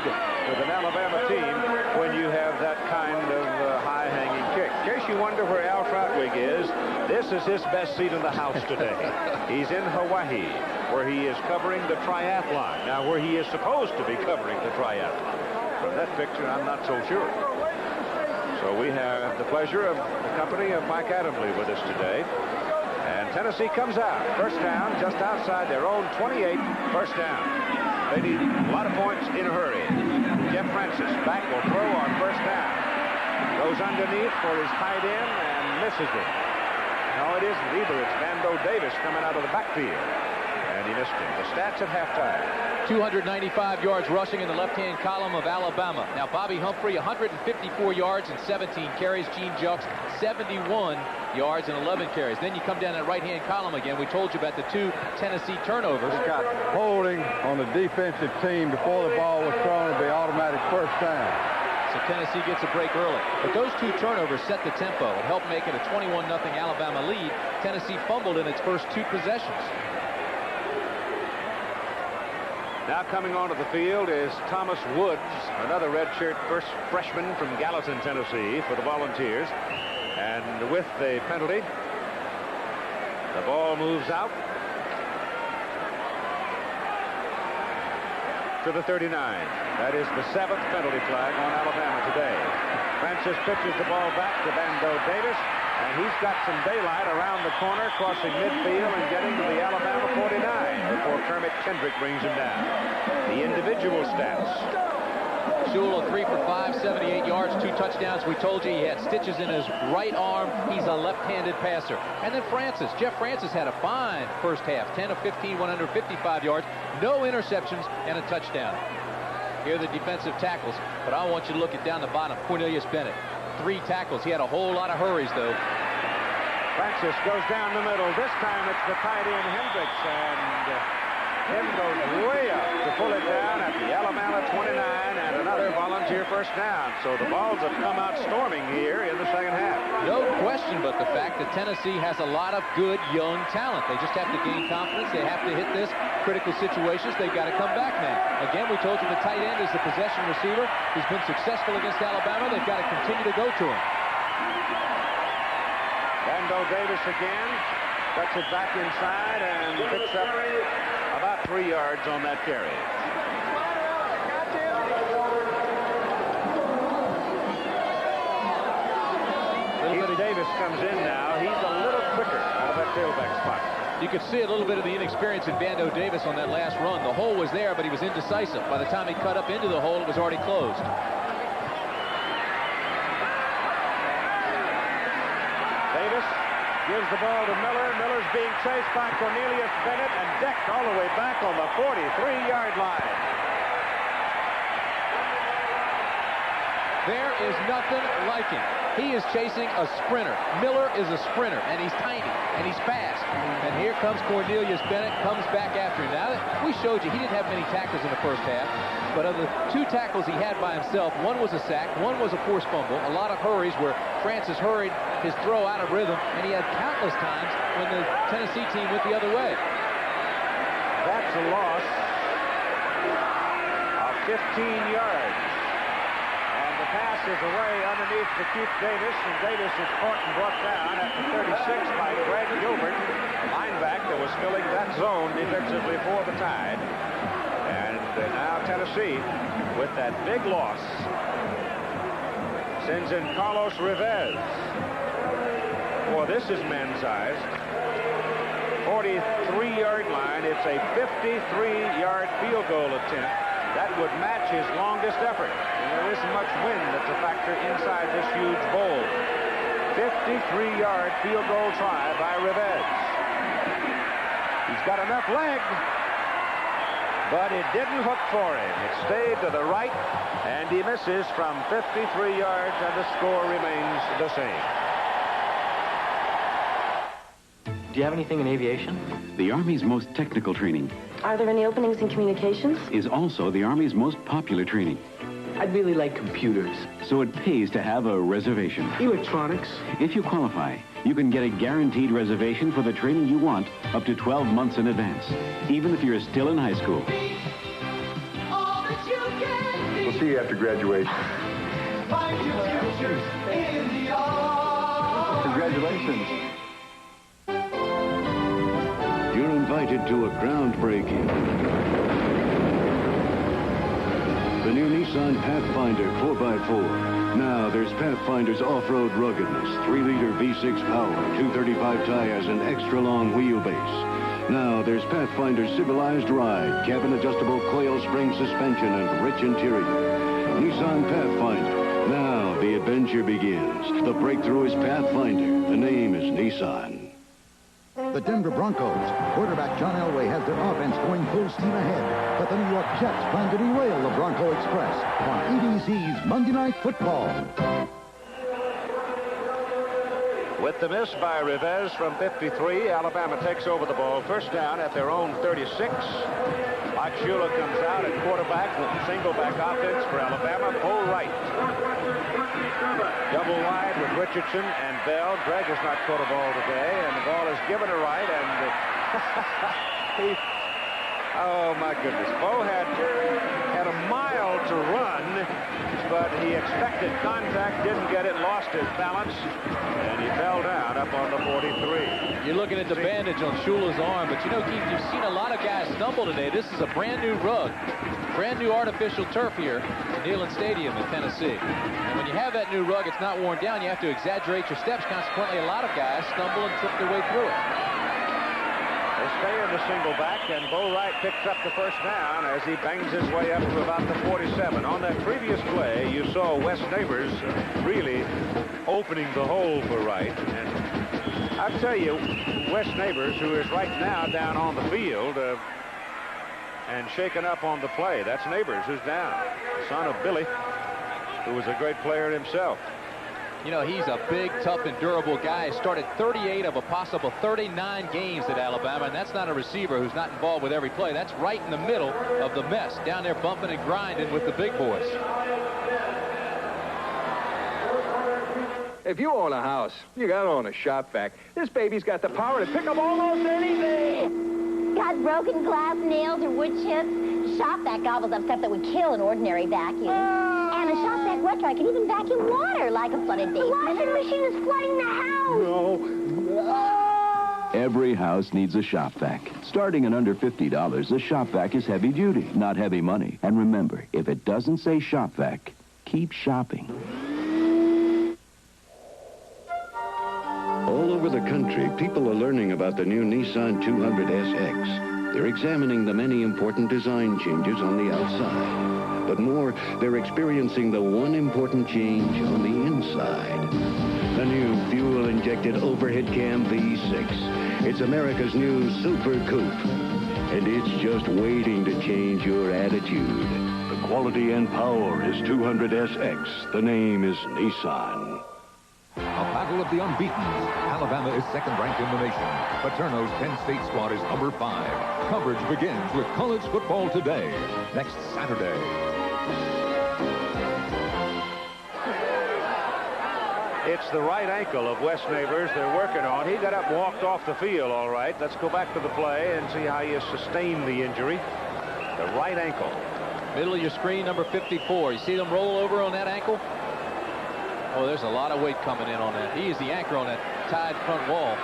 with an Alabama team when you have that kind of high-hanging kick. In case you wonder where Al Trautwig is, this is his best seat in the house today. He's in Hawaii, where he is covering the triathlon. Now, where he is supposed to be covering the triathlon. From that picture, I'm not so sure. So So we have the pleasure of the company of Mike Adamle with us today. And Tennessee comes out. First down, just outside their own 28. First down. They need a lot of points in a hurry. Jeff Francis back will throw on first down. Goes underneath for his tight end and misses it. No, it isn't either. It's Vando Davis coming out of the backfield. And he missed him. The stats at halftime. 295 yards rushing in the left-hand column of Alabama. Now, Bobby Humphrey, 154 yards and 17 carries. Gene Jelks, 71 yards and 11 carries. Then you come down that right-hand column again. We told you about the 2 Tennessee turnovers. We got holding on the defensive team before the ball was thrown to be automatic first down. So Tennessee gets a break early. But those 2 turnovers set the tempo and helped make it a 21-0 Alabama lead. Tennessee fumbled in its first 2 possessions. Now coming onto the field is Thomas Woods, another redshirt first freshman from Gallatin, Tennessee, for the Volunteers. And with the penalty, the ball moves out to the 39. That is the 7th penalty flag on Alabama today. Francis pitches the ball back to Vando Davis, and he's got some daylight around the corner, crossing midfield and getting to the Alabama 49 before Kermit Kendrick brings him down. The individual stats. Sewell, 3 for 5, 78 yards, 2 touchdowns. We told you he had stitches in his right arm. He's a left-handed passer. And then Francis, Jeff Francis had a fine first half, 10 of 15, 155 yards, no interceptions, and a touchdown. Here are the defensive tackles, but I want you to look at down the bottom. Cornelius Bennett, 3 tackles. He had a whole lot of hurries, though. Francis goes down the middle. This time it's the tight end Hendricks, and him goes way up to pull it down at the Alabama 29, and another Volunteer first down. So the Vols have come out storming here in the second half. No question but the fact that Tennessee has a lot of good young talent. They just have to gain confidence. They have to hit this critical situations. They've got to come back now. Again, we told you the tight end is the possession receiver. He's been successful against Alabama. They've got to continue to go to him. Vando Davis again cuts it back inside and picks up about 3 yards on that carry. Keith Davis comes in now. He's a little quicker out of that tailback spot. You could see a little bit of the inexperience in Vando Davis on that last run. The hole was there, but he was indecisive. By the time he cut up into the hole, it was already closed. Davis gives the ball to Miller. Miller's being chased by Cornelius Bennett and decked all the way back on the 43-yard line. There is nothing like him. He is chasing a sprinter. Miller is a sprinter, and he's tiny, and he's fast. And here comes Cornelius Bennett, comes back after him. Now, we showed you he didn't have many tackles in the first half, but of the 2 tackles he had by himself, one was a sack, one was a forced fumble, a lot of hurries where Francis hurried his throw out of rhythm, and he had countless times when the Tennessee team went the other way. That's a loss of 15 yards. The pass is away underneath to Keith Davis, and Davis is caught and brought down at the 36 by Greg Gilbert, a linebacker that was filling that zone defensively for the Tide. And now Tennessee, with that big loss, sends in Carlos Rivez. Boy, this is man-sized. 43-yard line. It's a 53-yard field goal attempt. That would match his longest effort. And there isn't much wind that's a factor inside this huge bowl. 53-yard field goal try by Rivez. He's got enough leg, but it didn't hook for him. It stayed to the right, and he misses from 53 yards, and the score remains the same. Do you have anything in aviation? The Army's most technical training Are there any openings in communications? is also the Army's most popular training. I'd really like computers. So it pays to have a reservation. Electronics. If you qualify, you can get a guaranteed reservation for the training you want up to 12 months in advance, even if you're still in high school. We'll see you after graduation. Congratulations. You're invited to a groundbreaking. The new Nissan Pathfinder 4x4. Now there's Pathfinder's off-road ruggedness, 3-liter V6 power, 235 tires, and extra long wheelbase. Now there's Pathfinder's civilized ride, cabin-adjustable coil spring suspension, and rich interior. Nissan Pathfinder. Now the adventure begins. The breakthrough is Pathfinder. The name is Nissan. The Denver Broncos. Quarterback John Elway has their offense going full steam ahead. But the New York Jets plan to derail the Bronco Express on ABC's Monday Night Football. With the miss by Rivez from 53, Alabama takes over the ball. First down at their own 36. Mike Shula comes out at quarterback with a single-back offense for Alabama. Bo Wright. Double wide with Richardson and Bell. Greg has not caught a ball today, and the ball is given to Wright, and oh, my goodness. Bo had a mile to run, but he expected contact, didn't get it, lost his balance, and he fell down up on the 43. You're looking at the bandage on Shula's arm, but you know, Keith, you've seen a lot of guys stumble today. This is a brand new rug, brand new artificial turf here at Neyland Stadium in Tennessee. And when you have that new rug, it's not worn down. You have to exaggerate your steps. Consequently, a lot of guys stumble and trip their way through it. They stay in the single back, and Bo Wright picks up the first down as he bangs his way up to about the 47. On that previous play, you saw Wes Neighbors really opening the hole for Wright. And I'll tell you, Wes Neighbors, who is right now down on the field and shaken up on the play. That's Neighbors who's down, the son of Billy, who was a great player himself. You know, he's a big, tough, and durable guy. He started 38 of a possible 39 games at Alabama, and that's not a receiver who's not involved with every play. That's right in the middle of the mess, down there bumping and grinding with the big boys. If you own a house, you gotta own a shop vac. This baby's got the power to pick up almost anything. Got broken glass, nails, or wood chips. Shop vac gobbles up stuff that would kill an ordinary vacuum. And a shop vac wet dry can even vacuum water like a flooded basement. The washing machine is flooding the house. No. Every house needs a shop vac. Starting at under $50, a shop vac is heavy duty, not heavy money. And remember, if it doesn't say shop vac, keep shopping. All over the country, people are learning about the new Nissan 200SX. They're examining the many important design changes on the outside. But more, they're experiencing the one important change on the inside. The new fuel-injected overhead cam V6. It's America's new super coupe. And it's just waiting to change your attitude. The quality and power is 200SX. The name is Nissan. A battle of the unbeaten. Alabama is second-ranked in the nation. Paterno's Penn State squad is number 5. Coverage begins with College Football Today, next Saturday. It's the right ankle of Wes Neighbors they're working on. He got up and walked off the field all right. Let's go back to the play and see how he has sustained the injury. The right ankle. Middle of your screen, number 54. You see them roll over on that ankle? Oh, there's a lot of weight coming in on that. He is the anchor on that tied front wall.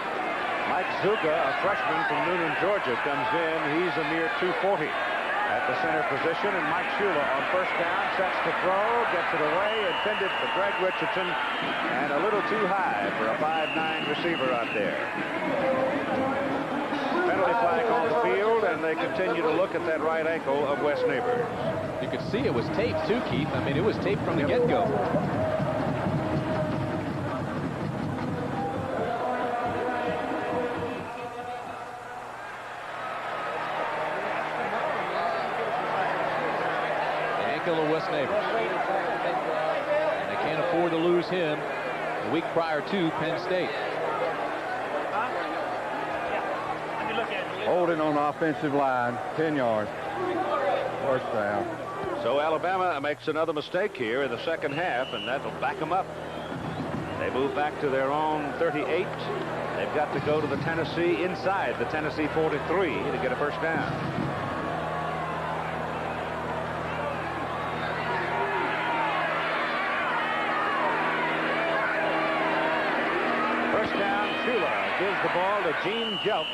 Mike Zuka, a freshman from Noonan, Georgia, comes in. He's a mere 240 at the center position. And Mike Shula on first down, sets to throw, gets it away, intended for Greg Richardson, and a little too high for a 5'9" receiver out there. Penalty flag on the field, and they continue to look at that right ankle of Wes Neighbors. You could see it was taped too, Keith. I mean, it was taped from the get-go. Of Wes Neighbors. And they can't afford to lose him the week prior to Penn State. Holding on the offensive line, 10 yards. First down. So Alabama makes another mistake here in the second half, and that'll back them up. They move back to their own 38. They've got to go to the Tennessee inside the Tennessee 43 to get a first down. Shula gives the ball to Gene Jelks.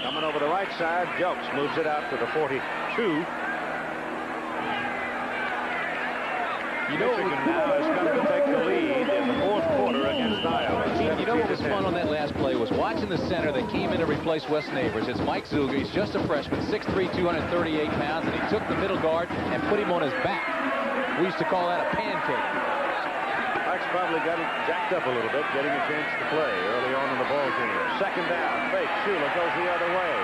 Coming over the right side, Jelks moves it out to the 42. Michigan now is going to take the lead in the fourth quarter against Iowa. You know what was fun on that last play was watching the center that came in to replace Wes Neighbors. It's Mike Zuga. He's just a freshman, 6'3", 238 pounds, and he took the middle guard and put him on his back. We used to call that a pancake. Mike's probably got it jacked up a little bit, getting a chance to play early on in the ball game. Second down, fake. Shula goes the other way.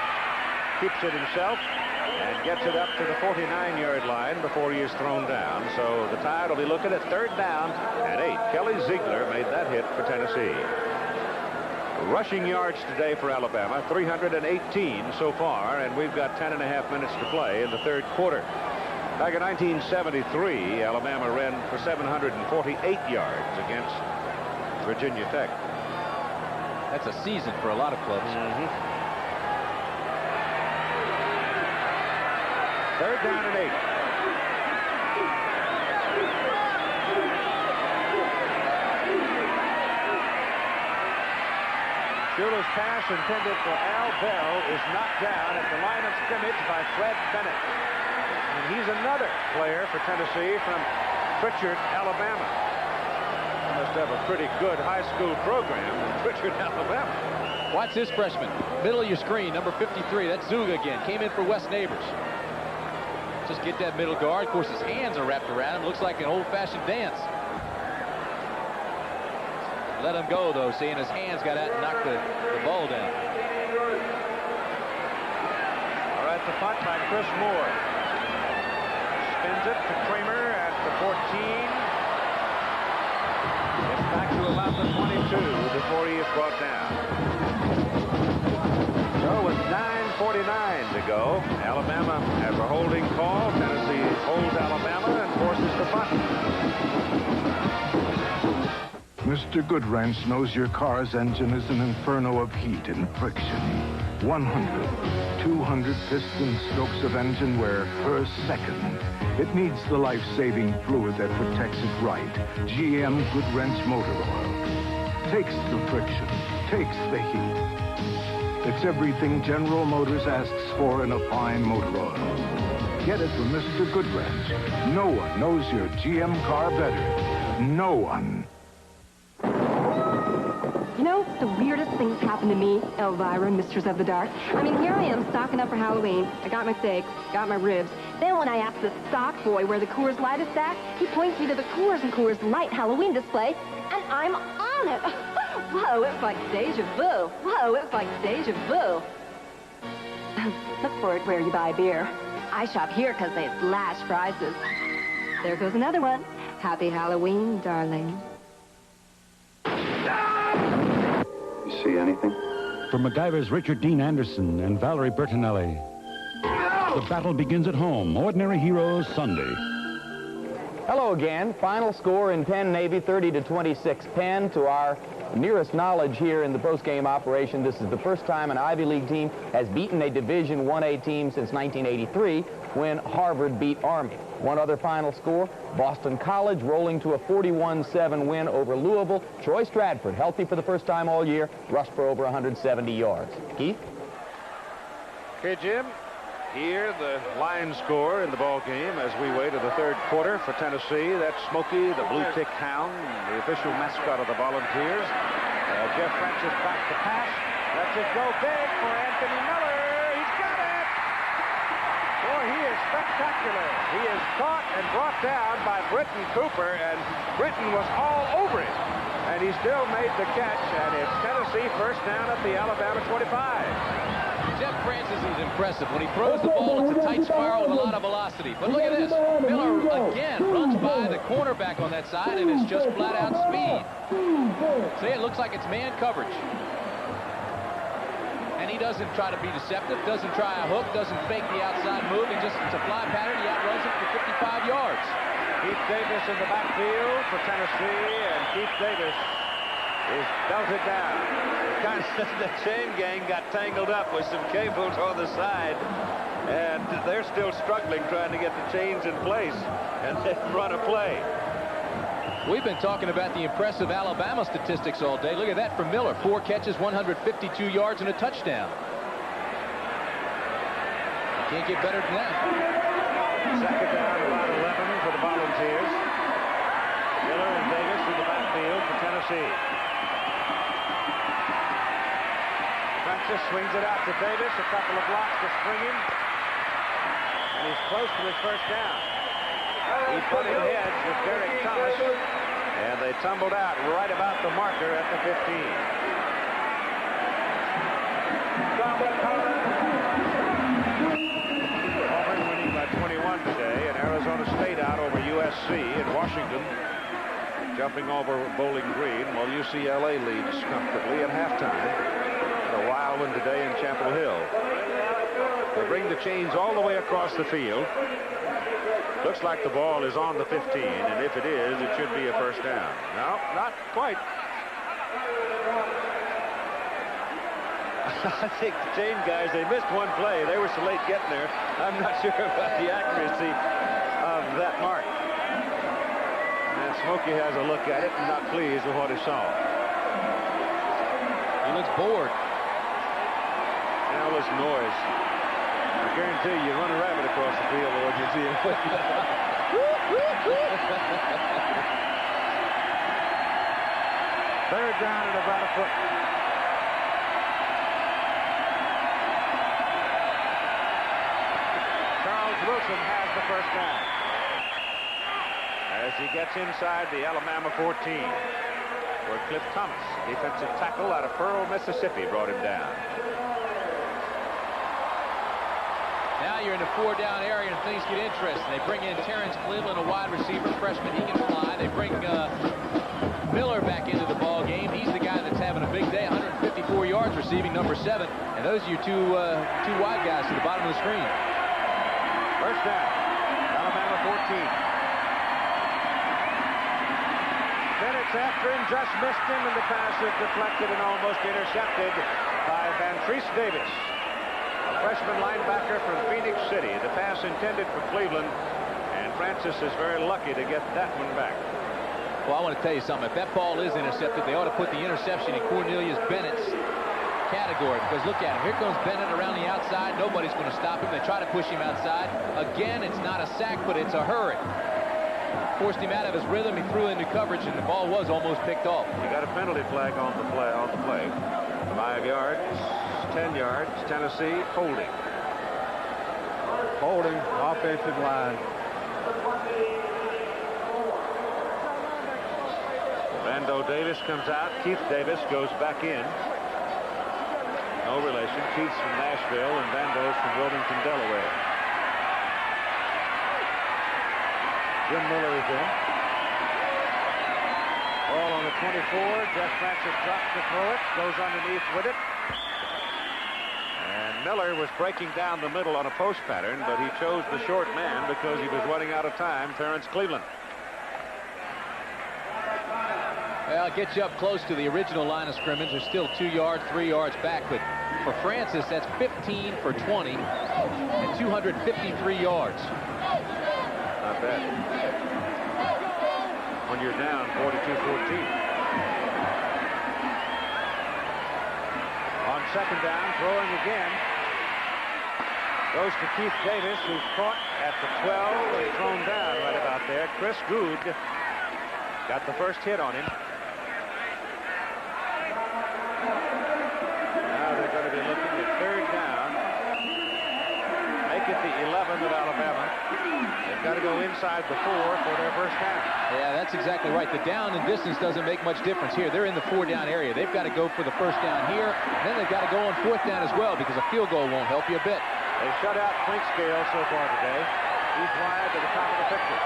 Keeps it himself and gets it up to the 49-yard line before he is thrown down. So the Tide will be looking at third down and 8. Kelly Ziegler made that hit for Tennessee. Rushing yards today for Alabama, 318 so far, and we've got 10.5 minutes to play in the third quarter. Back in 1973, Alabama ran for 748 yards against Virginia Tech. That's a season for a lot of clubs. Third down and 8. Shula's pass intended for Al Bell is knocked down at the line of scrimmage by Fred Bennett. And he's another player for Tennessee from Pritchard, Alabama. Must have a pretty good high school program in Pritchard, Alabama. Watch this freshman. Middle of your screen, number 53. That's Zuga again. Came in for Wes Neighbors. Just get that middle guard. Of course, his hands are wrapped around him. Looks like an old-fashioned dance. Let him go, though, seeing his hands got out and knocked the ball down. All right, the punt by Chris Moore. Spins it to Kramer at the 14. It's back to about the 22 before he is brought down. So with 9:49 to go, Alabama has a holding call. Tennessee holds Alabama and forces the punt. Mr. Goodwrench knows your car's engine is an inferno of heat and friction. 100, 200 piston strokes of engine wear per second. It needs the life-saving fluid that protects it right. GM Goodwrench Motor Oil. Takes the friction, takes the heat. It's everything General Motors asks for in a fine motor oil. Get it from Mr. Goodwrench. No one knows your GM car better. No one. You know, the weirdest things happened to me, Elvira, Mistress of the Dark. I mean, here I am stocking up for Halloween. I got my steaks, got my ribs. Then when I asked the stock boy where the Coors Light is at, he points me to the Coors and Coors Light Halloween display, and I'm on it. Whoa, it's like deja vu. Whoa, it's like deja vu. Look for it where you buy beer. I shop here because they slash prices. There goes another one. Happy Halloween, darling. You see anything? From MacGyver's Richard Dean Anderson and Valerie Bertinelli. The battle begins at home. Ordinary Heroes Sunday. Hello again. Final score in Penn Navy, 30-26 Penn. To our nearest knowledge here in the postgame operation, this is the first time an Ivy League team has beaten a Division 1A team since 1983 when Harvard beat Army. One other final score, Boston College rolling to a 41-7 win over Louisville. Troy Stratford, healthy for the first time all year, rushed for over 170 yards. Keith? Okay, Jim. Here, the line score in the ball game as we wait to the third quarter for Tennessee. That's Smokey, the blue tick hound, the official mascot of the Volunteers. Jeff Francis back to pass. Lets it go big for Anthony Miller. He's got it! Boy, he is spectacular. He is caught and brought down by Britton Cooper, and Britton was all over him. And he still made the catch, and it's Tennessee first down at the Alabama 25. Jeff Francis is impressive. When he throws the ball, it's a tight spiral with a lot of velocity. But look at this. Miller again runs by the cornerback on that side, and it's just flat-out speed. See, it looks like it's man coverage. And he doesn't try to be deceptive, doesn't try a hook, doesn't fake the outside move. It's a fly pattern. He outruns it for 55 yards. Keith Davis in the backfield for Tennessee, and Keith Davis is belted down. The chain gang got tangled up with some cables on the side, and they're still struggling trying to get the chains in place and then run a play. We've been talking about the impressive Alabama statistics all day. Look at that from Miller. 4 catches, 152 yards, and a touchdown. You can't get better than that. Second down, about 11 for the Volunteers. Miller and Davis in the backfield for Tennessee. Francis swings it out to Davis. A couple of blocks to spring him. And he's close to his first down. He butted heads with Derek Thomas. And they tumbled out right about the marker at the 15. Auburn winning by 21 today, and Arizona State out over USC in Washington, jumping over Bowling Green, while UCLA leads comfortably at halftime. A wild one today in Chapel Hill. They bring the chains all the way across the field. Looks like the ball is on the 15, and if it is, it should be a first down. No, not quite. I think the chain guys, they missed one play. They were so late getting there. I'm not sure about the accuracy of that mark. And Smokey has a look at it and not pleased with what he saw. He looks bored. And all this noise. I guarantee you run a rabbit across the field when you see him. Third down at about a foot. Charles Wilson has the first down as he gets inside the Alabama 14, where Cliff Thomas, defensive tackle out of Pearl, Mississippi, brought him down. Now you're in the 4-down area and things get interesting. They bring in Terrence Cleveland, a wide receiver, freshman. He can fly. They bring Miller back into the ball game. He's the guy that's having a big day, 154 yards receiving, number 7. And those are your two wide guys to the bottom of the screen. First down, Alabama 14. Minutes after him, just missed him, and the pass is deflected and almost intercepted by Vantrese Davis, a freshman linebacker from Phoenix City. The pass intended for Cleveland, and Francis is very lucky to get that one back. Well, I want to tell you something. If that ball is intercepted, they ought to put the interception in Cornelius Bennett's category, because look at him. Here comes Bennett around the outside. Nobody's going to stop him. They try to push him outside. Again, it's not a sack, but it's a hurry. Forced him out of his rhythm. He threw into coverage, and the ball was almost picked off. You got a penalty flag on the play. 5 yards, 10 yards. Tennessee holding. Holding, offensive line. Vando Davis comes out. Keith Davis goes back in. No relation. Keith's from Nashville and Vando's from Wilmington, Delaware. Jim Miller is in. Ball on the 24. Jeff Francis drops to throw it. Goes underneath with it. And Miller was breaking down the middle on a post pattern, but he chose the short man because he was running out of time, Terrence Cleveland. Well, it gets you up close to the original line of scrimmage. They're still 2 yards, 3 yards back, but for Francis, that's 15 for 20 and 253 yards. Not bad. When you're down 42-14. On second down, throwing again. Goes to Keith Davis, who's caught at the 12 and thrown down right about there. Chris Good got the first hit on him. The 11 of Alabama. They've got to go inside the 4 for their first down. Yeah, that's exactly right. The down and distance doesn't make much difference here. They're in the 4-down area. They've got to go for the first down here. Then they've got to go on 4th down as well, because a field goal won't help you a bit. They shut out Clint Scale so far today. He's wide to the top of the picture.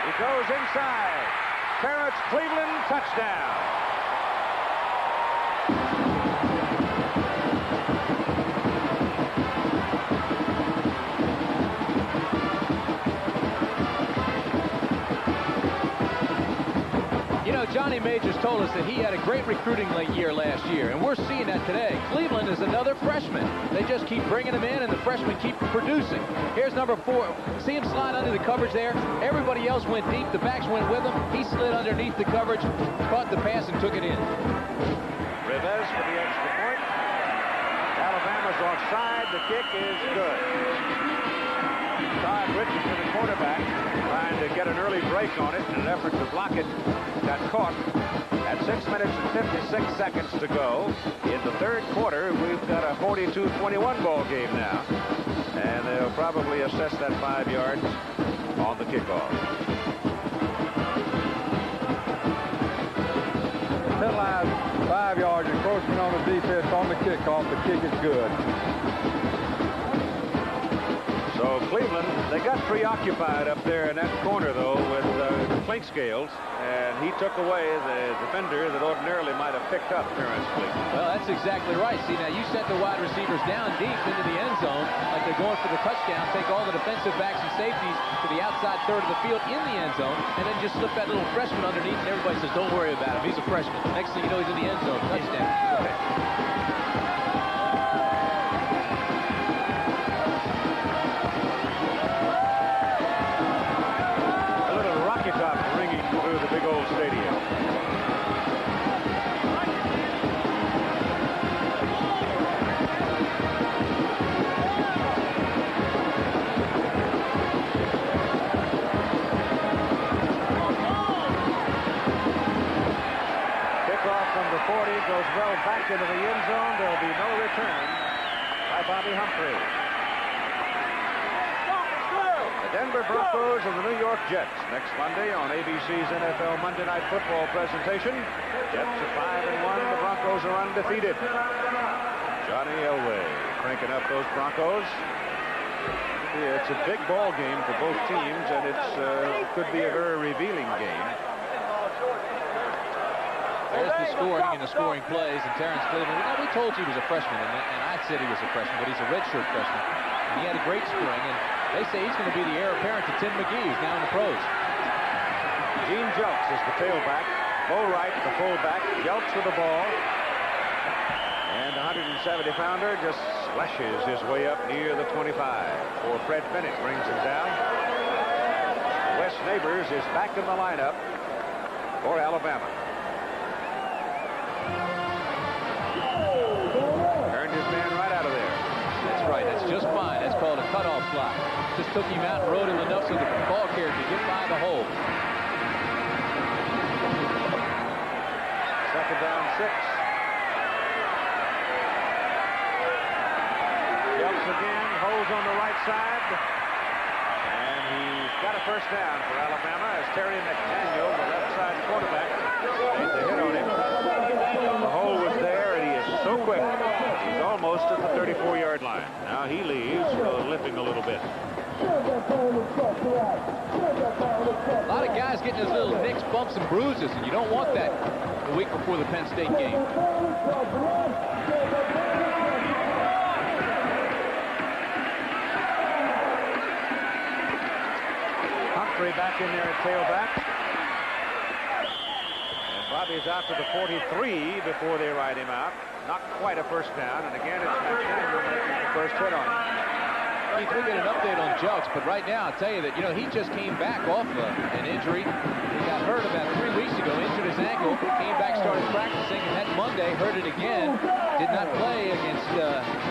He goes inside. Terrence Cleveland, touchdown. You know, Johnny Majors told us that he had a great recruiting year last year, and we're seeing that today. Cleveland is another freshman. They just keep bringing him in, and the freshmen keep producing. Here's number 4. See him slide under the coverage there? Everybody else went deep. The backs went with him. He slid underneath the coverage, caught the pass, and took it in. Rivez for the extra point. Alabama's is offside. The kick is good. Todd Richardson, the quarterback, trying to get an early break on it in an effort to block it. Got caught. At 6 minutes and 56 seconds to go in the third quarter, we've got a 42-21 ball game now. And they'll probably assess that 5 yards on the kickoff. Penalized 5 yards, encroachment on the defense on the kickoff. The kick is good. So Cleveland, they got preoccupied up there in that corner, though, with Clinkscales, and he took away the defender that ordinarily might have picked up Terrence Cleveland. Well, that's exactly right. See, now you set the wide receivers down deep into the end zone, like they're going for the touchdown, take all the defensive backs and safeties to the outside third of the field in the end zone, and then just slip that little freshman underneath, and everybody says, don't worry about him. He's a freshman. Next thing you know, he's in the end zone. Touchdown. Through the big old stadium. Kickoff from the 40 goes well back into the end zone. There'll be no return by Bobby Humphrey. The Denver Broncos and the New York Jets next Monday on ABC's NFL Monday Night Football presentation. Jets are 5-1. The Broncos are undefeated. Johnny Elway cranking up those Broncos. Yeah, it's a big ball game for both teams, and it could be a very revealing game. There's the scoring and the scoring plays, and Terrence Cleveland. Well, we told you he was a freshman, and I said he was a freshman, but he's a redshirt freshman. And he had a great spring, and they say he's going to be the heir apparent to Tim McGee. He's now in the pros. Gene Jelks is the tailback. Bo Wright, the fullback. Jelks with the ball. And the 170-pounder just slashes his way up near the 25. For Fred Bennett brings him down. Wes Neighbors is back in the lineup for Alabama. Turned his man right out of there. That's right. That's just fine. That's called a cutoff block. Just took him out and rode him enough so the ball carrier could get by the hole. Second down, 6. Jelks again, holds on the right side. And he's got a first down for Alabama as Terry McDaniel, the left side quarterback, made the hit on him. The hole was there, and he is so quick. He's almost at the 34-yard line. Now he leaves, limping a little bit. A lot of guys getting those little nicks, bumps, and bruises, and you don't want that the week before the Penn State game. Humphrey back in there at tailback. And Bobby's out to the 43 before they ride him out. Not quite a first down, and again it's McDaniel making the first hit on him. Keith, we'll get an update on Jelks, but right now I'll tell you that, he just came back off an injury. He got hurt about 3 weeks ago, injured his ankle, came back, started practicing, and that Monday hurt it again. Did not play against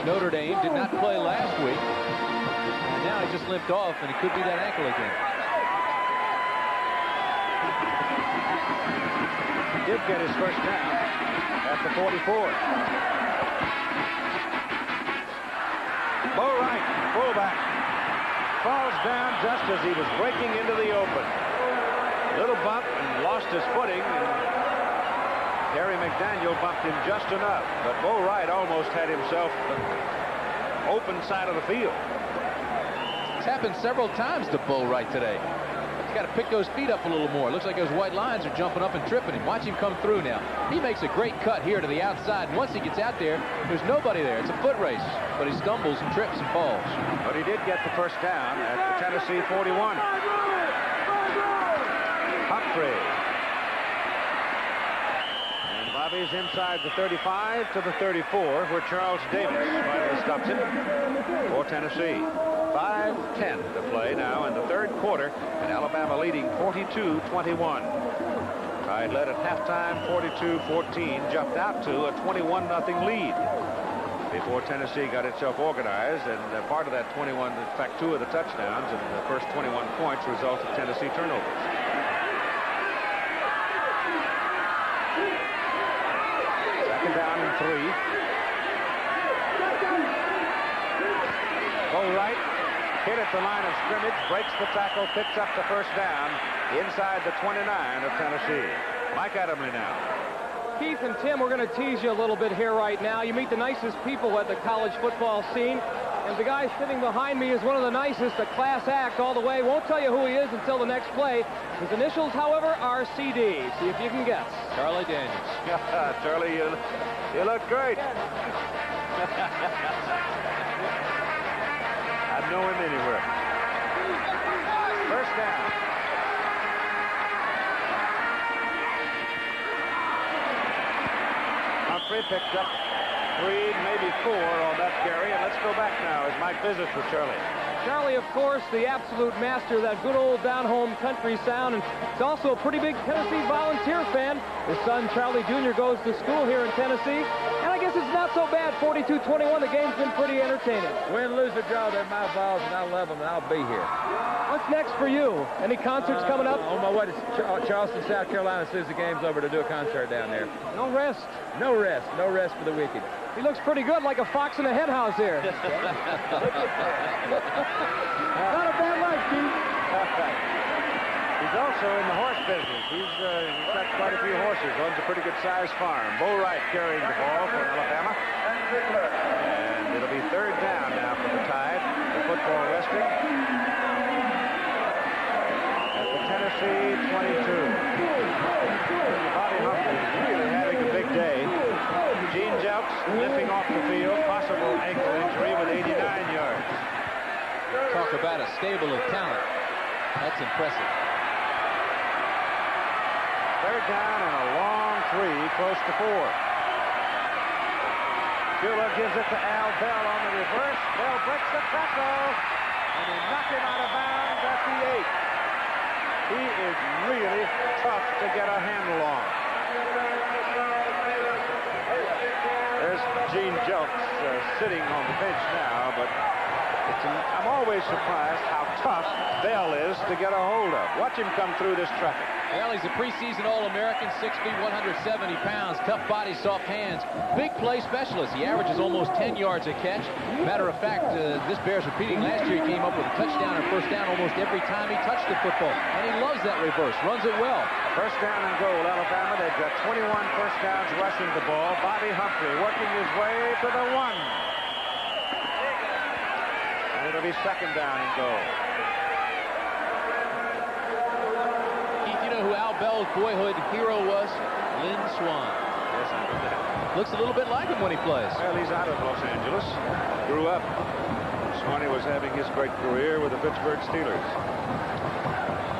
Notre Dame, did not play last week. And now he just limped off, and it could be that ankle again. He did get his first down at the 44. Bo Wright, fullback, falls down just as he was breaking into the open. Little bump and lost his footing, and Terry McDaniel bumped him just enough. But Bo Wright almost had himself open side of the field. It's happened several times to Bo Wright today. He's got to pick those feet up a little more. Looks like those white lines are jumping up and tripping him. Watch him come through now. He makes a great cut here to the outside. And once he gets out there, there's nobody there. It's a foot race. But he stumbles and trips and falls. But he did get the first down at the Tennessee 41. Humphrey. And Bobby's inside the 35 to the 34, where Charles Davis finally stops it for Tennessee. 5:10 to play now in the third quarter, and Alabama leading 42-21. Tide led at halftime 42-14, jumped out to a 21-0 lead. before Tennessee got itself organized, and part of that 21, in fact, 2 of the touchdowns and the first 21 points result of Tennessee turnovers. Second down and 3. Go right, hit at the line of scrimmage, breaks the tackle, picks up the first down inside the 29 of Tennessee. Mike Adamle now. Keith and Tim, we're going to tease you a little bit here right now. You meet the nicest people at the college football scene, and the guy sitting behind me is one of the nicest, a class act all the way. Won't tell you who he is until the next play. His initials, however, are CD. See if you can guess. Charlie Daniels. Charlie, you look great. I'd know him anywhere. First down. Humphrey picked up 3, maybe 4 on that carry, and let's go back now as Mike visits with Charlie. Charlie, of course, the absolute master of that good old down-home country sound, and he's also a pretty big Tennessee Volunteer fan. His son, Charlie Jr., goes to school here in Tennessee, and I guess it's not so bad. 42-21, the game's been pretty entertaining. Win, lose, or draw, they're my balls, and I love them, and I'll be here. What's next for you? Any concerts coming up? On my way to Charleston, South Carolina, as soon as the game's over, to do a concert down there. No rest. No rest. No rest for the wicked. He looks pretty good, like a fox in a hen house here. Not a bad life, Keith. He's also in the horse business. He's got quite a few horses. Owns a pretty good-sized farm. Bo Wright carrying the ball for Alabama. And it'll be third down now for the Tide. The football resting at the Tennessee 22. Bobby Humphrey is really having a big day. Gene Jelks limping off the field. Possible ankle injury with 89 yards. Talk about a stable of talent. That's impressive. Third down and a long 3, close to 4. Shula gives it to Al Bell on the reverse. Bell breaks the tackle, and he knocked him out of bounds at the 8. He is really tough to get a handle on. There's Gene Jelks sitting on the bench now, but I'm always surprised how tough Bell is to get a hold of. Watch him come through this traffic. Well, he's a preseason All-American, 6 feet, 170 pounds, tough body, soft hands, big play specialist. He averages almost 10 yards a catch. Matter of fact, this bears repeating. Last year he came up with a touchdown or first down almost every time he touched the football. And he loves that reverse, runs it well. First down and goal, Alabama. They've got 21 first downs rushing the ball. Bobby Humphrey working his way to the 1. And it'll be second down and goal. You know who Al Bell's boyhood hero was? Lynn Swann. Yes, I know that. Looks a little bit like him when he plays. Well, he's out of Los Angeles. Grew up. Swanee was having his great career with the Pittsburgh Steelers.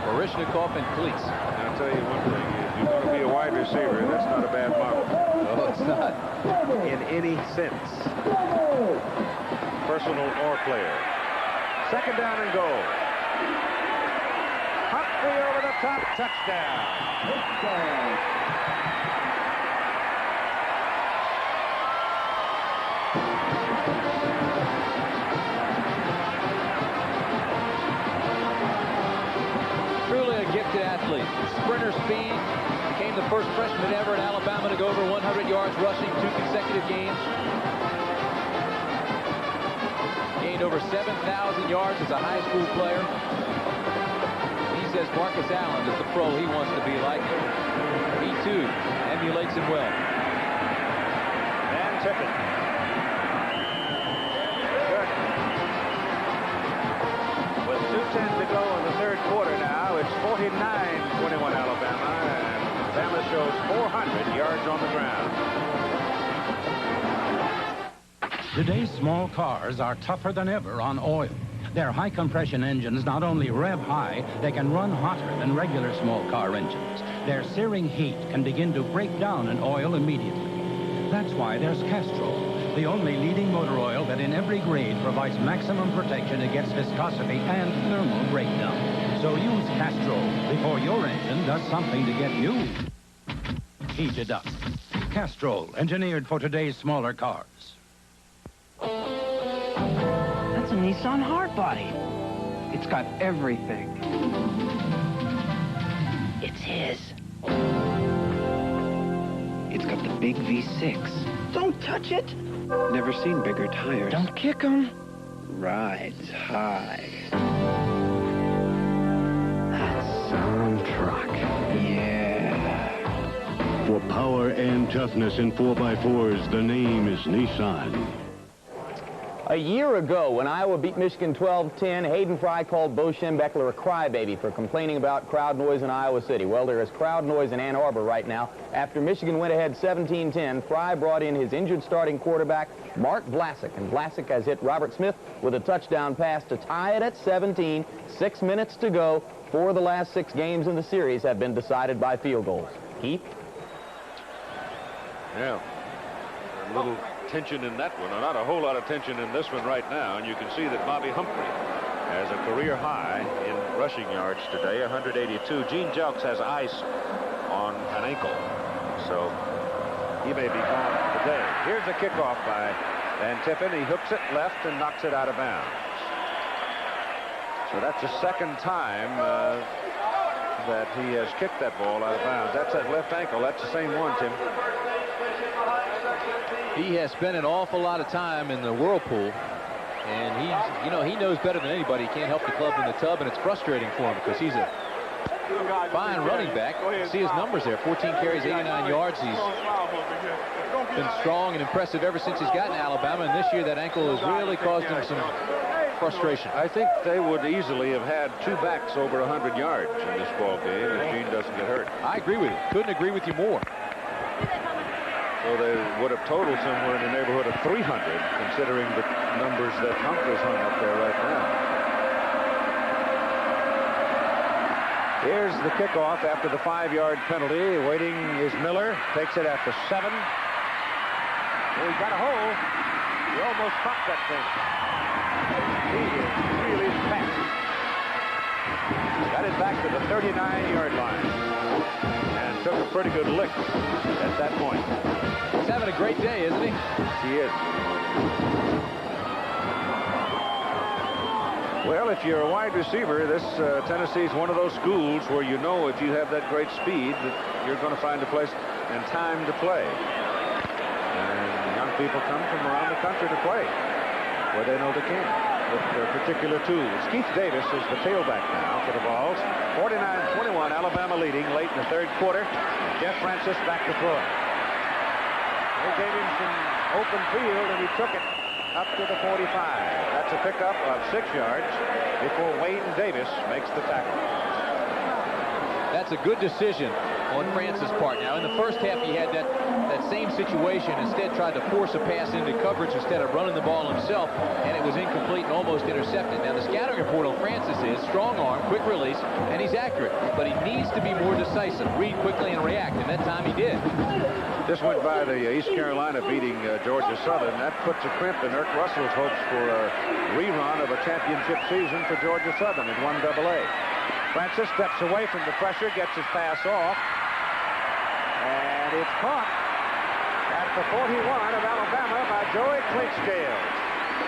Baryshnikov and Cleats. I'll tell you one thing. If you're going to be a wide receiver, that's not a bad model. No, it's not. In any sense. Personal or player. Second down and goal. Humphrey over the top. Touchdown. Truly a gifted athlete. Sprinter speed. Became the first freshman ever at Alabama to go over 100 yards rushing 2 consecutive games. Gained over 7,000 yards as a high school player. He says Marcus Allen is the pro he wants to be like. He, too, emulates him well. And Tippett. Good. With 2:10 to go in the third quarter now, it's 49-21 Alabama, and Alabama shows 400 yards on the ground. Today's small cars are tougher than ever on oil. Their high-compression engines not only rev high, they can run hotter than regular small car engines. Their searing heat can begin to break down an oil immediately. That's why there's Castrol, the only leading motor oil that in every grade provides maximum protection against viscosity and thermal breakdown. So use Castrol before your engine does something to get you heated up. Castrol, engineered for today's smaller cars. Nissan Hardbody. It's got everything. It's his. It's got the big V6. Don't touch it. Never seen bigger tires. Don't kick them. Rides high. That's some truck. Yeah. For power and toughness in 4x4s, the name is Nissan. A year ago, when Iowa beat Michigan 12-10, Hayden Fry called Bo Schembechler a crybaby for complaining about crowd noise in Iowa City. Well, there is crowd noise in Ann Arbor right now. After Michigan went ahead 17-10, Fry brought in his injured starting quarterback, Mark Vlasic. And Vlasic has hit Robert Smith with a touchdown pass to tie it at 17. 6 minutes to go. 4 of the last 6 games in the series have been decided by field goals. Keith? Yeah. A little tension in that one. Not a whole lot of tension in this one right now. And you can see that Bobby Humphrey has a career high in rushing yards today, 182. Gene Jelks has ice on an ankle, so he may be gone today. Here's a kickoff by Van Tippen. He hooks it left and knocks it out of bounds. So that's the second time that he has kicked that ball out of bounds. That's that left ankle. That's the same one, Tim. He has spent an awful lot of time in the whirlpool, and he knows better than anybody. He can't help the club in the tub, and it's frustrating for him because he's a fine running back. See his numbers there: 14 carries, 89 yards. He's been strong and impressive ever since he's gotten to Alabama, and this year that ankle has really caused him some frustration. I think they would easily have had 2 backs over 100 yards in this ball game if Gene doesn't get hurt. I agree with you. Couldn't agree with you more. So they would have totaled somewhere in the neighborhood of 300, considering the numbers that Humphreys hung up there right now. Here's the kickoff after the 5-yard penalty. Waiting is Miller. Takes it at the 7. Oh, he got a hole. He almost caught that thing. He is really fast. Got it back to the 39-yard line. And took a pretty good lick at that point. He's having a great day, isn't he? He is. Well, if you're a wide receiver, this Tennessee's one of those schools where you know if you have that great speed that you're going to find a place and time to play. And young people come from around the country to play where they know they can with their particular tools. Keith Davis is the tailback now for the Vols. 49-21, Alabama leading late in the 3rd quarter. Jeff Francis back to throw. They gave him some open field, and he took it up to the 45. That's a pickup of 6 yards before Wayne Davis makes the tackle. That's a good decision on Francis' part. Now, in the first half, he had that same situation. Instead, tried to force a pass into coverage instead of running the ball himself, and it was incomplete and almost intercepted. Now, the scouting report on Francis is strong arm, quick release, and he's accurate. But he needs to be more decisive, read quickly and react, and that time he did. This went by the East Carolina beating Georgia Southern. That puts a crimp in Erk Russell's hopes for a rerun of a championship season for Georgia Southern at 1AA. Francis steps away from the pressure, gets his pass off, and it's caught at the 41 of Alabama by Joey Clinkscale.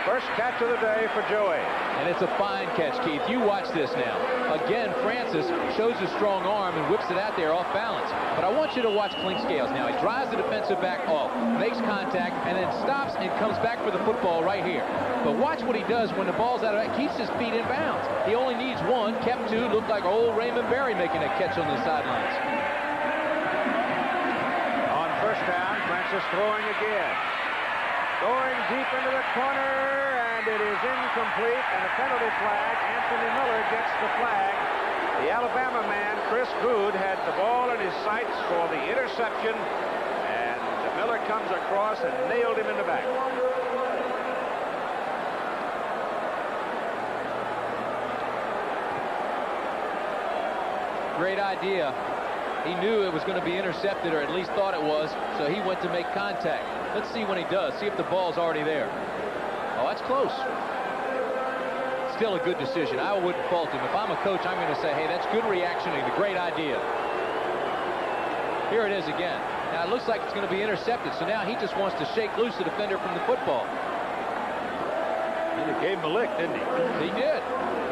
First catch of the day for Joey. And it's a fine catch, Keith. You watch this now. Again, Francis shows his strong arm and whips it out there off balance. But I want you to watch Clinkscales now. He drives the defensive back off, makes contact, and then stops and comes back for the football right here. But watch what he does when the ball's out of it. Keeps his feet in bounds. He only needs 1, kept 2. Looked like old Raymond Berry making a catch on the sidelines. On first down, Francis throwing again. Going deep into the corner, and it is incomplete, and a penalty flag. Anthony Miller gets the flag. The Alabama man, Chris Good, had the ball in his sights for the interception, and Miller comes across and nailed him in the back. Great idea. He knew it was going to be intercepted, or at least thought it was, so he went to make contact. Let's see when he does. See if the ball's already there. Oh, that's close. Still a good decision. I wouldn't fault him. If I'm a coach, I'm going to say, hey, that's good reactioning, a great idea. Here it is again. Now, it looks like it's going to be intercepted, so now he just wants to shake loose the defender from the football. He Gave him a lick, didn't he? He did.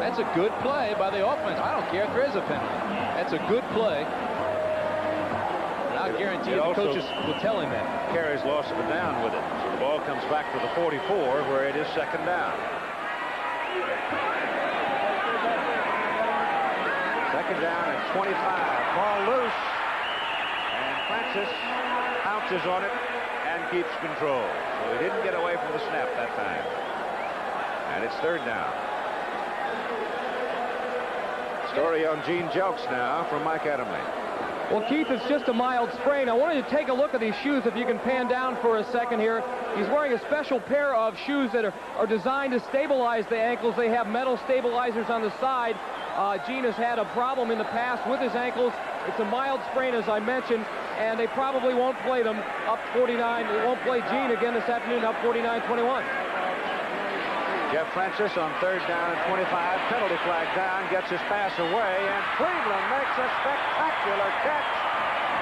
That's a good play by the offense. I don't care if there is a penalty. That's a good play. And I guarantee you the coaches will tell him that. Carries loss of a down with it. So the ball comes back to the 44 where it is second down. Second down at 25. Ball loose. And Francis pounces on it and keeps control. So he didn't get away from the snap that time. And it's third down. Story on Gene Jelks now from Mike Adamle. Well, Keith, it's just a mild sprain. I wanted to take a look at these shoes if you can pan down for a second here. He's wearing a special pair of shoes that are designed to stabilize the ankles. They have metal stabilizers on the side. Gene has had a problem in the past with his ankles. It's a mild sprain, as I mentioned, and they probably won't play them up 49. They won't play Gene again this afternoon up 49-21. Jeff Francis on third down and 25. Penalty flag down, gets his pass away, and Cleveland makes a spectacular catch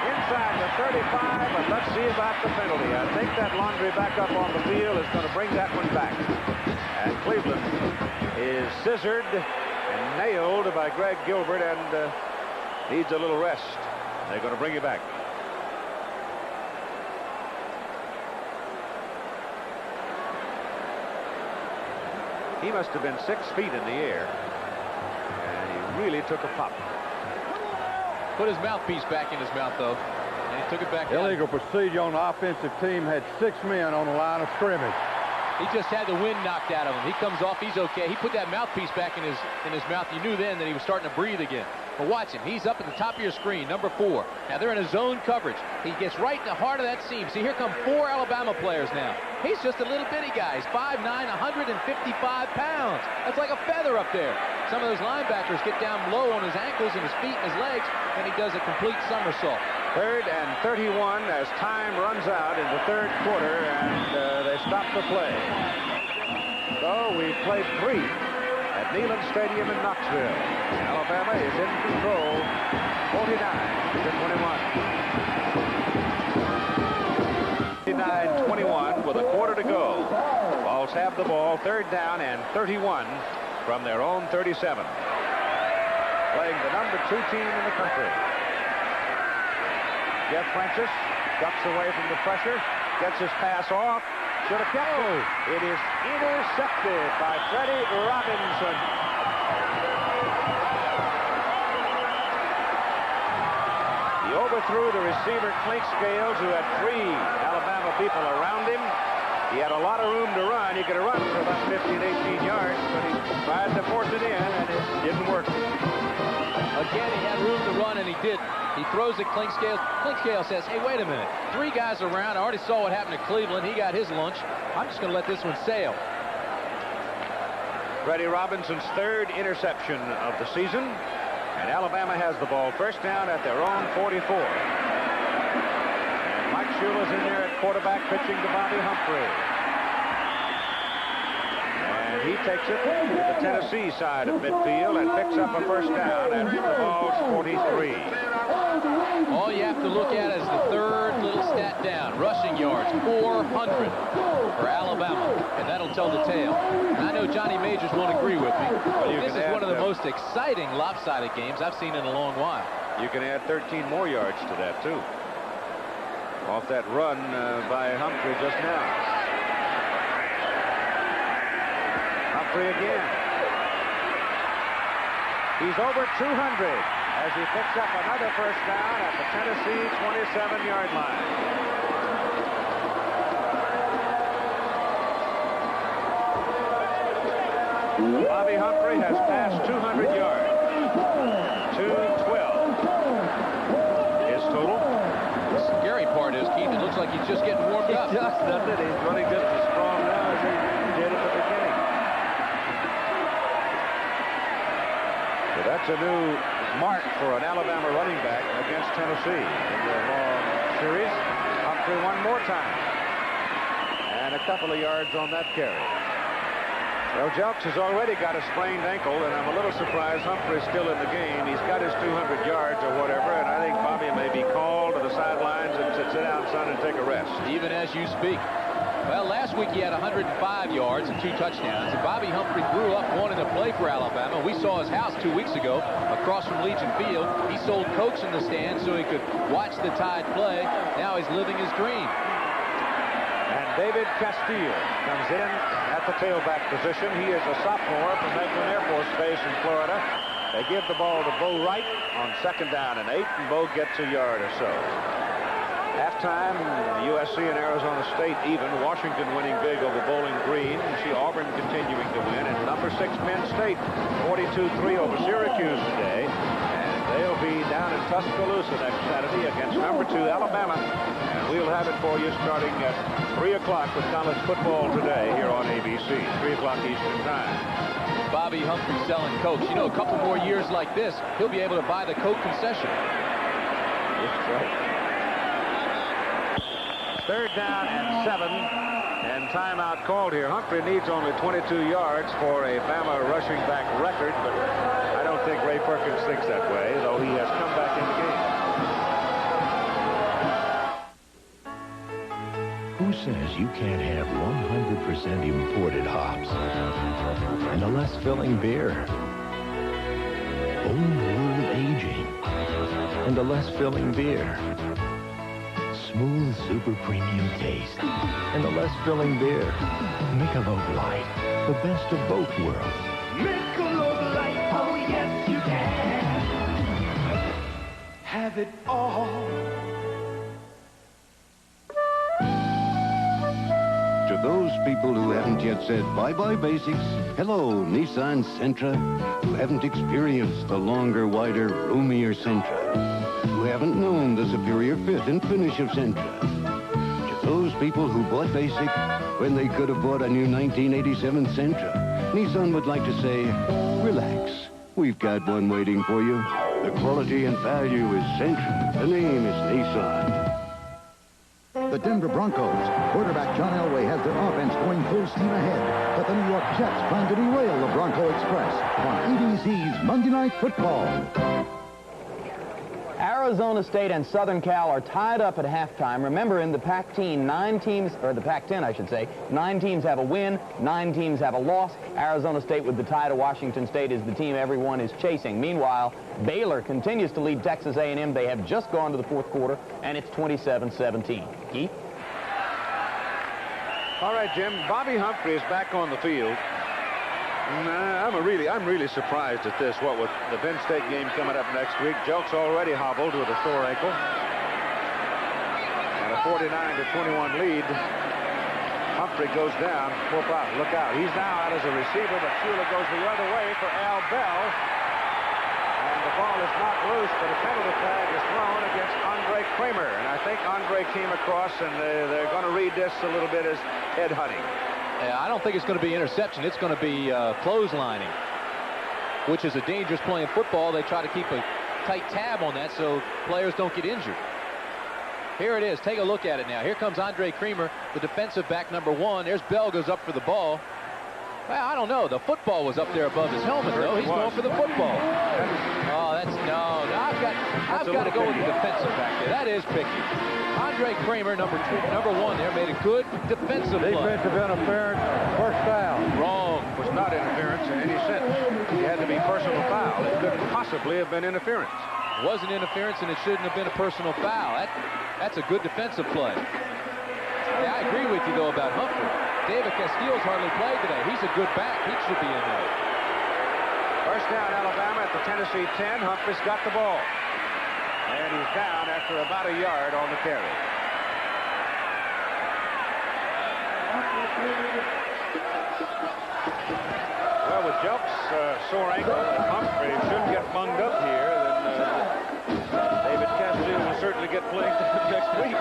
inside the 35, but let's see about the penalty. I think that Laundrie back up on the field is going to bring that one back. And Cleveland is scissored and nailed by Greg Gilbert and needs a little rest. They're going to bring you back. He must have been 6 feet in the air, and he really took a pop. Put his mouthpiece back in his mouth, though, and he took it back down. Illegal procedure on the offensive team. Had 6 men on the line of scrimmage. He just had the wind knocked out of him. He comes off, he's okay. He put that mouthpiece back in his mouth. You knew then that he was starting to breathe again. But watch him. He's up at the top of your screen, number 4. Now they're in a zone coverage. He gets right in the heart of that seam. See, here come 4 Alabama players now. He's just a little bitty guy. He's 5'9", 155 pounds. That's like a feather up there. Some of those linebackers get down low on his ankles and his feet and his legs, and he does a complete somersault. Third and 31 as time runs out in the third quarter, and they stop the play. So we played 3 at Neyland Stadium in Knoxville. Alabama is in control, 49-21. 49-21 with a quarter to go. Vols have the ball, third down and 31 from their own 37. Playing the number 2 team in the country. Jeff Francis ducks away from the pressure, gets his pass off. Should have kept it. It is intercepted by Freddie Robinson. He overthrew the receiver Clink Scales, who had 3 Alabama people around him. He had a lot of room to run. He could have run for about 15, 18 yards, but he tried to force it in, and it didn't work. Again, he had room to run, and he didn't. He throws at Clink Scales. Clink Scales says, hey, wait a minute. 3 guys around. I already saw what happened to Cleveland. He got his lunch. I'm just going to let this one sail. Freddie Robinson's 3rd interception of the season. And Alabama has the ball first down at their own 44. And Mike Shula's in there at quarterback pitching to Bobby Humphrey. And he takes it to the Tennessee side of midfield and picks up a first down at the Vols 43. All you have to look at is the 3rd little stat down. Rushing yards, 400 for Alabama. And that'll tell the tale. And I know Johnny Majors won't agree with me. But this is one of the most exciting lopsided games I've seen in a long while. You can add 13 more yards to that, too. Off that run by Humphrey just now. Humphrey again. He's over 200 as he picks up another first down at the Tennessee 27-yard line. Bobby Humphrey has passed 200 yards. 212. His total. The scary part is, Keith, it looks like he's just getting warmed up. He does, doesn't it? He's running just as strong now as he did at the beginning. So that's a new mark for an Alabama running back against Tennessee in the long series. Humphrey one more time. And a couple of yards on that carry. Well, Jelks has already got a sprained ankle, and I'm a little surprised Humphrey's still in the game. He's got his 200 yards or whatever, and I think Bobby may be called to the sidelines and said, sit down, son, and take a rest. Even as you speak. Well, last week he had 105 yards and 2 touchdowns. And Bobby Humphrey grew up wanting to play for Alabama. We saw his house 2 weeks ago across from Legion Field. He sold Cokes in the stand so he could watch the Tide play. Now he's living his dream. And David Castile comes in at the tailback position. He is a sophomore from Lakeland Air Force Base in Florida. They give the ball to Bo Wright on 2nd down and 8, and Bo gets a yard or so. Halftime, USC and Arizona State even. Washington winning big over Bowling Green. You see Auburn continuing to win. And number 6 Penn State 42-3 over Syracuse today. And they'll be down in Tuscaloosa next Saturday against number 2 Alabama. And we'll have it for you starting at 3 o'clock with college football today here on ABC. 3 o'clock Eastern Time. Bobby Humphrey selling Cokes. You know, a couple more years like this, he'll be able to buy the Coke concession. That's right. 3rd down and 7, and timeout called here. Humphrey needs only 22 yards for a Bama rushing back record, but I don't think Ray Perkins thinks that way, though he has come back in the game. Who says you can't have 100% imported hops and a less filling beer? Old world aging and a less filling beer. Smooth, super premium taste and a less filling beer. Michelob Light, the best of both worlds. Michelob Light, oh yes you can. Have it all. To those people who haven't yet said bye-bye basics, hello, Nissan Sentra, who haven't experienced the longer, wider, roomier Sentra, who haven't known the superior fit and finish of Sentra. To those people who bought basic when they could have bought a new 1987 Sentra, Nissan would like to say, relax. We've got one waiting for you. The quality and value is Sentra. The name is Nissan. The Denver Broncos. Quarterback John Elway has their offense going full steam ahead, but the New York Jets plan to derail the Bronco Express on ABC's Monday Night Football. Arizona State and Southern Cal are tied up at halftime. Remember, in the Pac-10, 9 teams, or the Pac-10, I should say, 9 teams have a win, 9 teams have a loss. Arizona State with the tie to Washington State is the team everyone is chasing. Meanwhile, Baylor continues to lead Texas A&M. They have just gone to the 4th quarter, and it's 27-17. Keith? All right, Jim. Bobby Humphrey is back on the field. I'm really surprised at this. What with the Penn State game coming up next week, Jelks already hobbled with a sore ankle, and a 49-21 lead. Humphrey goes down. Look out! He's now out as a receiver, but Shula goes the other way for Al Bell, and the ball is not loose, but a penalty flag is thrown against Andre Kramer, and I think Andre came across, and they're going to read this a little bit as head hunting. I don't think it's going to be interception. It's going to be clotheslining, which is a dangerous play in football. They try to keep a tight tab on that so players don't get injured. Here it is. Take a look at it now. Here comes Andre Kramer, the defensive back number 1. There's Bell, goes up for the ball. Well, I don't know. The football was up there above his helmet, though. He's going for the football. Oh, no. I've got to go with the defensive back there. That is picky. Andre Kramer, number 1 there, made a good defensive play. Defensive interference, first down. Wrong. Was not interference in any sense. It had to be personal foul. It couldn't possibly have been interference. It wasn't interference, and it shouldn't have been a personal foul. That's a good defensive play. Yeah, I agree with you, though, about Humphrey. David Castile's hardly played today. He's a good back. He should be in there. First down, Alabama at the Tennessee 10. Humphrey's got the ball. And he's down after about a yard on the carry. Well, with Jelks' sore ankle, Humphrey shouldn't get bunged up here. Then David Castile will certainly get playing next week.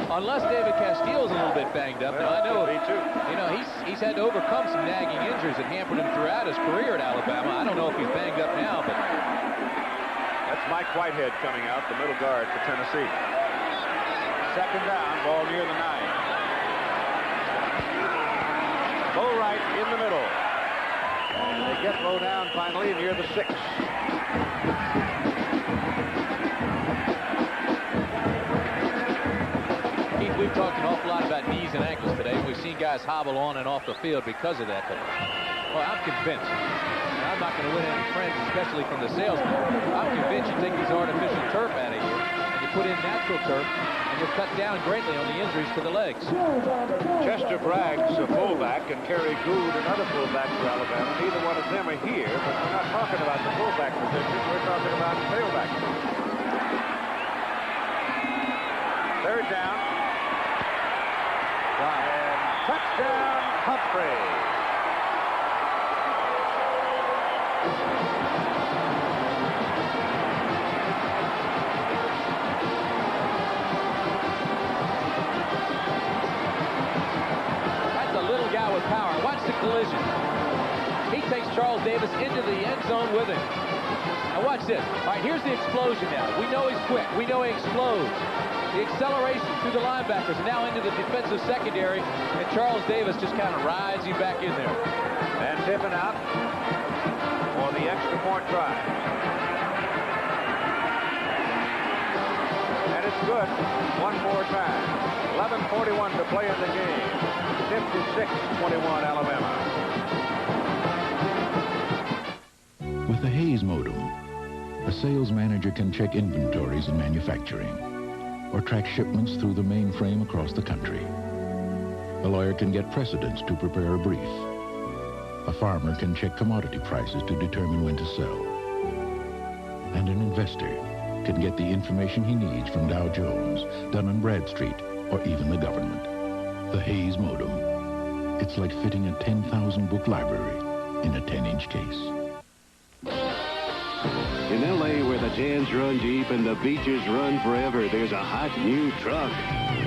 Unless David Castile's a little bit banged up. Well, now, I know, you know, he's had to overcome some nagging injuries that hampered him throughout his career at Alabama. I don't know if he's banged up now, but that's Mike Whitehead coming out, the middle guard for Tennessee. 2nd down, ball near the 9. Bo Wright in the middle. And they get low down finally near the 6. Keith, we've talked an awful lot about knees and ankles today. today. We've seen guys hobble on and off the field because of that. But, well, I'm convinced. And I'm not going to win any friends, especially from the salesman. I'm convinced you take this artificial turf out of here and you put in natural turf, and you'll cut down greatly on the injuries to the legs. Chester Bragg's a fullback, and Kerry Gould, another fullback for Alabama. Neither one of them are here, but we're not talking about the fullback position. We're talking about the tailback. Third down. And touchdown, Humphrey. That's a little guy with power. Watch the collision. He takes Charles Davis into the end zone with him. Now watch this. All right, here's the explosion now. We know he's quick. We know he explodes. The acceleration through the linebackers, now into the defensive secondary, and Charles Davis just kind of rides you back in there. And Tippin out for the extra point try. And it's good. One more time. 11:41 to play in the game. 56-21 Alabama. With the Hayes modem, a sales manager can check inventories in manufacturing or track shipments through the mainframe across the country. A lawyer can get precedents to prepare a brief. A farmer can check commodity prices to determine when to sell. And an investor can get the information he needs from Dow Jones, Dun & Bradstreet, or even the government. The Hayes modem. It's like fitting a 10,000-book library in a 10-inch case. In L.A., where the tans run deep and the beaches run forever, there's a hot new truck.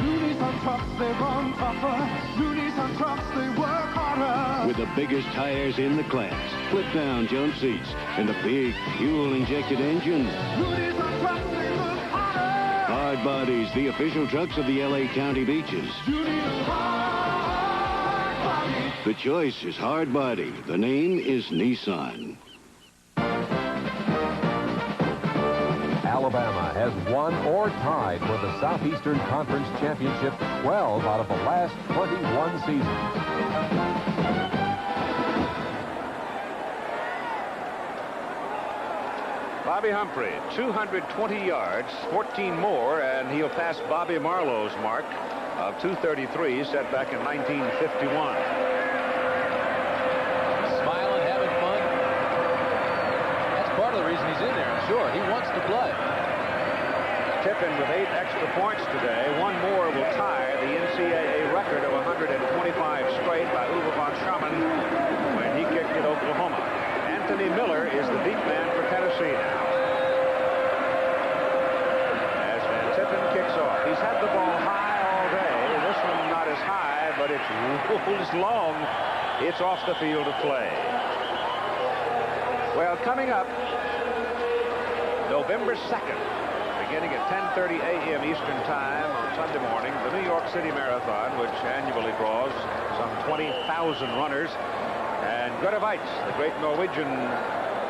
Looney's on trucks, they run tougher. Looney's on trucks, they work harder. With the biggest tires in the class, flip-down jump seats, and a big fuel-injected engine. Looney's on trucks, they look harder. Hard Bodies, the official trucks of the L.A. County beaches. Looney's Hard Body. The choice is Hard Body. The name is Nissan. Alabama has won or tied for the Southeastern Conference Championship 12 out of the last 21 seasons. Bobby Humphrey, 220 yards, 14 more, and he'll pass Bobby Marlowe's mark of 233 set back in 1951. Smiling, having fun. That's part of the reason he's in there, I'm sure. He wants to play. Tippin with 8 extra points today. One more will tie the NCAA record of 125 straight by Uwe von Schaman when he kicked at Oklahoma. Anthony Miller is the deep man for Tennessee now. As Van Tippin kicks off. He's had the ball high all day. This one not as high, but it's rolls long. It's off the field of play. Well, coming up, November 2nd, beginning at 10:30 a.m. Eastern Time on Sunday morning, the New York City Marathon, which annually draws some 20,000 runners. And Grete Waitz, the great Norwegian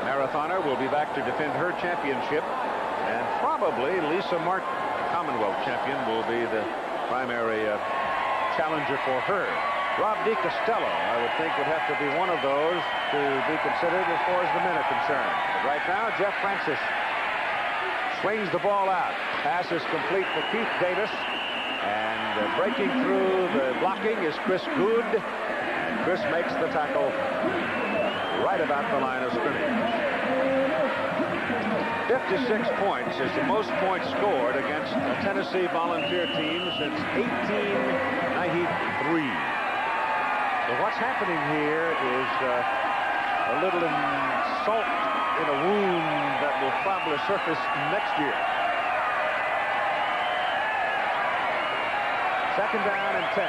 marathoner, will be back to defend her championship. And probably Lisa Martin, Commonwealth champion, will be the primary challenger for her. Rob DiCostello, I would think, would have to be one of those to be considered as far as the men are concerned. But right now, Jeff Francis swings the ball out. Pass is complete for Keith Davis. And breaking through the blocking is Chris Good. And Chris makes the tackle right about the line of scrimmage. 56 points is the most points scored against a Tennessee Volunteer team since 1893. So what's happening here is a little salt in a wound that will probably surface next year. Second down and 10.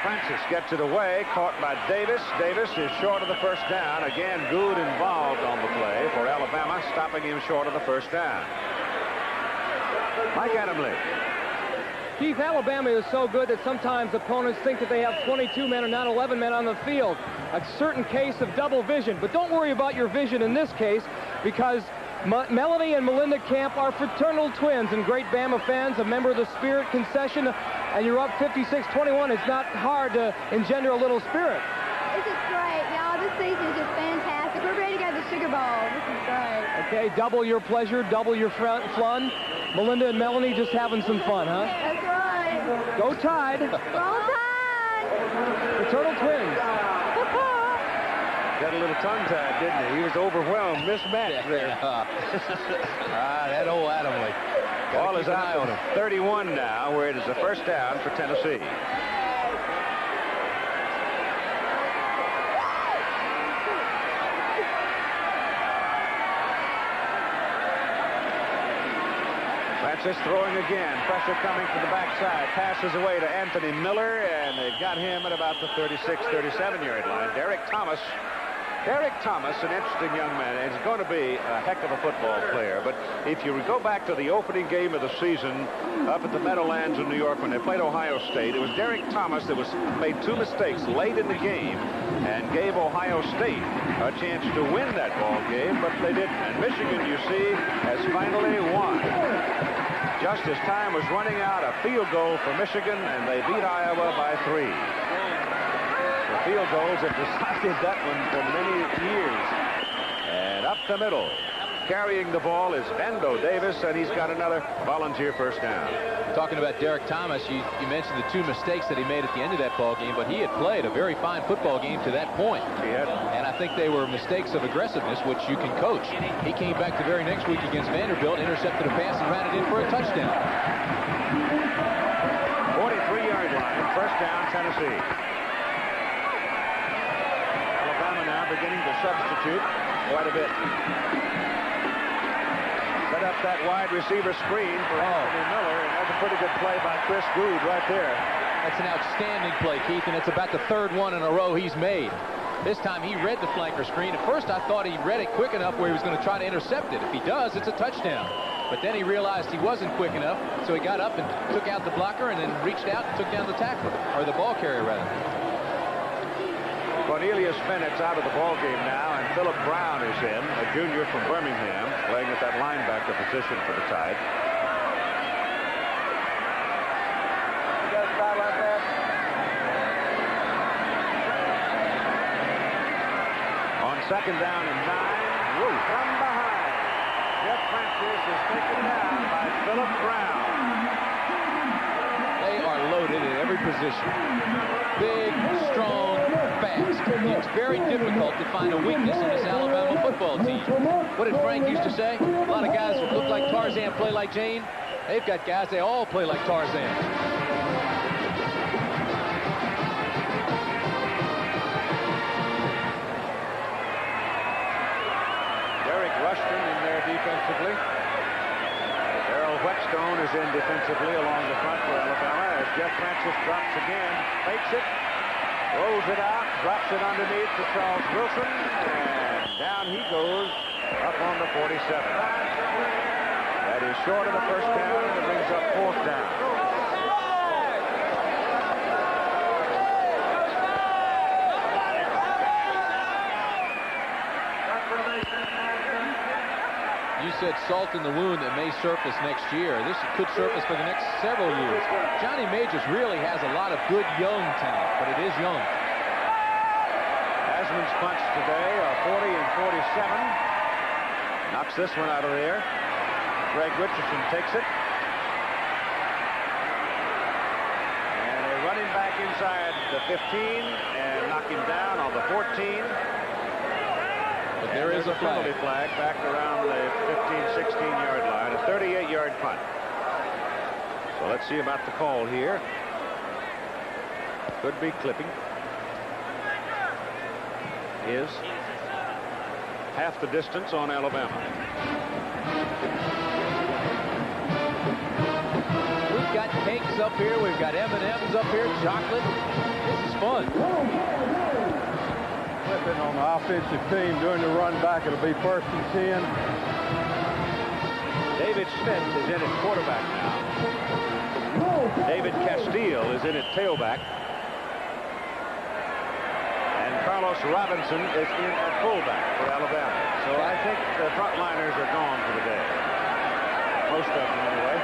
Francis gets it away, caught by Davis. Davis is short of the first down. Again, Good involved on the play for Alabama, stopping him short of the first down. Mike Adamle. Keith, Alabama is so good that sometimes opponents think that they have 22 men and not 11 men on the field. A certain case of double vision. But don't worry about your vision in this case, because Melanie and Melinda Camp are fraternal twins and great Bama fans, a member of the Spirit Concession, and you're up 56-21. It's not hard to engender a little spirit. This is great, y'all. This season is just fantastic. We're ready to go to the Sugar Bowl. This is great. Okay, double your pleasure, double your fun. Melinda and Melanie just having some fun, huh? That's right. Go Tide. Roll Tide. Fraternal twins. Got a little tongue-tied, didn't he? He was overwhelmed, mismatched there. That old Adam Lee. Ball is out on him. 31 now, where it is a first down for Tennessee. Francis throwing again. Pressure coming from the backside. Passes away to Anthony Miller, and they've got him at about the 36, 37-yard line. Derek Thomas, an interesting young man. He's going to be a heck of a football player. But if you go back to the opening game of the season up at the Meadowlands in New York when they played Ohio State, it was Derek Thomas that made two mistakes late in the game and gave Ohio State a chance to win that ball game, but they didn't. And Michigan, you see, has finally won. Just as time was running out, a field goal for Michigan, and they beat Iowa by 3. The field goals have decided that one for many years. And up the middle, carrying the ball is Vando Davis, and he's got another volunteer first down. Talking about Derek Thomas, you mentioned the two mistakes that he made at the end of that ball game, but he had played a very fine football game to that point. He had. And I think they were mistakes of aggressiveness, which you can coach. He came back the very next week against Vanderbilt, intercepted a pass, and ran it in for a touchdown. 43-yard line, first down, Tennessee. Alabama now beginning to substitute quite a bit. Set up that wide receiver screen for Anthony Miller, and that's a pretty good play by Chris Good right there. That's an outstanding play, Keith, and it's about the third one in a row he's made. This time he read the flanker screen. At first I thought he read it quick enough where he was going to try to intercept it. If he does, it's a touchdown. But then he realized he wasn't quick enough, so he got up and took out the blocker and then reached out and took down the tackler, or the ball carrier, rather. Cornelius Bennett's out of the ball game now, and Philip Brown is in, a junior from Birmingham, playing at that linebacker position for the Tide. You got a style like that? On second down and 9, from behind. Jeff Francis is taken down by Philip Brown. They are loaded at every position. Big, strong, fast. It's very difficult to find a weakness in this Alabama football team. What did Frank used to say? A lot of guys who look like Tarzan play like Jane. They've got guys, they all play like Tarzan. Derek Rushton in there defensively. Darrell Whetstone is in defensively along the front for Alabama as Jeff Francis drops again, fakes it, rolls it out, drops it underneath to Charles Wilson, and down he goes up on the 47. That is short of the first down, and it brings up fourth down. You said salt in the wound that may surface next year. This could surface for the next several years. Johnny Majors really has a lot of good young talent, but it is young. Asman's punts today are 40 and 47. Knocks this one out of there. Greg Richardson takes it. And a running back inside the 15 and knock him down on the 14. But there is a penalty flag back around the 15, 16-yard line, a 38-yard punt. So let's see about the call here. Could be clipping. Is half the distance on Alabama. We've got cakes up here. We've got M&Ms up here, chocolate. This is fun. Flipping on the offensive team during the run back. It'll be 1st and 10. David Smith is in at quarterback now. David Castile is in at tailback. And And Carlos Robinson is in at fullback for Alabama. So I think the frontliners are gone for the day. Most of them, anyway.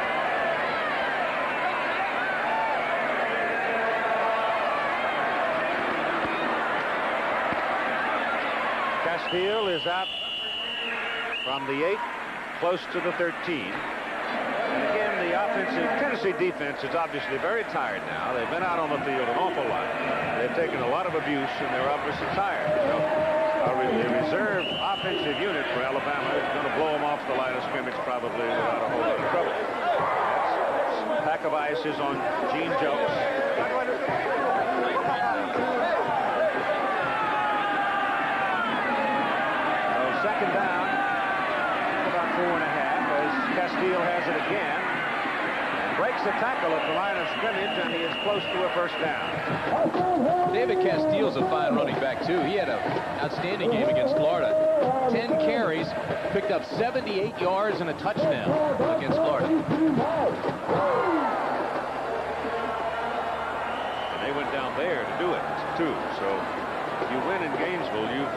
Castile is out from the 8, close to the 13. And again, the Tennessee defense is obviously very tired now. They've been out on the field an awful lot. They've taken a lot of abuse, and they're obviously tired. So the reserve offensive unit for Alabama is going to blow them off the line of scrimmage probably without a whole lot of trouble. That's a pack of ice is on Gene Jokes. Second down, about 4.5, as Castile has it again. Breaks the tackle at the line of scrimmage, and he is close to a first down. David Castile's a fine running back, too. He had an outstanding game against Florida. 10 carries, picked up 78 yards and a touchdown against Florida. And they went down there to do it, too. So if you win in Gainesville, you've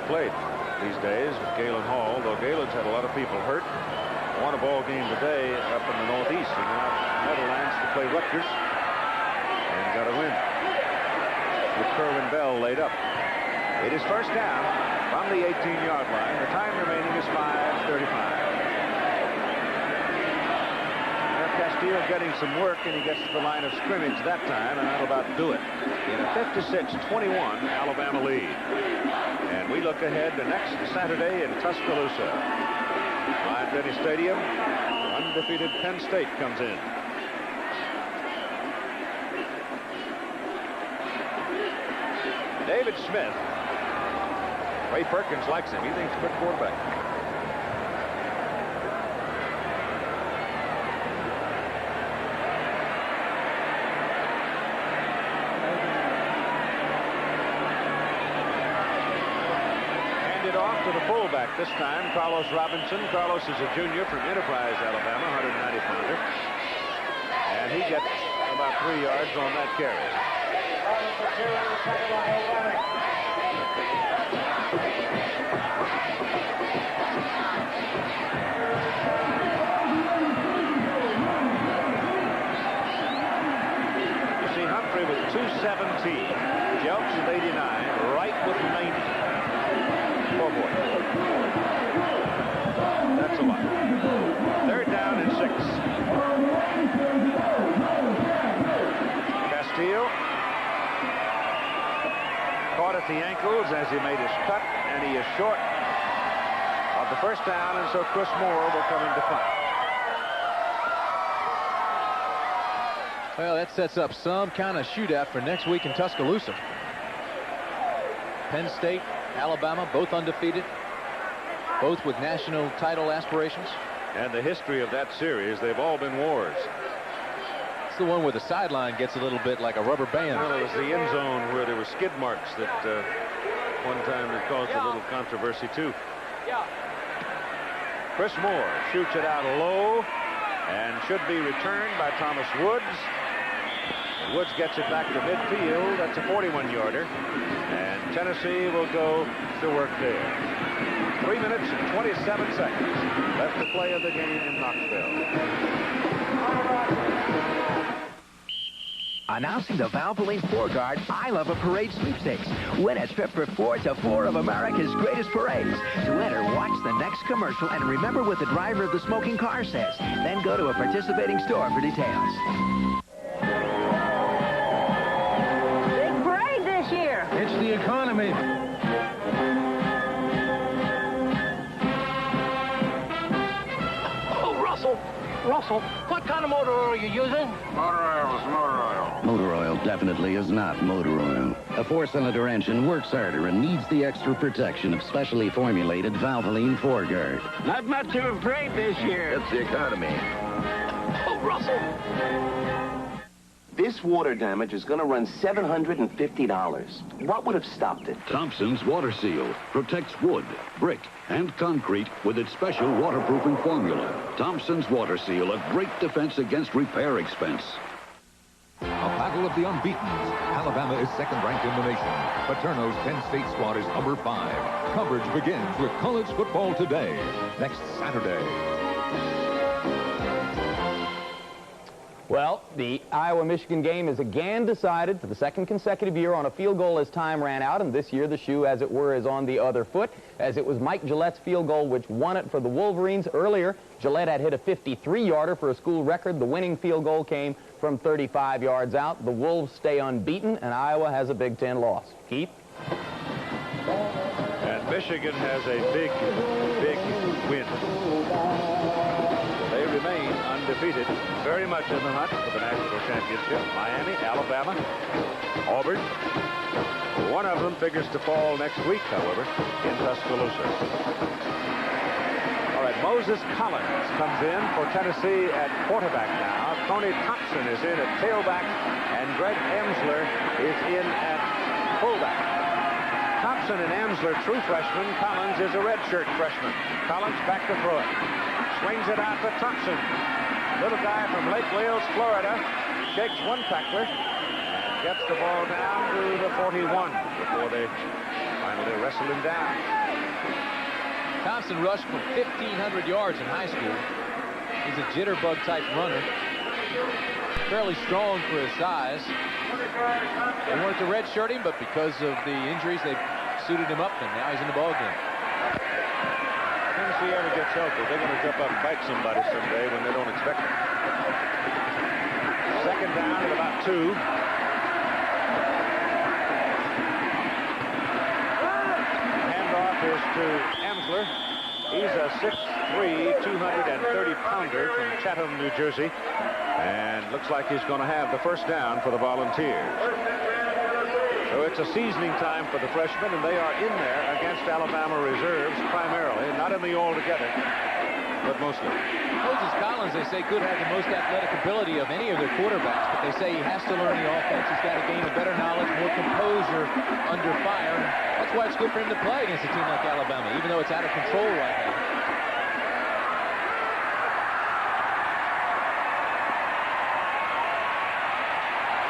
played these days with Galen Hall, though Galen's had a lot of people hurt. Won a ball game today up in the Northeast. He went out to Meadowlands to play Rutgers and got a win with Kerwin Bell laid up. It is first down from the 18-yard line. The time remaining is 5:35. Castile getting some work, and he gets to the line of scrimmage that time, and that'll about do it. In a 56-21 Alabama lead. And we look ahead to next Saturday in Tuscaloosa. Bryant-Denny Stadium, undefeated Penn State comes in. David Smith. Ray Perkins likes him. He thinks he's a good quarterback. To the fullback this time, Carlos Robinson. Carlos is a junior from Enterprise, Alabama, 190-pounder. And he gets about 3 yards on that carry. You see Humphrey with 217. Jelks with 89. Wright with 90. Oh boy. That's a lot. Third down and 6. Castile caught at the ankles as he made his cut, and he is short of the first down, and so Chris Moore will come in to punt. Well, that sets up some kind of shootout for next week in Tuscaloosa. Penn State, Alabama, both undefeated, both with national title aspirations. And the history of that series, they've all been wars. It's the one where the sideline gets a little bit like a rubber band. Well, it was the end zone where there were skid marks that one time it caused a little controversy, too. Chris Moore shoots it out low and should be returned by Thomas Woods. And Woods gets it back to midfield. That's a 41-yarder. And Tennessee will go to work there. 3 minutes and 27 seconds left to play of the game in Knoxville. Announcing the Valvoline Guard I Love a Parade sweepstakes. Win a trip for 4 to 4 of America's greatest parades. To enter, watch the next commercial and remember what the driver of the smoking car says. Then go to a participating store for details. Big parade this year. It's the economy. Oh, Russell, what kind of motor oil are you using? Motor oil is motor oil. Motor oil definitely is not motor oil. A 4-cylinder engine works harder and needs the extra protection of specially formulated Valvoline Guard. Not much of a parade this year. It's the economy. Oh, Russell. This water damage is going to run $750. What would have stopped it? Thompson's Water Seal protects wood, brick, and concrete with its special waterproofing formula. Thompson's Water Seal, a great defense against repair expense. A battle of the unbeatens. Alabama is second-ranked in the nation. Paterno's Penn State squad is number 5. Coverage begins with College Football Today, next Saturday. Well, the Iowa-Michigan game is again decided for the second consecutive year on a field goal as time ran out, and this year the shoe, as it were, is on the other foot, as it was Mike Gillette's field goal which won it for the Wolverines. Earlier, Gillette had hit a 53-yarder for a school record. The winning field goal came from 35 yards out. The Wolves stay unbeaten, and Iowa has a Big Ten loss. Keith? And Michigan has a big, big win. They remain undefeated, very much in the hunt for the national championship. Miami, Alabama, Auburn. One of them figures to fall next week, however, in Tuscaloosa. All right, Moses Collins comes in for Tennessee at quarterback now. Tony Thompson is in at tailback, and Greg Emsler is in at fullback. Thompson and Emsler, true freshmen. Collins is a redshirt freshman. Collins back to throw it. Swings it out to Thompson. Little guy from Lake Wales, Florida. Shakes one tackler and gets the ball down to the 41 before they finally wrestle him down. Thompson rushed for 1,500 yards in high school. He's a jitterbug type runner. Fairly strong for his size. They wanted to redshirt him, but because of the injuries, they suited him up, and now he's in the ball game. If he ever gets healthy, they're going to jump up and fight somebody someday when they don't expect it. Second down at about 2. Handoff is to Emsler. He's a 6'3", 230-pounder from Chatham, New Jersey. And looks like he's going to have the first down for the Volunteers. So it's a seasoning time for the freshmen, and they are in there against Alabama reserves primarily, not in the all-together, but mostly. Moses Collins, they say, could have the most athletic ability of any of their quarterbacks, but they say he has to learn the offense. He's got to gain a better knowledge, more composure under fire. And that's why it's good for him to play against a team like Alabama, even though it's out of control right now.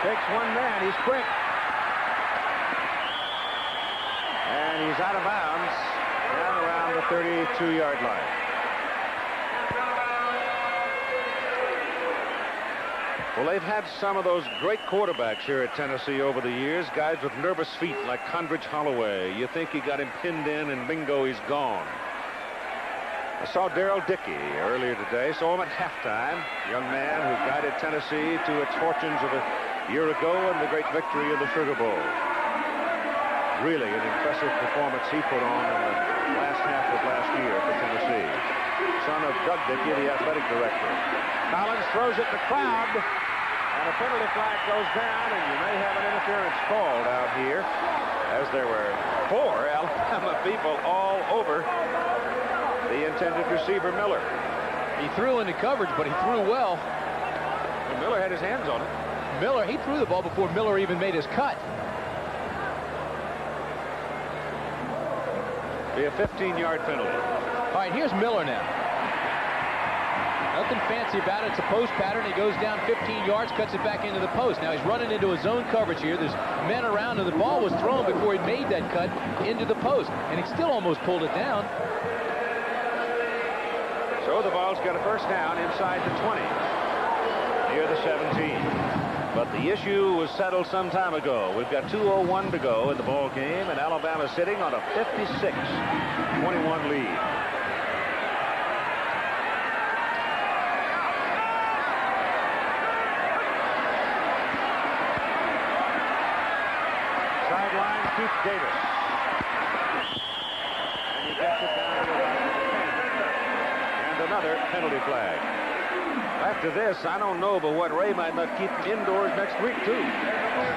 Takes one man. He's quick. And he's out of bounds down around the 32-yard line. Well, they've had some of those great quarterbacks here at Tennessee over the years, guys with nervous feet like Condridge Holloway. You think you got him pinned in, and bingo, he's gone. I saw Darrell Dickey earlier today, saw him at halftime. Young man who guided Tennessee to its fortunes of a year ago and the great victory of the Sugar Bowl. Really an impressive performance he put on in the last half of last year for Tennessee. Son of Doug Dickey, the athletic director. Collins throws it to the crowd, and a penalty flag goes down, and you may have an interference called out here, as there were 4 Alabama people all over the intended receiver, Miller. He threw into coverage, but he threw well. And Miller had his hands on it. Miller, he threw the ball before Miller even made his cut. Be a 15-yard penalty. All right, here's Miller now. Nothing fancy about it. It's a post pattern. He goes down 15 yards, cuts it back into the post. Now he's running into a zone coverage here. There's men around, and the ball was thrown before he made that cut into the post. And he still almost pulled it down. So the ball's got a first down inside the 20, near the 17. But the issue was settled some time ago. We've got 2:01 to go in the ball game, and Alabama sitting on a 56-21 lead. Sideline, Keith Davis. And he gets it down to about 10. And another penalty flag. After this, I don't know, but what Ray might not keep him indoors next week, too.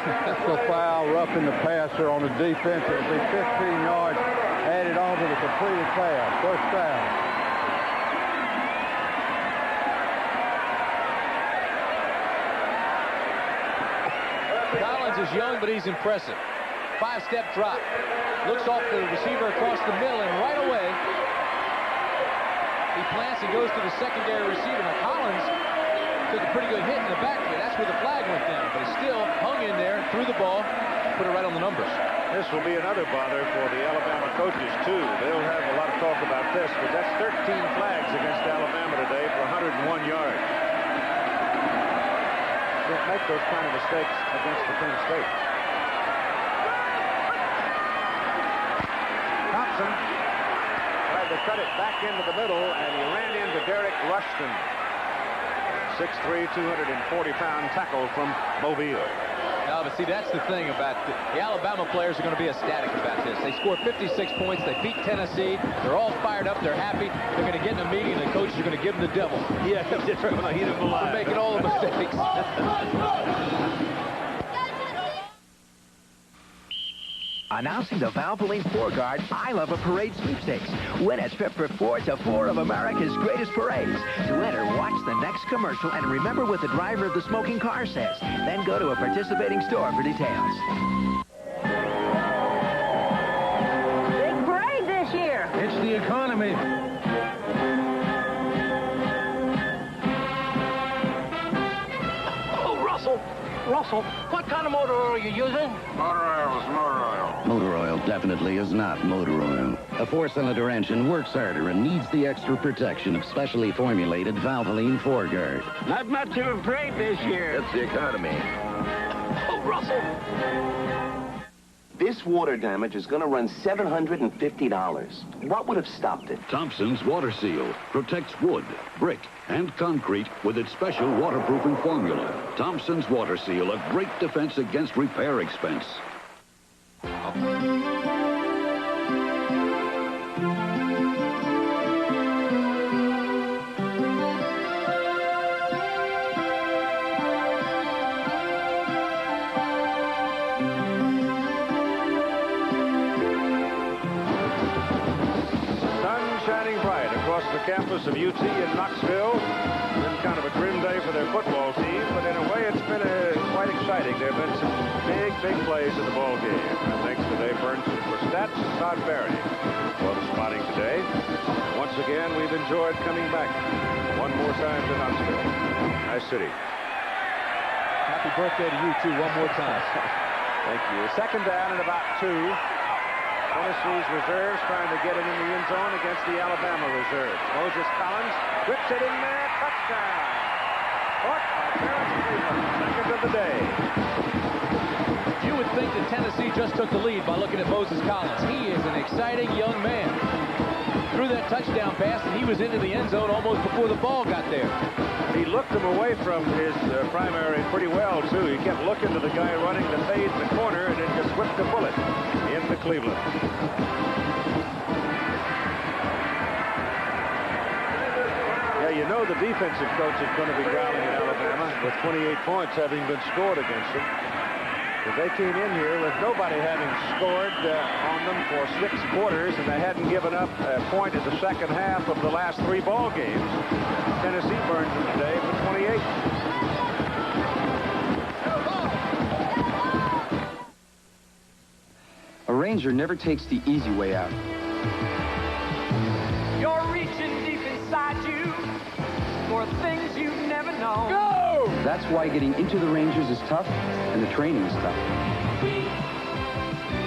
Technical foul, roughing the passer on the defense. It'll be 15 yards added on to the completed pass. First down. Collins is young, but he's impressive. 5-step drop. Looks off the receiver across the middle, and right away, he plants and goes to the secondary receiver. Now, Collins took a pretty good hit in the backfield. That's where the flag went down. But he still hung in there, threw the ball, put it right on the numbers. This will be another bother for the Alabama coaches, too. They'll have a lot of talk about this, but that's 13 flags against Alabama today for 101 yards. Can't make those kind of mistakes against the Penn State. Thompson tried to cut it back into the middle, and he ran into Derek Rushton. 6'3", 240-pound tackle from Mobile. No, but see, that's the thing about the Alabama players are going to be ecstatic about this. They scored 56 points. They beat Tennessee. They're all fired up. They're happy. They're going to get in a meeting, and the coaches are going to give them the devil. Yeah, that's right. Eat them alive. They're making all the mistakes. Announcing the Valvoline 4-Guard I Love a Parade sweepstakes. Win a trip for 4 to 4 of America's greatest parades. To enter, watch the next commercial and remember what the driver of the smoking car says. Then go to a participating store for details. Big parade this year. It's the economy. Oh, Russell, what kind of motor oil are you using? Motor oil is motor oil. Motor oil definitely is not motor oil. A 4-cylinder engine works harder and needs the extra protection of specially formulated Valvoline 4-Guard. I'm not too afraid this year. It's the economy. Oh, Russell. This water damage is going to run $750. What would have stopped it? Thompson's Water Seal protects wood, brick, and concrete with its special waterproofing formula. Thompson's Water Seal, a great defense against repair expense. Campus of UT in Knoxville. Been kind of a grim day for their football team, but in a way it's been quite exciting. There have been some big plays in the ball game. And thanks to Dave Burnson for stats, Todd Barry for the spotting today. Once again, we've enjoyed coming back one more time to Knoxville. Nice city. Happy birthday to you, too, one more time. Thank you. Second down and about 2. Tennessee's reserves trying to get it in the end zone against the Alabama reserves. Moses Collins whips it in there. Touchdown. Caught by Terrence Cleveland. Second of the day. You would think that Tennessee just took the lead by looking at Moses Collins. He is an exciting young man. Threw that touchdown pass, and he was into the end zone almost before the ball got there. He looked him away from his primary pretty well, too. He kept looking to the guy running the fade in the corner and then just whipped the bullet into Cleveland. Yeah, you know the defensive coach is going to be growling at Alabama with 28 points having been scored against them. Because they came in here with nobody having scored on them for 6 quarters, and they hadn't given up a point in the second half of the last 3 ball games. Tennessee burns them today for 28. A Ranger never takes the easy way out. You're reaching deep inside you for things you've never known. Go! That's why getting into the Rangers is tough, and the training is tough.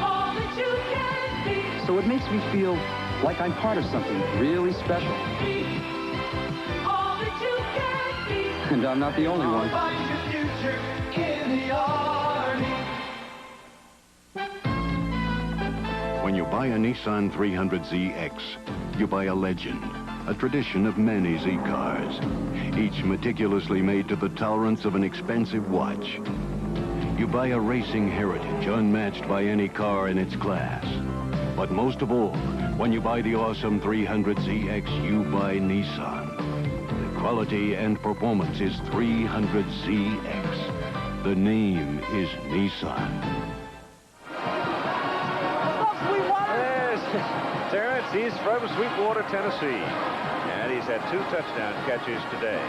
All that you can be. So it makes me feel like I'm part of something really special. All that you can be. And I'm not the only one. Find your future in the Army. When you buy a Nissan 300ZX, you buy a legend, a tradition of many Z cars, each meticulously made to the tolerance of an expensive watch. You buy a racing heritage unmatched by any car in its class. But most of all, when you buy the awesome 300ZX, you buy Nissan. The quality and performance is 300ZX. The name is Nissan. Terrence, he's from Sweetwater, Tennessee. And he's had 2 touchdown catches today.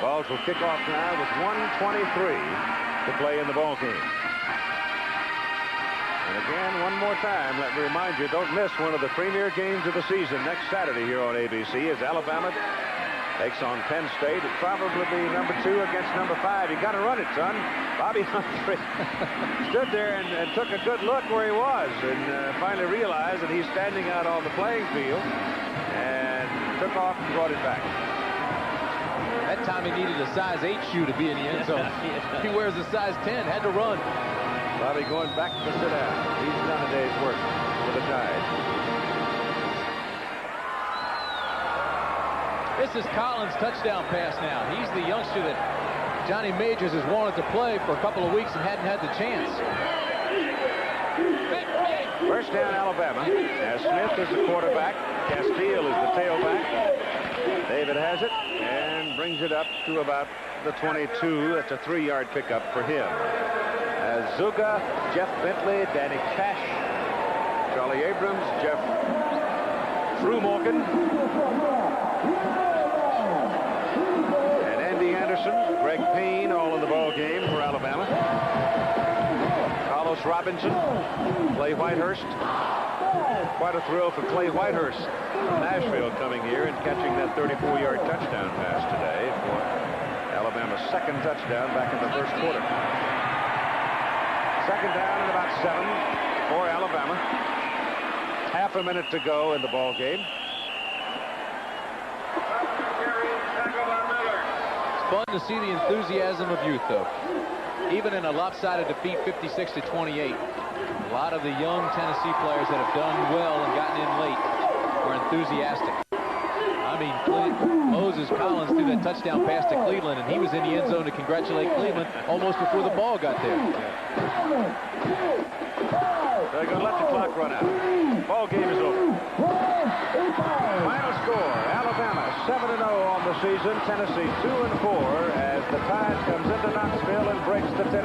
Vols will kick off now with 1:23 to play in the ball game. And again, one more time, let me remind you, don't miss one of the premier games of the season next Saturday here on ABC as Alabama Takes on Penn State. It'd probably be number 2 against number 5. You got to run it, son. Bobby Humphrey stood there and took a good look where he was and finally realized that he's standing out on the playing field and took off and brought it back. That time he needed a size 8 shoe to be in the end zone. He wears a size 10, had to run. Bobby going back to sit down. He's done a day's work for the Tide. This is Collins' touchdown pass now. He's the youngster that Johnny Majors has wanted to play for a couple of weeks and hadn't had the chance. First down, Alabama. As Smith is the quarterback. Castile is the tailback. David has it and brings it up to about the 22. That's a 3-yard pickup for him. As Zuga, Jeff Bentley, Danny Cash, Charlie Abrams, Jeff Frumorgan, and Andy Anderson, Greg Payne, all in the ball game for Alabama. Carlos Robinson, Clay Whitehurst. Quite a thrill for Clay Whitehurst from Nashville coming here and catching that 34-yard touchdown pass today for Alabama's second touchdown back in the first quarter. Second down and about 7 for Alabama. Half a minute to go in the ball game. It's fun to see the enthusiasm of youth, though. Even in a lopsided defeat, 56-28, a lot of the young Tennessee players that have done well and gotten in late were enthusiastic. I mean, Moses Collins threw that touchdown pass to Cleveland, and he was in the end zone to congratulate Cleveland almost before the ball got there. They're going to let the clock run out. Ball game is over. Final score, Alabama 7-0 on the season. Tennessee 2-4 as the Tide comes into Knoxville and breaks the Tennessee